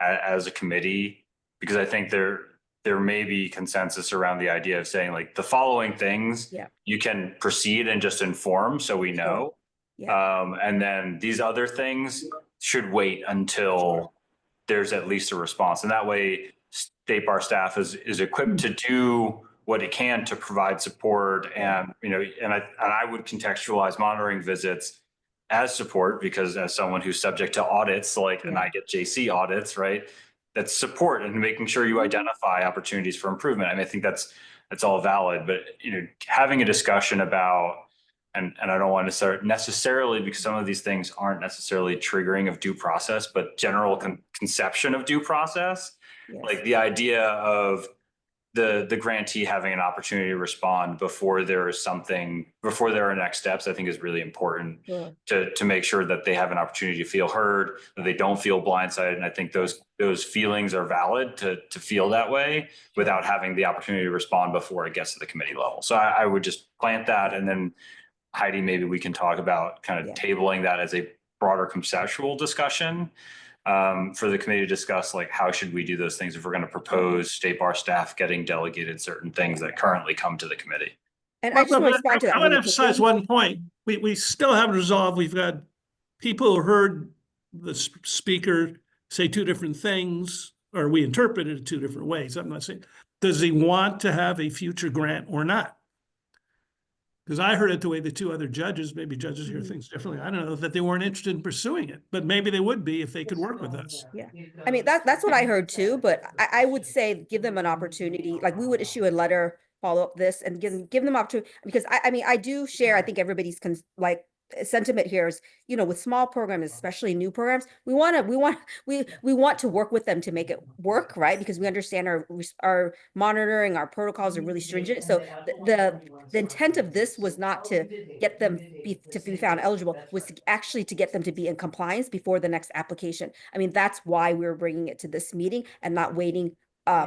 as a committee, because I think there may be consensus around the idea of saying like the following things you can proceed and just inform so we know. And then these other things should wait until there's at least a response. And that way State Bar staff is equipped to do what it can to provide support. And, you know, and I would contextualize monitoring visits as support, because as someone who's subject to audits, like, and I get JC audits, right? That's support and making sure you identify opportunities for improvement. I mean, I think that's all valid, but, you know, having a discussion about, and I don't want to start necessarily, because some of these things aren't necessarily triggering of due process, but general conception of due process, like the idea of the grantee having an opportunity to respond before there is something, before there are next steps, I think is really important to make sure that they have an opportunity to feel heard, that they don't feel blindsided. And I think those feelings are valid to feel that way without having the opportunity to respond before it gets to the committee level. So I would just plant that. And then Heidi, maybe we can talk about kind of tabling that as a broader conceptual discussion for the committee to discuss, like, how should we do those things if we're going to propose State Bar staff getting delegated certain things that currently come to the committee. And I just want to respond to that. I want to emphasize one point. We still haven't resolved. We've got people who heard the speaker say two different things, or we interpreted it two different ways. I'm not saying, does he want to have a future grant or not? Because I heard it the way the two other judges, maybe judges hear things differently. I don't know, that they weren't interested in pursuing it, but maybe they would be if they could work with us. Yeah, I mean, that's what I heard too, but I would say give them an opportunity. Like, we would issue a letter, follow up this, and give them opportunity, because I mean, I do share, I think everybody's sentiment here is, you know, with small programs, especially new programs, we want to work with them to make it work, right? Because we understand our monitoring, our protocols are really stringent. So the intent of this was not to get them to be found eligible, was actually to get them to be in compliance before the next application. I mean, that's why we were bringing it to this meeting and not waiting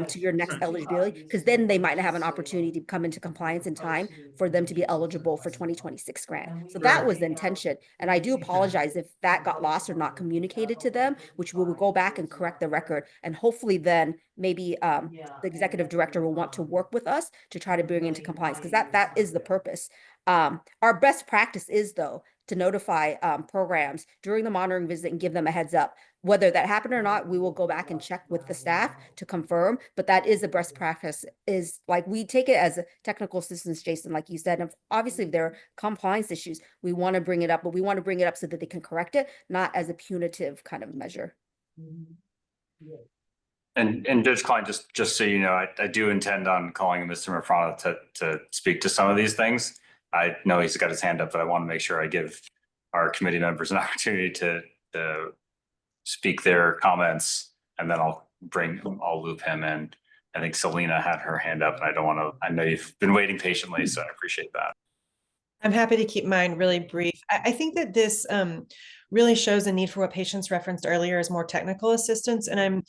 to your next eligibility, because then they might not have an opportunity to come into compliance in time for them to be eligible for 2026 grant. So that was the intention. And I do apologize if that got lost or not communicated to them, which we will go back and correct the record. And hopefully then maybe the executive director will want to work with us to try to bring into compliance, because that is the purpose. Our best practice is, though, to notify programs during the monitoring visit and give them a heads up. Whether that happened or not, we will go back and check with the staff to confirm, but that is a best practice. Is like, we take it as a technical assistance, Jason, like you said. And obviously, if there are compliance issues, we want to bring it up, but we want to bring it up so that they can correct it, not as a punitive kind of measure. And Judge Klein, just so you know, I do intend on calling Mr. Mafrana to speak to some of these things. I know he's got his hand up, but I want to make sure I give our committee members an opportunity to speak their comments, and then I'll loop him in. I think Selena had her hand up, and I know you've been waiting patiently, so I appreciate that. I'm happy to keep mine really brief. I think that this really shows a need for what Patience referenced earlier as more technical assistance. And I'm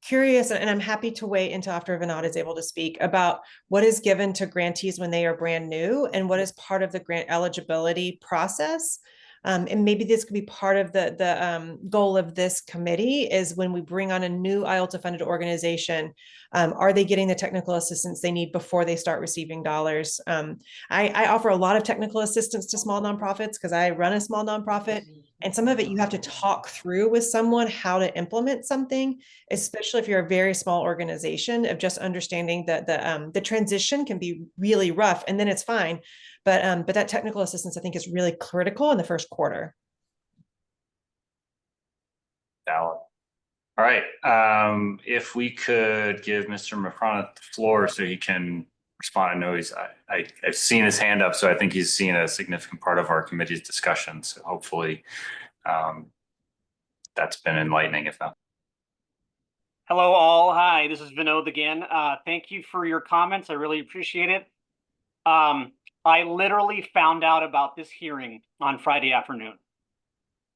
curious, and I'm happy to wait until after Vinod is able to speak about what is given to grantees when they are brand new and what is part of the grant eligibility process. And maybe this could be part of the goal of this committee, is when we bring on a new IOLTA funded organization, are they getting the technical assistance they need before they start receiving dollars? I offer a lot of technical assistance to small nonprofits because I run a small nonprofit, and some of it you have to talk through with someone how to implement something, especially if you're a very small organization, of just understanding that the transition can be really rough, and then it's fine. But that technical assistance, I think, is really critical in the first quarter. Valid. All right. If we could give Mr. Mafrana the floor so he can respond. I know I've seen his hand up, so I think he's seen a significant part of our committee's discussion. So hopefully that's been enlightening, if not. Hello all. Hi, this is Vinod again. Thank you for your comments. I really appreciate it. I literally found out about this hearing on Friday afternoon.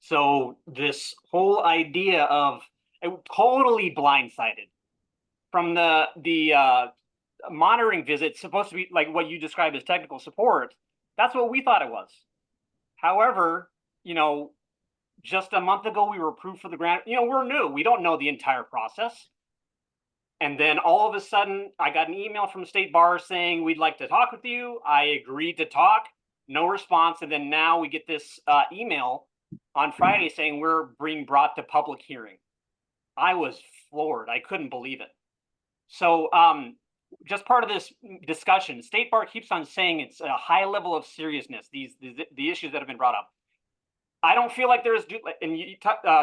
So this whole idea of totally blindsided from the monitoring visit, supposed to be like what you described as technical support. That's what we thought it was. However, you know, just a month ago, we were approved for the grant. You know, we're new. We don't know the entire process. And then all of a sudden, I got an email from State Bar saying, we'd like to talk with you. I agreed to talk. no response. And then now we get this email on Friday saying we're being brought to public hearing. I was floored. I couldn't believe it. So just part of this discussion, State Bar keeps on saying it's a high level of seriousness, the issues that have been brought up. I don't feel like there is due, and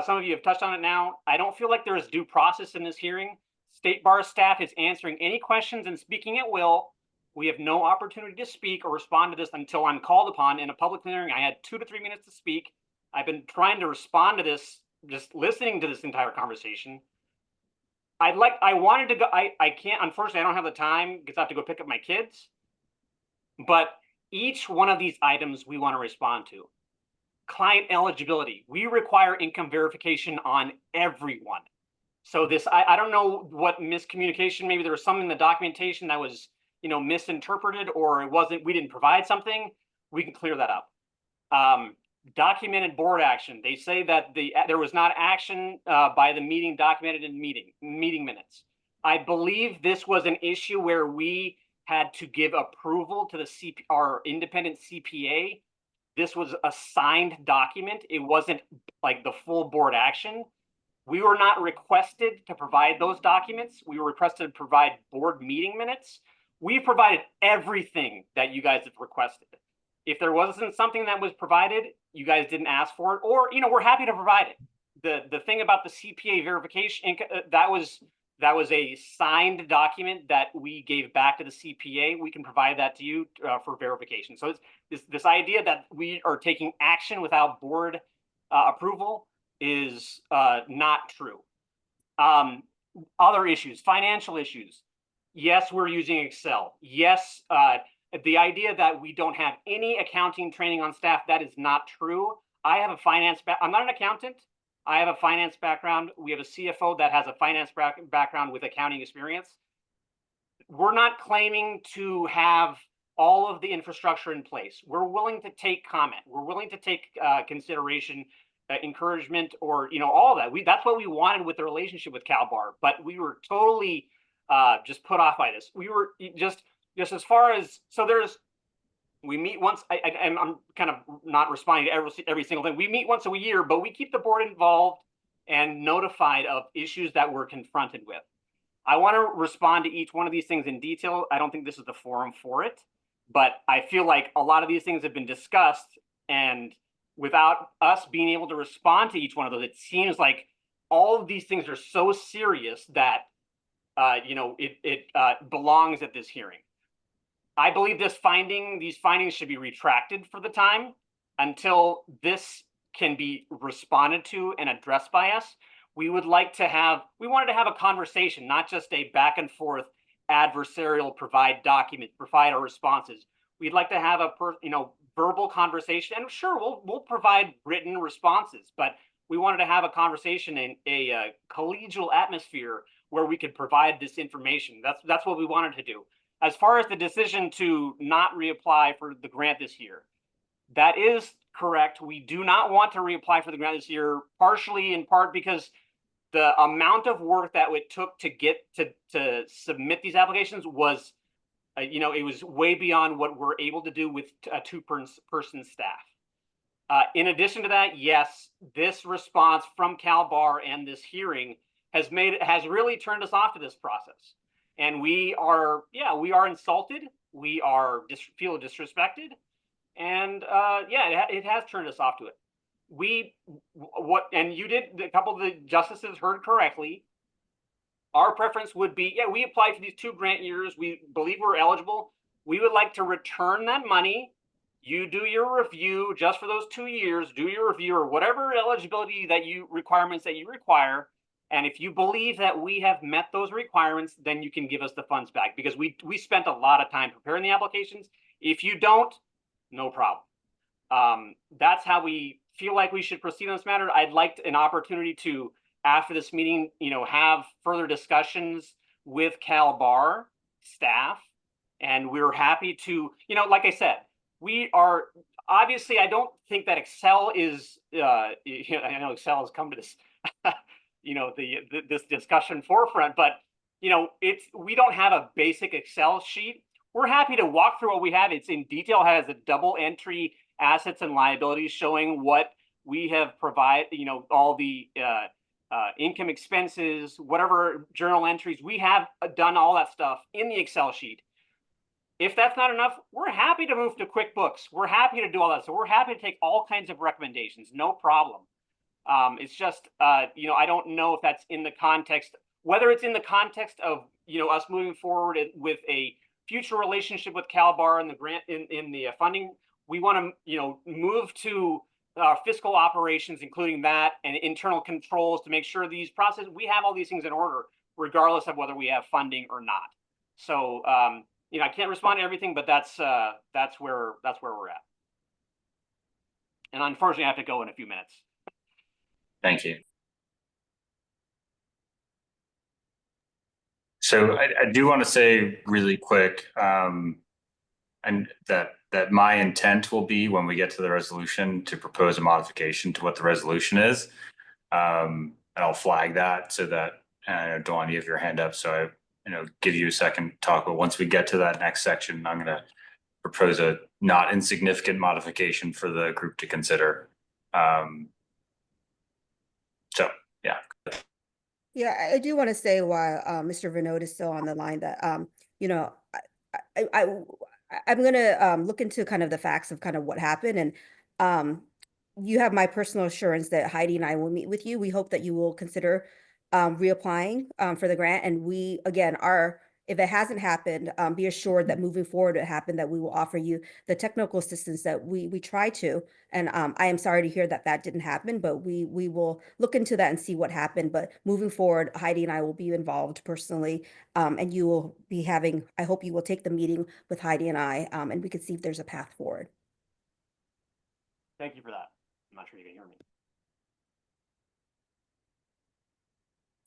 some of you have touched on it now. I don't feel like there is due process in this hearing. State Bar staff is answering any questions and speaking at will. We have no opportunity to speak or respond to this until I'm called upon in a public hearing. I had 2 to 3 minutes to speak. I've been trying to respond to this, just listening to this entire conversation. I wanted to go, I can't, unfortunately, I don't have the time because I have to go pick up my kids. But each one of these items we want to respond to. Client eligibility. We require income verification on everyone. So this, I don't know what miscommunication, maybe there was something in the documentation that was, misinterpreted, or it wasn't, we didn't provide something. We can clear that up. Documented board action. They say that there was not action by the meeting documented in meeting minutes. I believe this was an issue where we had to give approval to our independent CPA. This was a signed document. It wasn't like the full board action. We were not requested to provide those documents. We were requested to provide board meeting minutes. We provided everything that you guys have requested. If there wasn't something that was provided, you guys didn't ask for it, or, we're happy to provide it. The thing about the CPA verification, that was a signed document that we gave back to the CPA. We can provide that to you for verification. So it's this idea that we are taking action without board approval is not true. Other issues, financial issues. Yes, we're using Excel. Yes, the idea that we don't have any accounting training on staff, that is not true. I have a finance I'm not an accountant. I have a finance background. We have a CFO that has a finance background with accounting experience. We're not claiming to have all of the infrastructure in place. We're willing to take comment. We're willing to take consideration, encouragement, or all of that. That's what we wanted with the relationship with CalBAR, but we were totally just put off by this. We were just as far as, so we meet once, I'm kind of not responding to every single thing. We meet once a year, but we keep the board involved and notified of issues that we're confronted with. I want to respond to each one of these things in detail. I don't think this is the forum for it, but I feel like a lot of these things have been discussed, and without us being able to respond to each one of those, it seems like all of these things are so serious that it belongs at this hearing. I believe these findings should be retracted for the time until this can be responded to and addressed by us. We wanted to have a conversation, not just a back and forth adversarial, provide documents, provide our responses. We'd like to have a verbal conversation, and sure, we'll provide written responses, but we wanted to have a conversation in a collegial atmosphere where we could provide this information. That's what we wanted to do. As far as the decision to not reapply for the grant this year, that is correct. We do not want to reapply for the grant this year, partially in part because the amount of work that it took to get to submit these applications was, it was way beyond what we're able to do with a 2-person staff. In addition to that, yes, this response from CalBAR and this hearing has really turned us off to this process. And we are insulted. We feel disrespected, and it has turned us off to it. A couple of the justices heard correctly. Our preference would be, we applied for these 2 grant years. We believe we're eligible. We would like to return that money. You do your review just for those 2 years. Do your review or whatever eligibility requirements that you require. And if you believe that we have met those requirements, then you can give us the funds back, because we spent a lot of time preparing the applications. If you don't, no problem. That's how we feel like we should proceed on this matter. I'd like an opportunity to, after this meeting, have further discussions with CalBAR staff. And we're happy to, like I said, we are, obviously, I don't think that Excel is, I know Excel has come to this, this discussion forefront, but we don't have a basic Excel sheet. we're happy to walk through what we have. It's in detail, has a double entry assets and liabilities showing what we have provided, you know, all the income expenses, whatever journal entries, we have done all that stuff in the Excel sheet. If that's not enough, we're happy to move to QuickBooks. We're happy to do all that. So we're happy to take all kinds of recommendations, no problem. It's just, you know, I don't know if that's in the context, whether it's in the context of, you know, us moving forward with a future relationship with CalBAR and the grant in the funding. We want to, you know, move to fiscal operations, including that, and internal controls to make sure these processes, we have all these things in order, regardless of whether we have funding or not. So, you know, I can't respond to everything, but that's where we're at. And unfortunately, I have to go in a few minutes. Thank you. So I do want to say really quick, and that my intent will be when we get to the resolution to propose a modification to what the resolution is. And I'll flag that so that, Dawn, you have your hand up, so I give you a second to talk. But once we get to that next section, I'm going to propose a not insignificant modification for the group to consider. So, yeah. Yeah, I do want to say while Mr. Vinod is still on the line that you know, I'm gonna look into kind of the facts of kind of what happened, and you have my personal assurance that Heidi and I will meet with you. We hope that you will consider reapplying for the grant, and we again are. If it hasn't happened, be assured that moving forward it happened, that we will offer you the technical assistance that we try to. And I am sorry to hear that that didn't happen, but we will look into that and see what happened. But moving forward, Heidi and I will be involved personally, and you will be having, I hope you will take the meeting with Heidi and I, and we can see if there's a path forward. Thank you for that. I'm not sure you can hear me.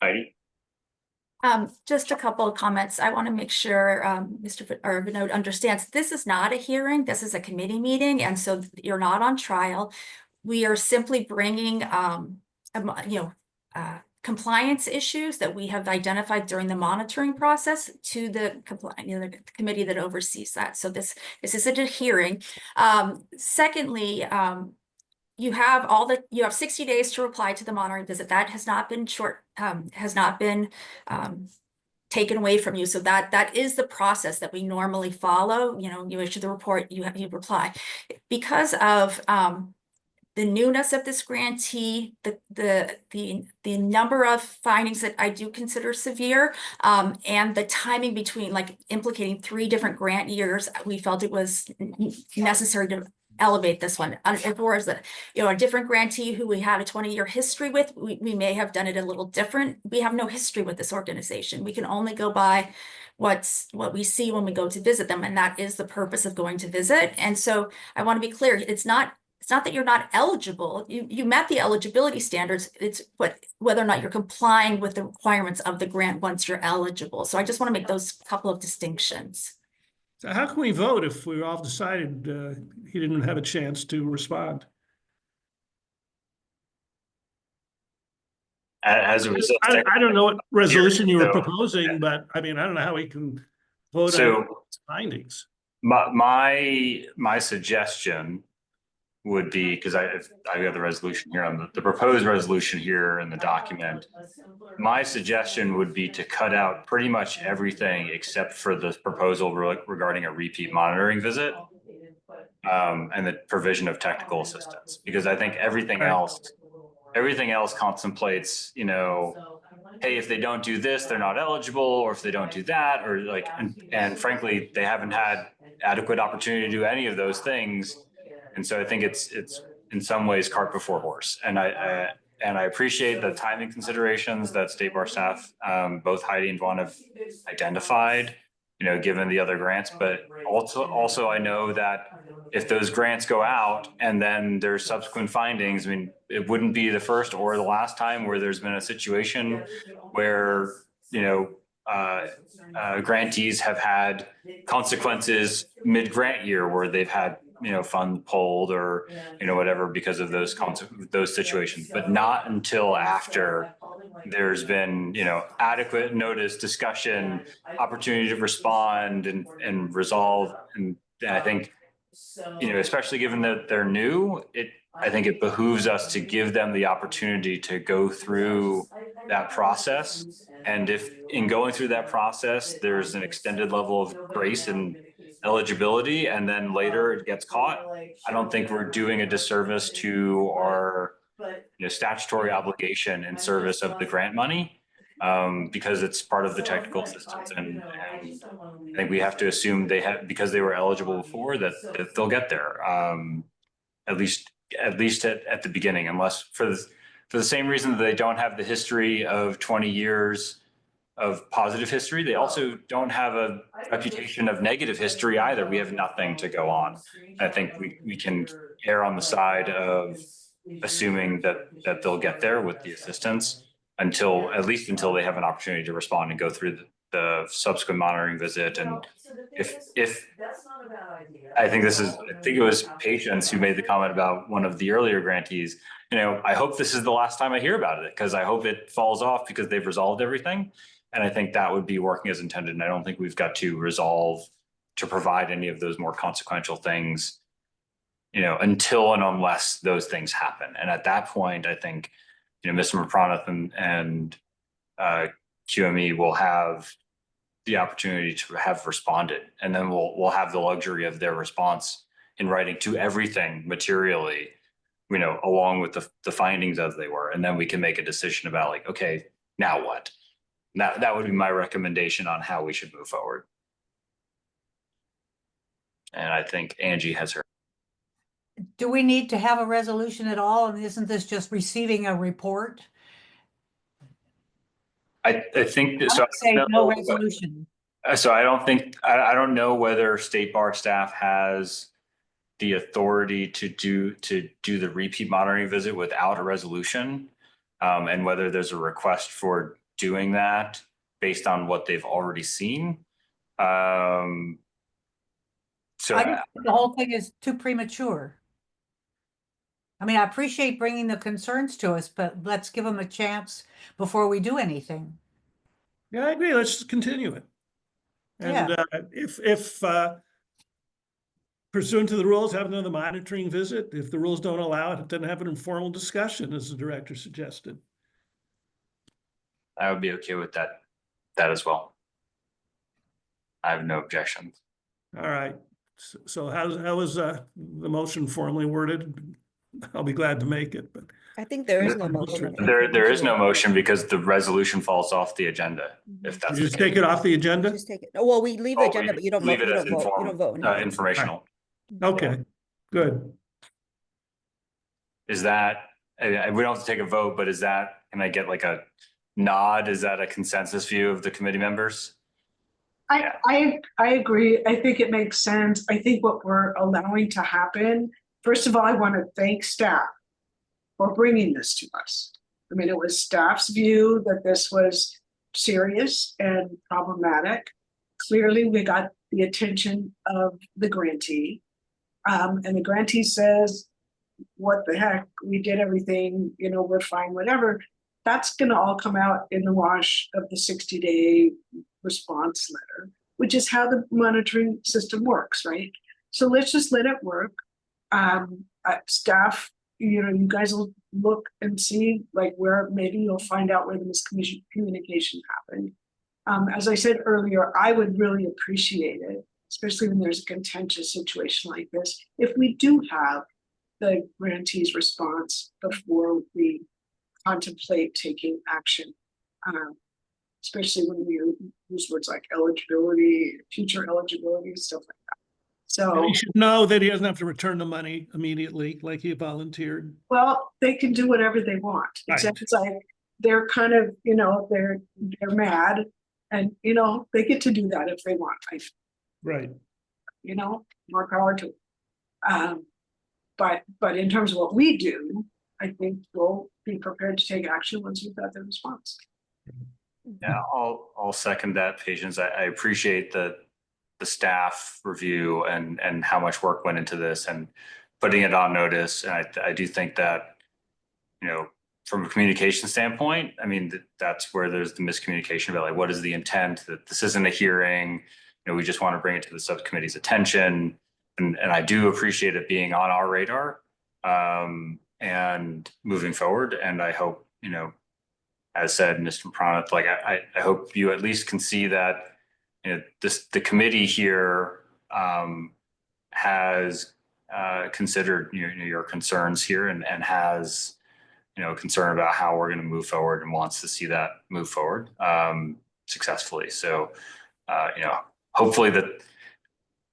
Heidi? Just a couple of comments. I want to make sure Mr. Vinod understands this is not a hearing. This is a committee meeting, and so you're not on trial. We are simply bringing, compliance issues that we have identified during the monitoring process to the committee that oversees that. So this isn't a hearing. Secondly, you have 60 days to reply to the monitoring visit. That has not been taken away from you. So that is the process that we normally follow. You know, you issue the report, you reply. Because of the newness of this grantee, the number of findings that I do consider severe, and the timing between like implicating 3 different grant years, we felt it was necessary to elevate this one. If it was a different grantee who we had a 20-year history with, we may have done it a little different. We have no history with this organization. We can only go by what we see when we go to visit them, and that is the purpose of going to visit. And so I want to be clear, it's not that you're not eligible. You met the eligibility standards. It's whether or not you're complying with the requirements of the grant once you're eligible. So I just want to make those couple of distinctions. So how can we vote if we all decided he didn't have a chance to respond? As a result, I don't know what resolution you were proposing, but I mean, I don't know how we can vote on findings. My suggestion would be, because I have the resolution here on the proposed resolution here in the document. My suggestion would be to cut out pretty much everything except for the proposal regarding a repeat monitoring visit and the provision of technical assistance, because I think everything else contemplates, hey, if they don't do this, they're not eligible, or if they don't do that, or like, and frankly, they haven't had adequate opportunity to do any of those things. And so I think it's in some ways cart before horse. And I appreciate the timing considerations that State Bar staff, both Heidi and Vaughn, have identified, given the other grants. But also I know that if those grants go out and then there's subsequent findings, I mean, it wouldn't be the first or the last time where there's been a situation where, grantees have had consequences mid-grant year where they've had fund pulled or whatever because of those situations, but not until after there's been, adequate notice, discussion, opportunity to respond and resolve. And I think, especially given that they're new, I think it behooves us to give them the opportunity to go through that process. And if in going through that process, there's an extended level of grace and eligibility, and then later it gets caught, I don't think we're doing a disservice to our statutory obligation in service of the grant money, because it's part of the technical assistance. And I think we have to assume because they were eligible before, that they'll get there, at least at the beginning, unless for the same reason that they don't have the history of 20 years of positive history, they also don't have a reputation of negative history either. We have nothing to go on. I think we can err on the side of assuming that they'll get there with the assistance at least until they have an opportunity to respond and go through the subsequent monitoring visit. And if I think it was Patience who made the comment about one of the earlier grantees, I hope this is the last time I hear about it, because I hope it falls off because they've resolved everything. And I think that would be working as intended. And I don't think we've got to resolve to provide any of those more consequential things, until and unless those things happen. And at that point, I think, Mr. Mapranath and QME will have the opportunity to have responded. And then we'll have the luxury of their response in writing to everything materially, along with the findings as they were. And then we can make a decision about okay, now what? That would be my recommendation on how we should move forward. And I think Angie has her. Do we need to have a resolution at all? And isn't this just receiving a report? I think I would say no resolution. So I don't know whether State Bar staff has the authority to do the repeat monitoring visit without a resolution, and whether there's a request for doing that based on what they've already seen. So I think the whole thing is too premature. I mean, I appreciate bringing the concerns to us, but let's give them a chance before we do anything. Yeah, I agree. Let's just continue it. And if pursuant to the rules, have another monitoring visit. If the rules don't allow it, then have an informal discussion, as the director suggested. I would be okay with that as well. I have no objections. All right. So how was the motion formally worded? I'll be glad to make it, but I think there is no motion. There is no motion because the resolution falls off the agenda. If that's you just take it off the agenda. Just take it. Well, we leave the agenda, but you don't leave vote. it You as don't vote. You don't vote. informal, informational. Okay, good. Is that we don't have to take a vote, but can I get a nod? Is that a consensus view of the committee members? I agree. I think it makes sense. I think what we're allowing to happen, first of all, I want to thank staff for bringing this to us. I mean, it was staff's view that this was serious and problematic. Clearly, we got the attention of the grantee. And the grantee says, what the heck, we did everything, we're fine, whatever. That's going to all come out in the wash of the 60-day response letter, which is how the monitoring system works, right? So let's just let it work. Staff, you guys will look and see where maybe you'll find out where the miscommunication happened. As I said earlier, I would really appreciate it, especially when there's a contentious situation like this, if we do have the grantee's response before we contemplate taking action, especially when we use words like eligibility, future eligibility, stuff like that. So he should know that he doesn't have to return the money immediately, like he volunteered. Well, they can do whatever they want. Right. It's like they're kind of, they're mad, and they get to do that if they want. Right. More power to them. But in terms of what we do, I think we'll be prepared to take action once we've got the response. Yeah, I'll second that, Patience. I appreciate the staff review and how much work went into this and putting it on notice. And I do think that, from a communication standpoint, I mean, that's where there's the miscommunication about like, what is the intent, that this isn't a hearing, you know, we just want to bring it to the subcommittee's attention. And I do appreciate it being on our radar, and moving forward. And I hope, you know, as said, Mr. Pranat, like, I hope you at least can see that, you know, the committee here, has, considered your concerns here and has, you know, concern about how we're going to move forward and wants to see that move forward, successfully. So, you know, hopefully that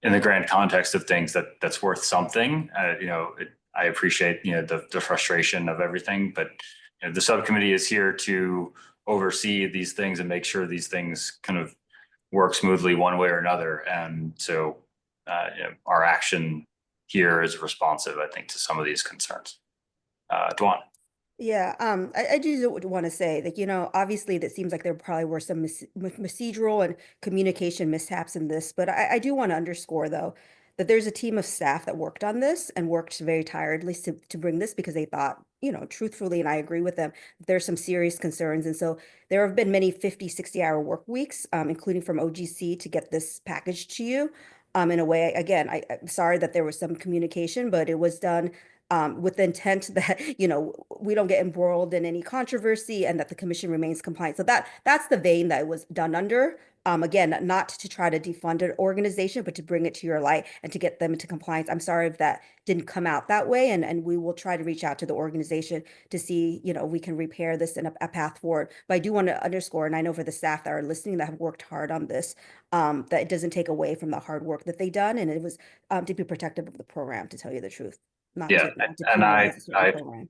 in the grand context of things that's worth something. You know, I appreciate, you know, the frustration of everything, but you know, the subcommittee is here to oversee these things and make sure these things kind of work smoothly one way or another. And so, you know, our action here is responsive, I think, to some of these concerns. Dwan. Yeah, I do want to say that, you know, obviously that seems like there probably were some procedural and communication mishaps in this, but I do want to underscore, though, that there's a team of staff that worked on this and worked very tirelessly to bring this because they thought, you know, truthfully, and I agree with them, there's some serious concerns. And so there have been many 50, 60-hour work weeks, including from OGC, to get this package to you. In a way, again, I'm sorry that there was some communication, but it was done with the intent that, you know, we don't get embroiled in any controversy and that the commission remains compliant. So that's the vein that it was done under. Again, not to try to defund an organization, but to bring it to your light and to get them into compliance. I'm sorry if that didn't come out that way, and we will try to reach out to the organization to see, you know, we can repair this in a path forward. But I do want to underscore, and I know for the staff that are listening that have worked hard on this, that it doesn't take away from the hard work that they've done, and it was to be protective of the program, to tell you the truth. Not Yeah, to and penalize a certain program.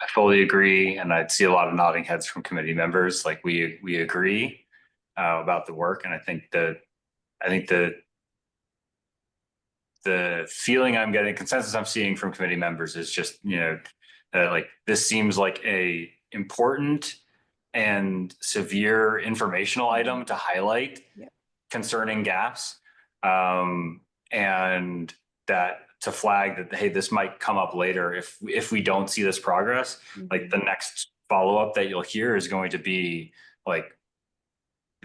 I fully agree, and I'd see a lot of nodding heads from committee members. Like we agree about the work, and I think the feeling I'm getting, consensus I'm seeing from committee members is just, you know, like this seems like a important and severe informational item to highlight concerning gaps, and that to flag that, hey, this might come up later if we don't see this progress. Like the next follow-up that you'll hear is going to be like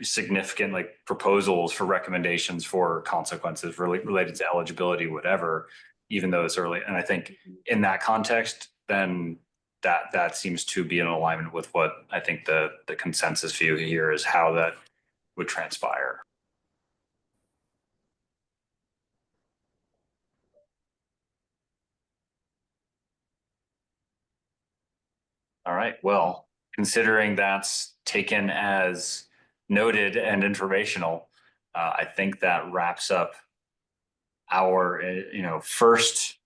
significant like proposals for recommendations for consequences related to eligibility, whatever, even though it's early. And I think in that context, then that seems to be in alignment with what I think the consensus view here is, how that would transpire. All right, well, considering that's taken as noted and informational, I think that wraps up our, you know, first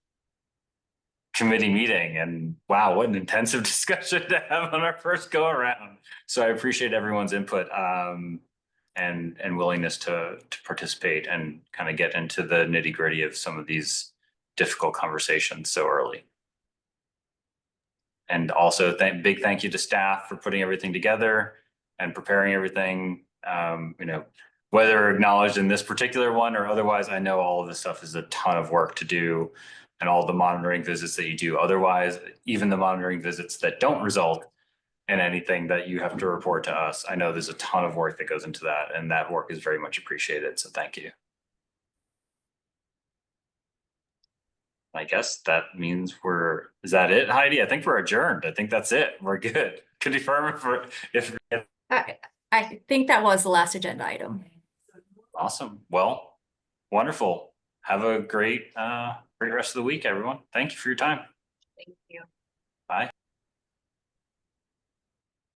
committee meeting. And wow, what an intensive discussion to have on our first go around. So I appreciate everyone's input, and willingness to participate and kind of get into the nitty gritty of some of these difficult conversations so early. And also big thank you to staff for putting everything together and preparing everything. You know, whether acknowledged in this particular one or otherwise, I know all of this stuff is a ton of work to do, and all the monitoring visits that you do otherwise, even the monitoring visits that don't result in anything that you have to report to us. I know there's a ton of work that goes into that, and that work is very much appreciated. So thank you. I guess that means is that it, Heidi? I think we're adjourned. I think that's it. We're good. Confirm if I think that was the last agenda item. Awesome. Well, wonderful. Have a great rest of the week, everyone. Thank you for your time. Thank you. Bye.